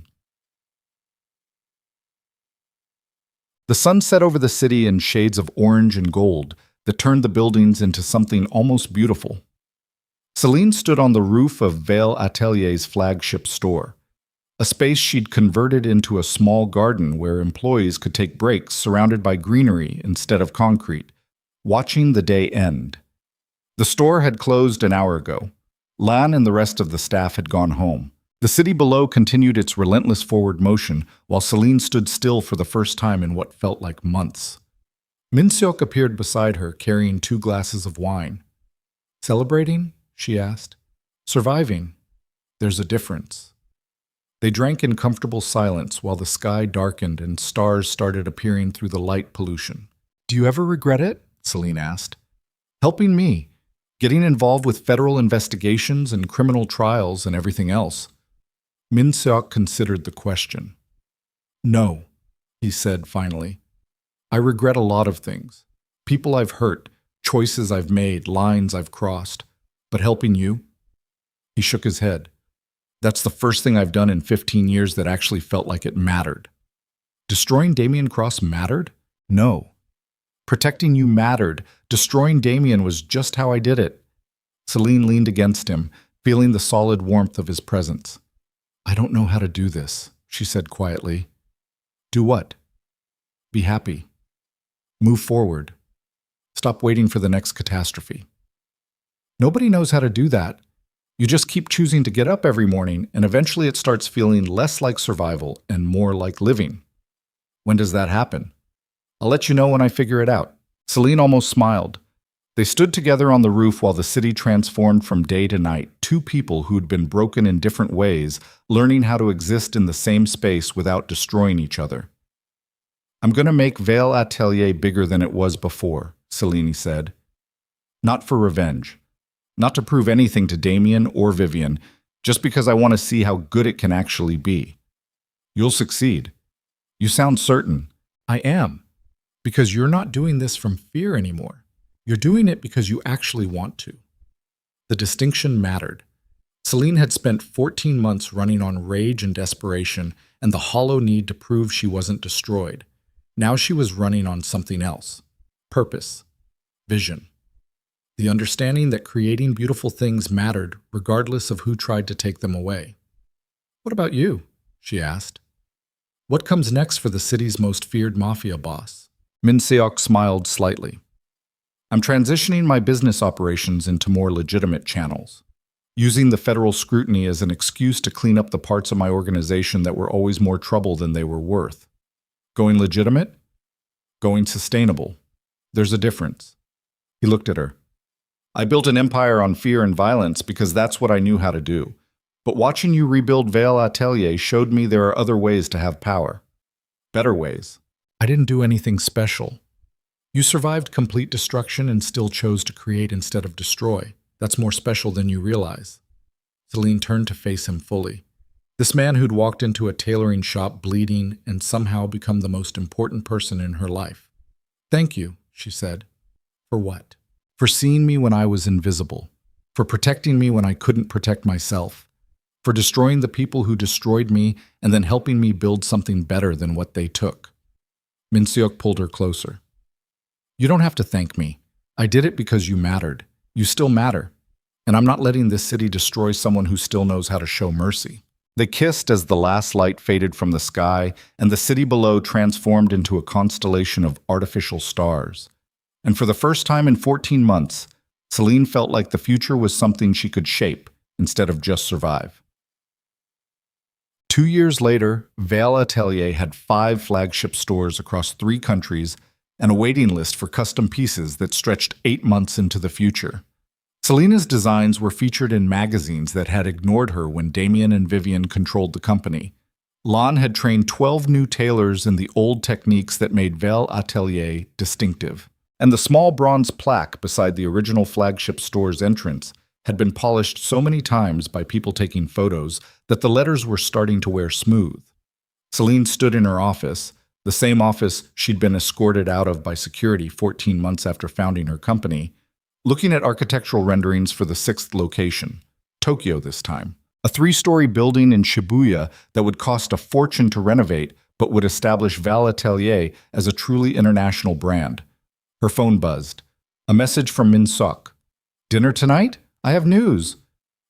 Speaker 1: sun set over the city in shades of orange and gold that turned the buildings into something almost beautiful. Selene stood on the roof of Vale Atelier's flagship store, a space she'd converted into a small garden where employees could take breaks surrounded by greenery instead of concrete, watching the day end. The store had closed an hour ago. Lan and the rest of the staff had gone home. The city below continued its relentless forward motion, while Selene stood still for the first time in what felt like months. Min-seok appeared beside her, carrying 2 glasses of wine. "Celebrating?" she asked. "Surviving. There's a difference." They drank in comfortable silence while the sky darkened and stars started appearing through the light pollution. "Do you ever regret it?" Selene asked. "Helping me, getting involved with federal investigations and criminal trials and everything else." Min-seok considered the question. "No," he said finally. "I regret a lot of things. People I've hurt, choices I've made, lines I've crossed. But helping you?" He shook his head. "That's the first thing I've done in 15 years that actually felt like it mattered." Destroying Damian Cross mattered? No. Protecting you mattered. Destroying Damian was just how I did it. Selene leaned against him, feeling the solid warmth of his presence. "I don't know how to do this," she said quietly. "Do what?" "Be happy. Move forward. Stop waiting for the next catastrophe." "Nobody knows how to do that. You just keep choosing to get up every morning, and eventually it starts feeling less like survival and more like living." "When does that happen?" "I'll let you know when I figure it out." Selene almost smiled. They stood together on the roof while the city transformed from day to night, 2 people who'd been broken in different ways, learning how to exist in the same space without destroying each other. "I'm going to make Vale Atelier bigger than it was before," Selene said. "Not for revenge. Not to prove anything to Damian or Vivian, just because I want to see how good it can actually be." "You'll succeed." "You sound certain." "I am. Because you're not doing this from fear anymore. You're doing it because you actually want to." The distinction mattered. Selene had spent 14 months running on rage and desperation and the hollow need to prove she wasn't destroyed. Now she was running on something else. Purpose. Vision. The understanding that creating beautiful things mattered regardless of who tried to take them away. "What about you?" she asked. "What comes next for the city's most feared mafia boss?" Min-seok smiled slightly. "I'm transitioning my business operations into more legitimate channels, using the federal scrutiny as an excuse to clean up the parts of my organization that were always more trouble than they were worth." "Going legitimate?" "Going sustainable. There's a difference." He looked at her. "I built an empire on fear and violence because that's what I knew how to do. But watching you rebuild Vale Atelier showed me there are other ways to have power. Better ways." "I didn't do anything special. You survived complete destruction and still chose to create instead of destroy. That's more special than you realize." Selene turned to face him fully. This man who'd walked into a tailoring shop bleeding and somehow become the most important person in her life. "Thank you," she said. "For what?" "For seeing me when I was invisible. For protecting me when I couldn't protect myself. For destroying the people who destroyed me and then helping me build something better than what they took." Min-seok pulled her closer. "You don't have to thank me. I did it because you mattered. You still matter. And I'm not letting this city destroy someone who still knows how to show mercy." They kissed as the last light faded from the sky and the city below transformed into a constellation of artificial stars. And for the first time in 14 months, Selene felt like the future was something she could shape instead of just survive. 2 years later, Vale Atelier had 5 flagship stores across 3 countries and a waiting list for custom pieces that stretched 8 months into the future. Selena's designs were featured in magazines that had ignored her when Damian and Vivian controlled the company. Lan had trained 12 new tailors in the old techniques that made Vale Atelier distinctive. And the small bronze plaque beside the original flagship store's entrance had been polished so many times by people taking photos that the letters were starting to wear smooth. Selene stood in her office, the same office she'd been escorted out of by security 14 months after founding her company, looking at architectural renderings for the 6th location, Tokyo this time. A 3-story building in Shibuya that would cost a fortune to renovate but would establish Vale Atelier as a truly international brand. Her phone buzzed. A message from Min-seok. "Dinner tonight? I have news.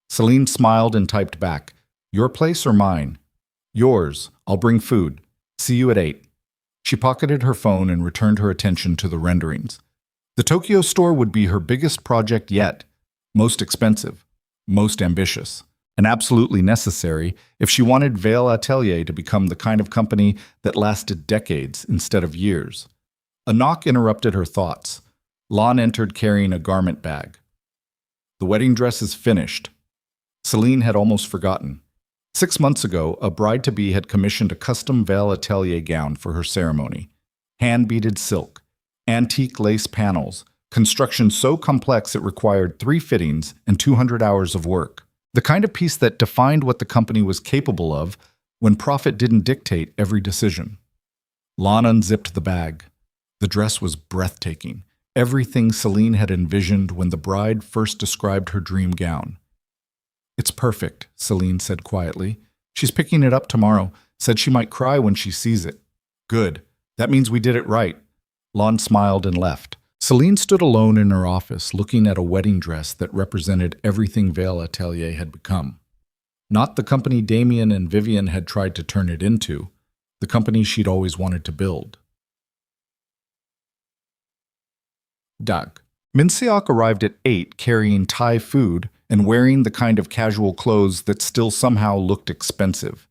Speaker 1: Selene smiled and typed back. Your place or mine? Yours. I'll bring food. See you at 8. She pocketed her phone and returned her attention to the renderings. The Tokyo store would be her biggest project yet. Most expensive. Most ambitious. And absolutely necessary if she wanted Veil Atelier to become the kind of company that lasted decades instead of years. A knock interrupted her thoughts. Lon entered carrying a garment bag. The wedding dress is finished. Selene had almost forgotten. 6 months ago, a bride-to-be had commissioned a custom Veil Atelier gown for her ceremony. Hand-beaded silk, antique lace panels, construction so complex it required 3 fittings and 200 hours of work. The kind of piece that defined what the company was capable of when profit didn't dictate every decision. Lon unzipped the bag. The dress was breathtaking. Everything Selene had envisioned when the bride first described her dream gown. It's perfect, Selene said quietly. She's picking it up tomorrow, said she might cry when she sees it. Good. That means we did it right. Lon smiled and left. Selene stood alone in her office, looking at a wedding dress that represented everything Veil Atelier had become. Not the company Damian and Vivian had tried to turn it into, the company she'd always wanted to build. Doug. Min Seok arrived at 8 carrying Thai food and wearing the kind of casual clothes that still somehow looked expensive.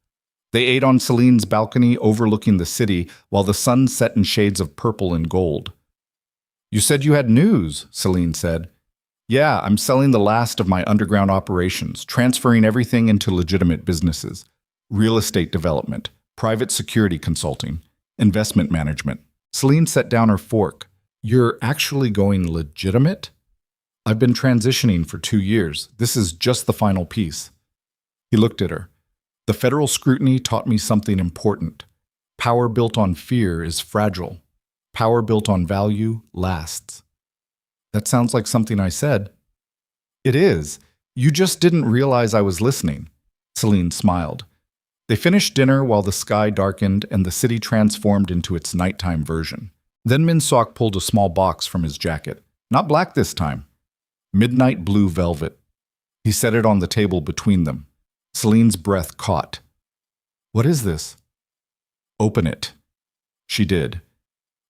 Speaker 1: They ate on Selene's balcony overlooking the city while the sun set in shades of purple and gold. You said you had news, Selene said. Yeah, I'm selling the last of my underground operations, transferring everything into legitimate businesses. Real estate development, private security consulting, investment management. Selene set down her fork. You're actually going legitimate? I've been transitioning for 2 years. This is just the final piece. He looked at her. The federal scrutiny taught me something important. Power built on fear is fragile. Power built on value lasts. That sounds like something I said. It is. You just didn't realize I was listening. Selene smiled. They finished dinner while the sky darkened and the city transformed into its nighttime version. Then Min Seok pulled a small box from his jacket. Not black this time. Midnight blue velvet. He set it on the table between them. Selene's breath caught. What is this? Open it. She did.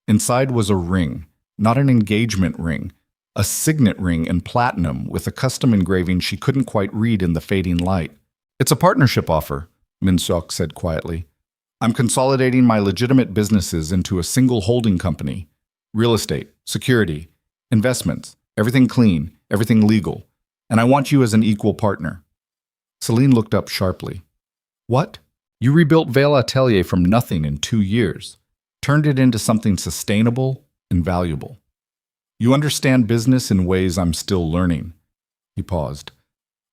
Speaker 1: Inside was a ring, not an engagement ring, a signet ring in platinum with a custom engraving she couldn't quite read in the fading light. It's a partnership offer, Min Seok said quietly. I'm consolidating my legitimate businesses into a single holding company. Real estate, security, investments, everything clean, everything legal. And I want you as an equal partner. Selene looked up sharply. What? You rebuilt Veil Atelier from nothing in 2 years, turned it into something sustainable and valuable. You understand business in ways I'm still learning. He paused.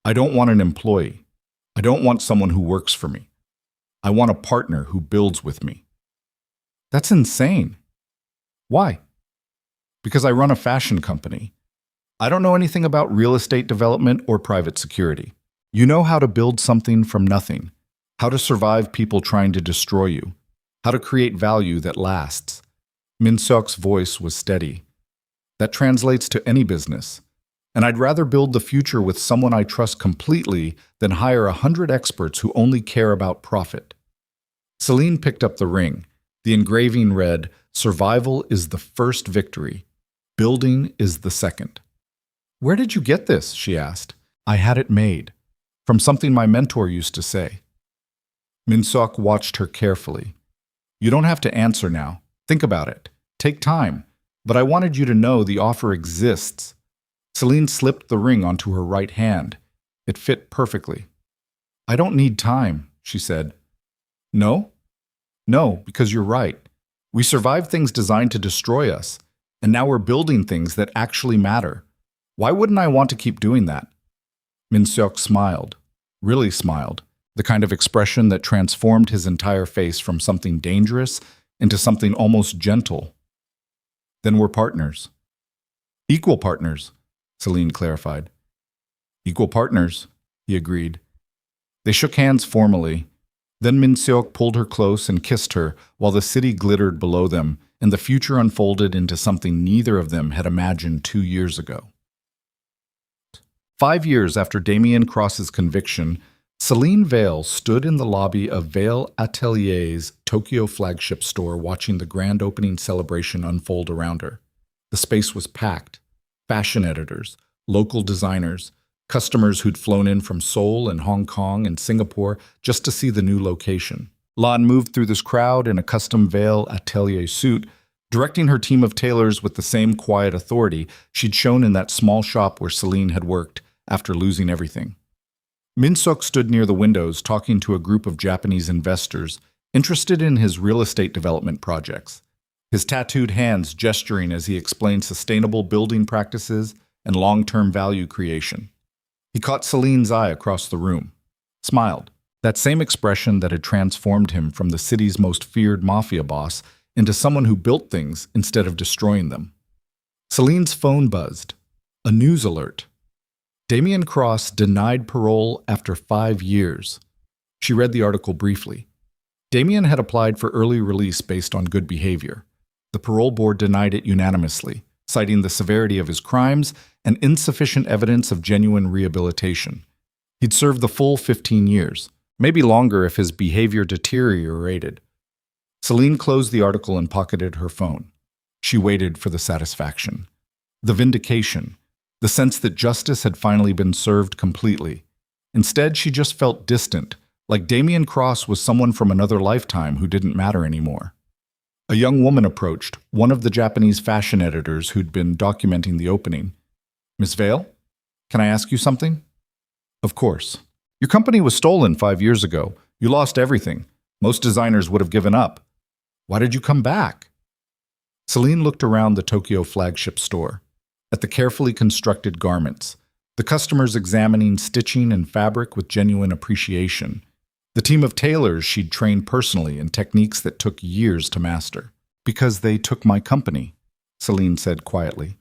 Speaker 1: I don't want an employee. I don't want someone who works for me. I want a partner who builds with me. That's insane. Why? Because I run a fashion company. I don't know anything about real estate development or private security. You know how to build something from nothing, how to survive people trying to destroy you, how to create value that lasts. Min Seok's voice was steady. That translates to any business. And I'd rather build the future with someone I trust completely than hire 100 experts who only care about profit. Selene picked up the ring. The engraving read, Survival is the first victory. Building is the second. Where did you get this? She asked. I had it made. From something my mentor used to say. Min Seok watched her carefully. You don't have to answer now. Think about it. Take time. But I wanted you to know the offer exists. Selene slipped the ring onto her right hand. It fit perfectly. I don't need time, she said. No? No, because you're right. We survived things designed to destroy us, and now we're building things that actually matter. Why wouldn't I want to keep doing that? Min Seok smiled, really smiled, the kind of expression that transformed his entire face from something dangerous into something almost gentle. Then we're partners. Equal partners, Selene clarified. Equal partners, he agreed. They shook hands formally. Then Min Seok pulled her close and kissed her while the city glittered below them and the future unfolded into something neither of them had imagined 2 years ago. 5 years after Damian Cross's conviction, Selene Vale stood in the lobby of Vale Atelier's Tokyo flagship store watching the grand opening celebration unfold around her. The space was packed. Fashion editors, local designers, customers who'd flown in from Seoul and Hong Kong and Singapore just to see the new location. Lan moved through this crowd in a custom Vale Atelier suit, directing her team of tailors with the same quiet authority she'd shown in that small shop where Selene had worked after losing everything. Min-suk stood near the windows talking to a group of Japanese investors interested in his real estate development projects, his tattooed hands gesturing as he explained sustainable building practices and long-term value creation. He caught Selene's eye across the room, smiled, that same expression that had transformed him from the city's most feared mafia boss into someone who built things instead of destroying them. Selene's phone buzzed. A news alert. Damian Cross denied parole after 5 years. She read the article briefly. Damian had applied for early release based on good behavior. The parole board denied it unanimously, citing the severity of his crimes and insufficient evidence of genuine rehabilitation. He'd served the full 15 years, maybe longer if his behavior deteriorated. Selene closed the article and pocketed her phone. She waited for the satisfaction, the vindication, the sense that justice had finally been served completely. Instead, she just felt distant, like Damian Cross was someone from another lifetime who didn't matter anymore. A young woman approached, one of the Japanese fashion editors who'd been documenting the opening. "Miss Vale, can I ask you something?" "Of course. Your company was stolen 5 years ago. You lost everything. Most designers would have given up. Why did you come back?" Selene looked around the Tokyo flagship store, at the carefully constructed garments, the customers examining stitching and fabric with genuine appreciation, the team of tailors she'd trained personally in techniques that took years to master. "Because they took my company," Selene said quietly.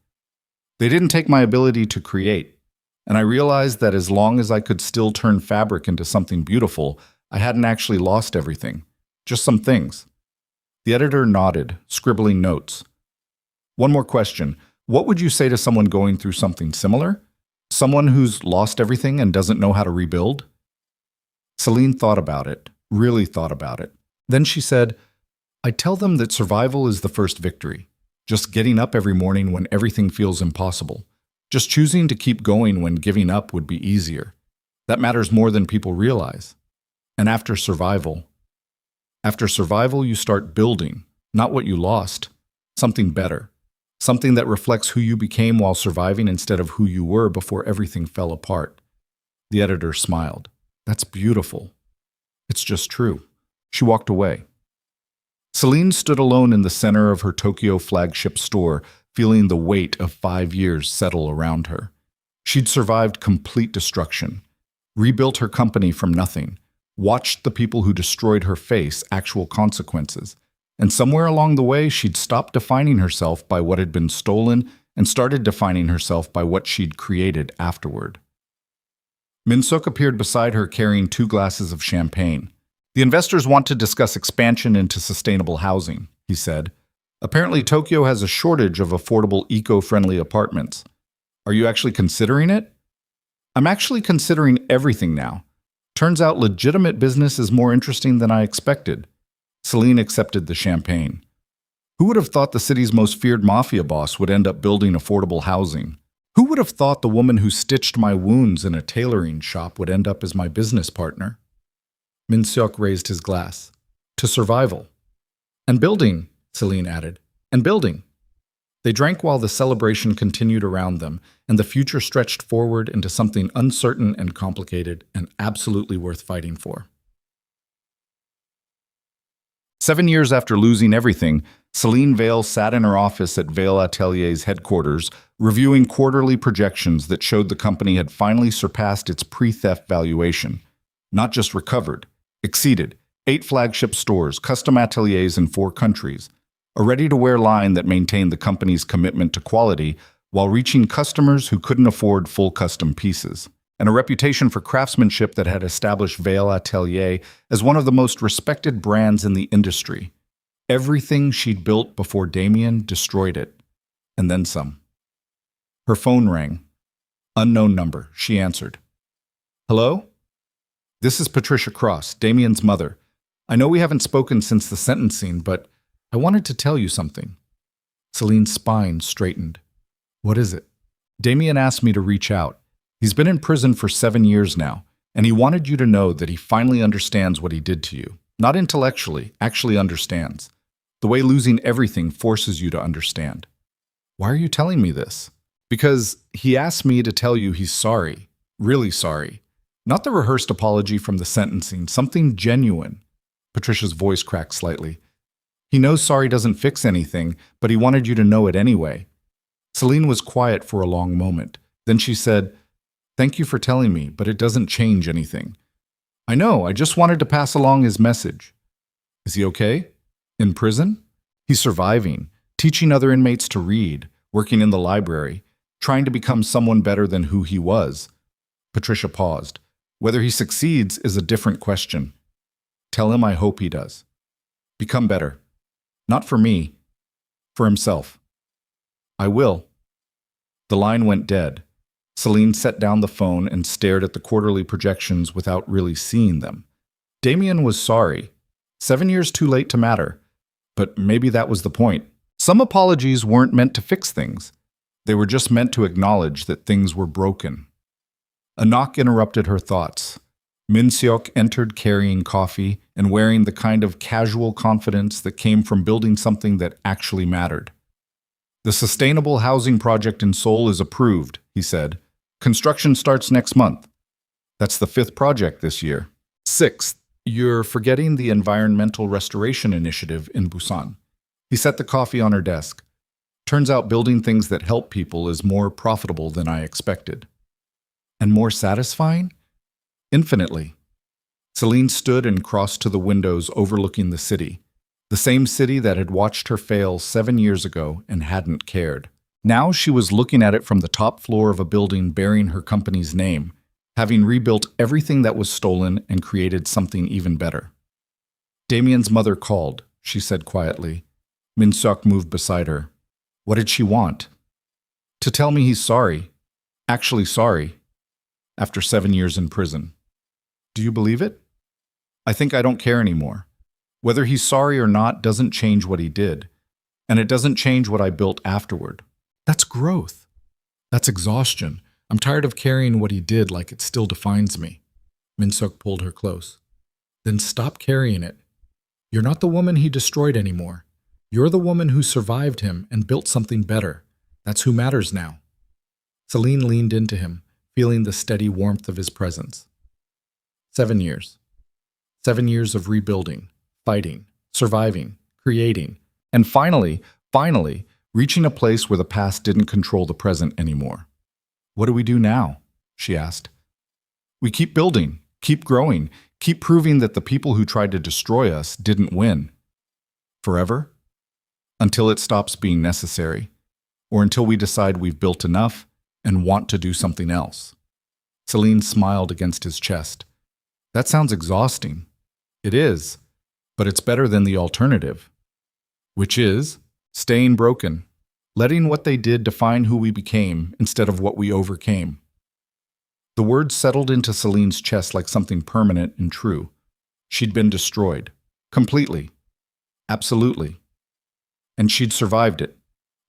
Speaker 1: "They didn't take my ability to create, and I realized that as long as I could still turn fabric into something beautiful, I hadn't actually lost everything, just some things." The editor nodded, scribbling notes. "One more question. What would you say to someone going through something similar? Someone who's lost everything and doesn't know how to rebuild?" Selene thought about it, really thought about it. Then she said, "I tell them that survival is the first victory. Just getting up every morning when everything feels impossible. Just choosing to keep going when giving up would be easier. That matters more than people realize. And after survival you start building, not what you lost, something better. Something that reflects who you became while surviving instead of who you were before everything fell apart." The editor smiled. "That's beautiful." "It's just true." She walked away. Selene stood alone in the center of her Tokyo flagship store, feeling the weight of 5 years settle around her. She'd survived complete destruction, rebuilt her company from nothing, watched the people who destroyed her face actual consequences, and somewhere along the way she'd stopped defining herself by what had been stolen and started defining herself by what she'd created afterward. Min-suk appeared beside her carrying 2 glasses of champagne. "The investors want to discuss expansion into sustainable housing," he said. "Apparently Tokyo has a shortage of affordable eco-friendly apartments. Are you actually considering it?" "I'm actually considering everything now. Turns out legitimate business is more interesting than I expected." Selene accepted the champagne. "Who would have thought the city's most feared mafia boss would end up building affordable housing? Who would have thought the woman who stitched my wounds in a tailoring shop would end up as my business partner?" Min-suk raised his glass. "To survival." "And building," Selene added. "And building." They drank while the celebration continued around them, and the future stretched forward into something uncertain and complicated and absolutely worth fighting for. 7 years after losing everything, Selene Vale sat in her office at Vale Atelier's headquarters, reviewing quarterly projections that showed the company had finally surpassed its pre-theft valuation. Not just recovered, exceeded. 8 flagship stores, custom ateliers in 4 countries, a ready-to-wear line that maintained the company's commitment to quality while reaching customers who couldn't afford full custom pieces, and a reputation for craftsmanship that had established Vale Atelier as one of the most respected brands in the industry. Everything she'd built before Damian destroyed it, and then some. Her phone rang. Unknown number, she answered. Hello? This is Patricia Cross, Damian's mother. I know we haven't spoken since the sentencing, but I wanted to tell you something. Selene's spine straightened. What is it? Damian asked me to reach out. He's been in prison for 7 years now, and he wanted you to know that he finally understands what he did to you. Not intellectually, actually understands. The way losing everything forces you to understand. Why are you telling me this? Because he asked me to tell you he's sorry. Really sorry. Not the rehearsed apology from the sentencing, something genuine. Patricia's voice cracked slightly. He knows sorry doesn't fix anything, but he wanted you to know it anyway. Selene was quiet for a long moment. Then she said, Thank you for telling me, but it doesn't change anything. I know, I just wanted to pass along his message. Is he okay? In prison? He's surviving, teaching other inmates to read, working in the library, trying to become someone better than who he was. Patricia paused. Whether he succeeds is a different question. Tell him I hope he does. Become better. Not for me, for himself. I will. The line went dead. Selene set down the phone and stared at the quarterly projections without really seeing them. Damian was sorry. 7 years too late to matter. But maybe that was the point. Some apologies weren't meant to fix things. They were just meant to acknowledge that things were broken. A knock interrupted her thoughts. Min Seok entered carrying coffee and wearing the kind of casual confidence that came from building something that actually mattered. The sustainable housing project in Seoul is approved, he said. Construction starts next month. That's the 5th project this year. 6th, you're forgetting the environmental restoration initiative in Busan. He set the coffee on her desk. Turns out building things that help people is more profitable than I expected. And more satisfying? Infinitely. Selene stood and crossed to the windows overlooking the city. The same city that had watched her fail 7 years ago and hadn't cared. Now she was looking at it from the top floor of a building bearing her company's name, having rebuilt everything that was stolen and created something even better. Damian's mother called, she said quietly. Min Seok moved beside her. What did she want? To tell me he's sorry. Actually sorry. After 7 years in prison. Do you believe it? I think I don't care anymore. Whether he's sorry or not doesn't change what he did, and it doesn't change what I built afterward. That's growth. That's exhaustion. I'm tired of carrying what he did like it still defines me. Min Seok pulled her close. Then stop carrying it. You're not the woman he destroyed anymore. You're the woman who survived him and built something better. That's who matters now. Selene leaned into him, feeling the steady warmth of his presence. 7 years. 7 years of rebuilding, fighting, surviving, creating, and finally, reaching a place where the past didn't control the present anymore. What do we do now? She asked. We keep building, keep growing, keep proving that the people who tried to destroy us didn't win. Forever? Until it stops being necessary, or until we decide we've built enough and want to do something else. Selene smiled against his chest. That sounds exhausting. It is, but it's better than the alternative. Which is staying broken, letting what they did define who we became instead of what we overcame. The words settled into Selene's chest like something permanent and true. She'd been destroyed. Completely. Absolutely. And she'd survived it.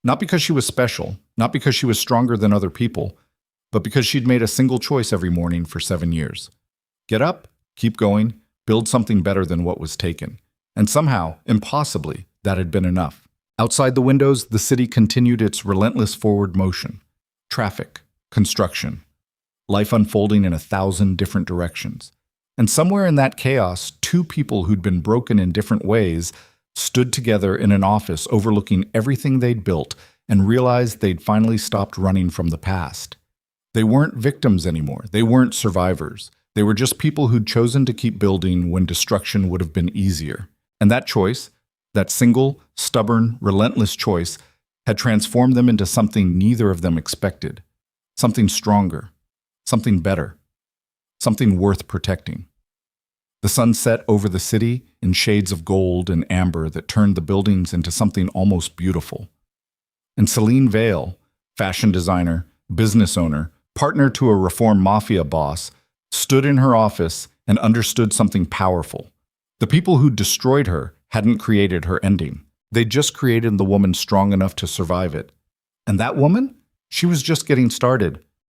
Speaker 1: Not because she was special, not because she was stronger than other people, but because she'd made a single choice every morning for 7 years. Get up, keep going, build something better than what was taken. And somehow, impossibly, that had been enough. Outside the windows, the city continued its relentless forward motion. Traffic, construction, life unfolding in 1,000 different directions. And somewhere in that chaos, 2 people who'd been broken in different ways stood together in an office overlooking everything they'd built and realized they'd finally stopped running from the past. They weren't victims anymore. They weren't survivors. They were just people who'd chosen to keep building when destruction would have been easier. And that choice, that single, stubborn, relentless choice, had transformed them into something neither of them expected. Something stronger, something better, something worth protecting. The sun set over the city in shades of gold and amber that turned the buildings into something almost beautiful. And Selene Vale, fashion designer, business owner, partner to a reformed mafia boss, stood in her office and understood something powerful. The people who destroyed her hadn't created her ending. They just created the woman strong enough to survive it. And that woman? She was just getting started.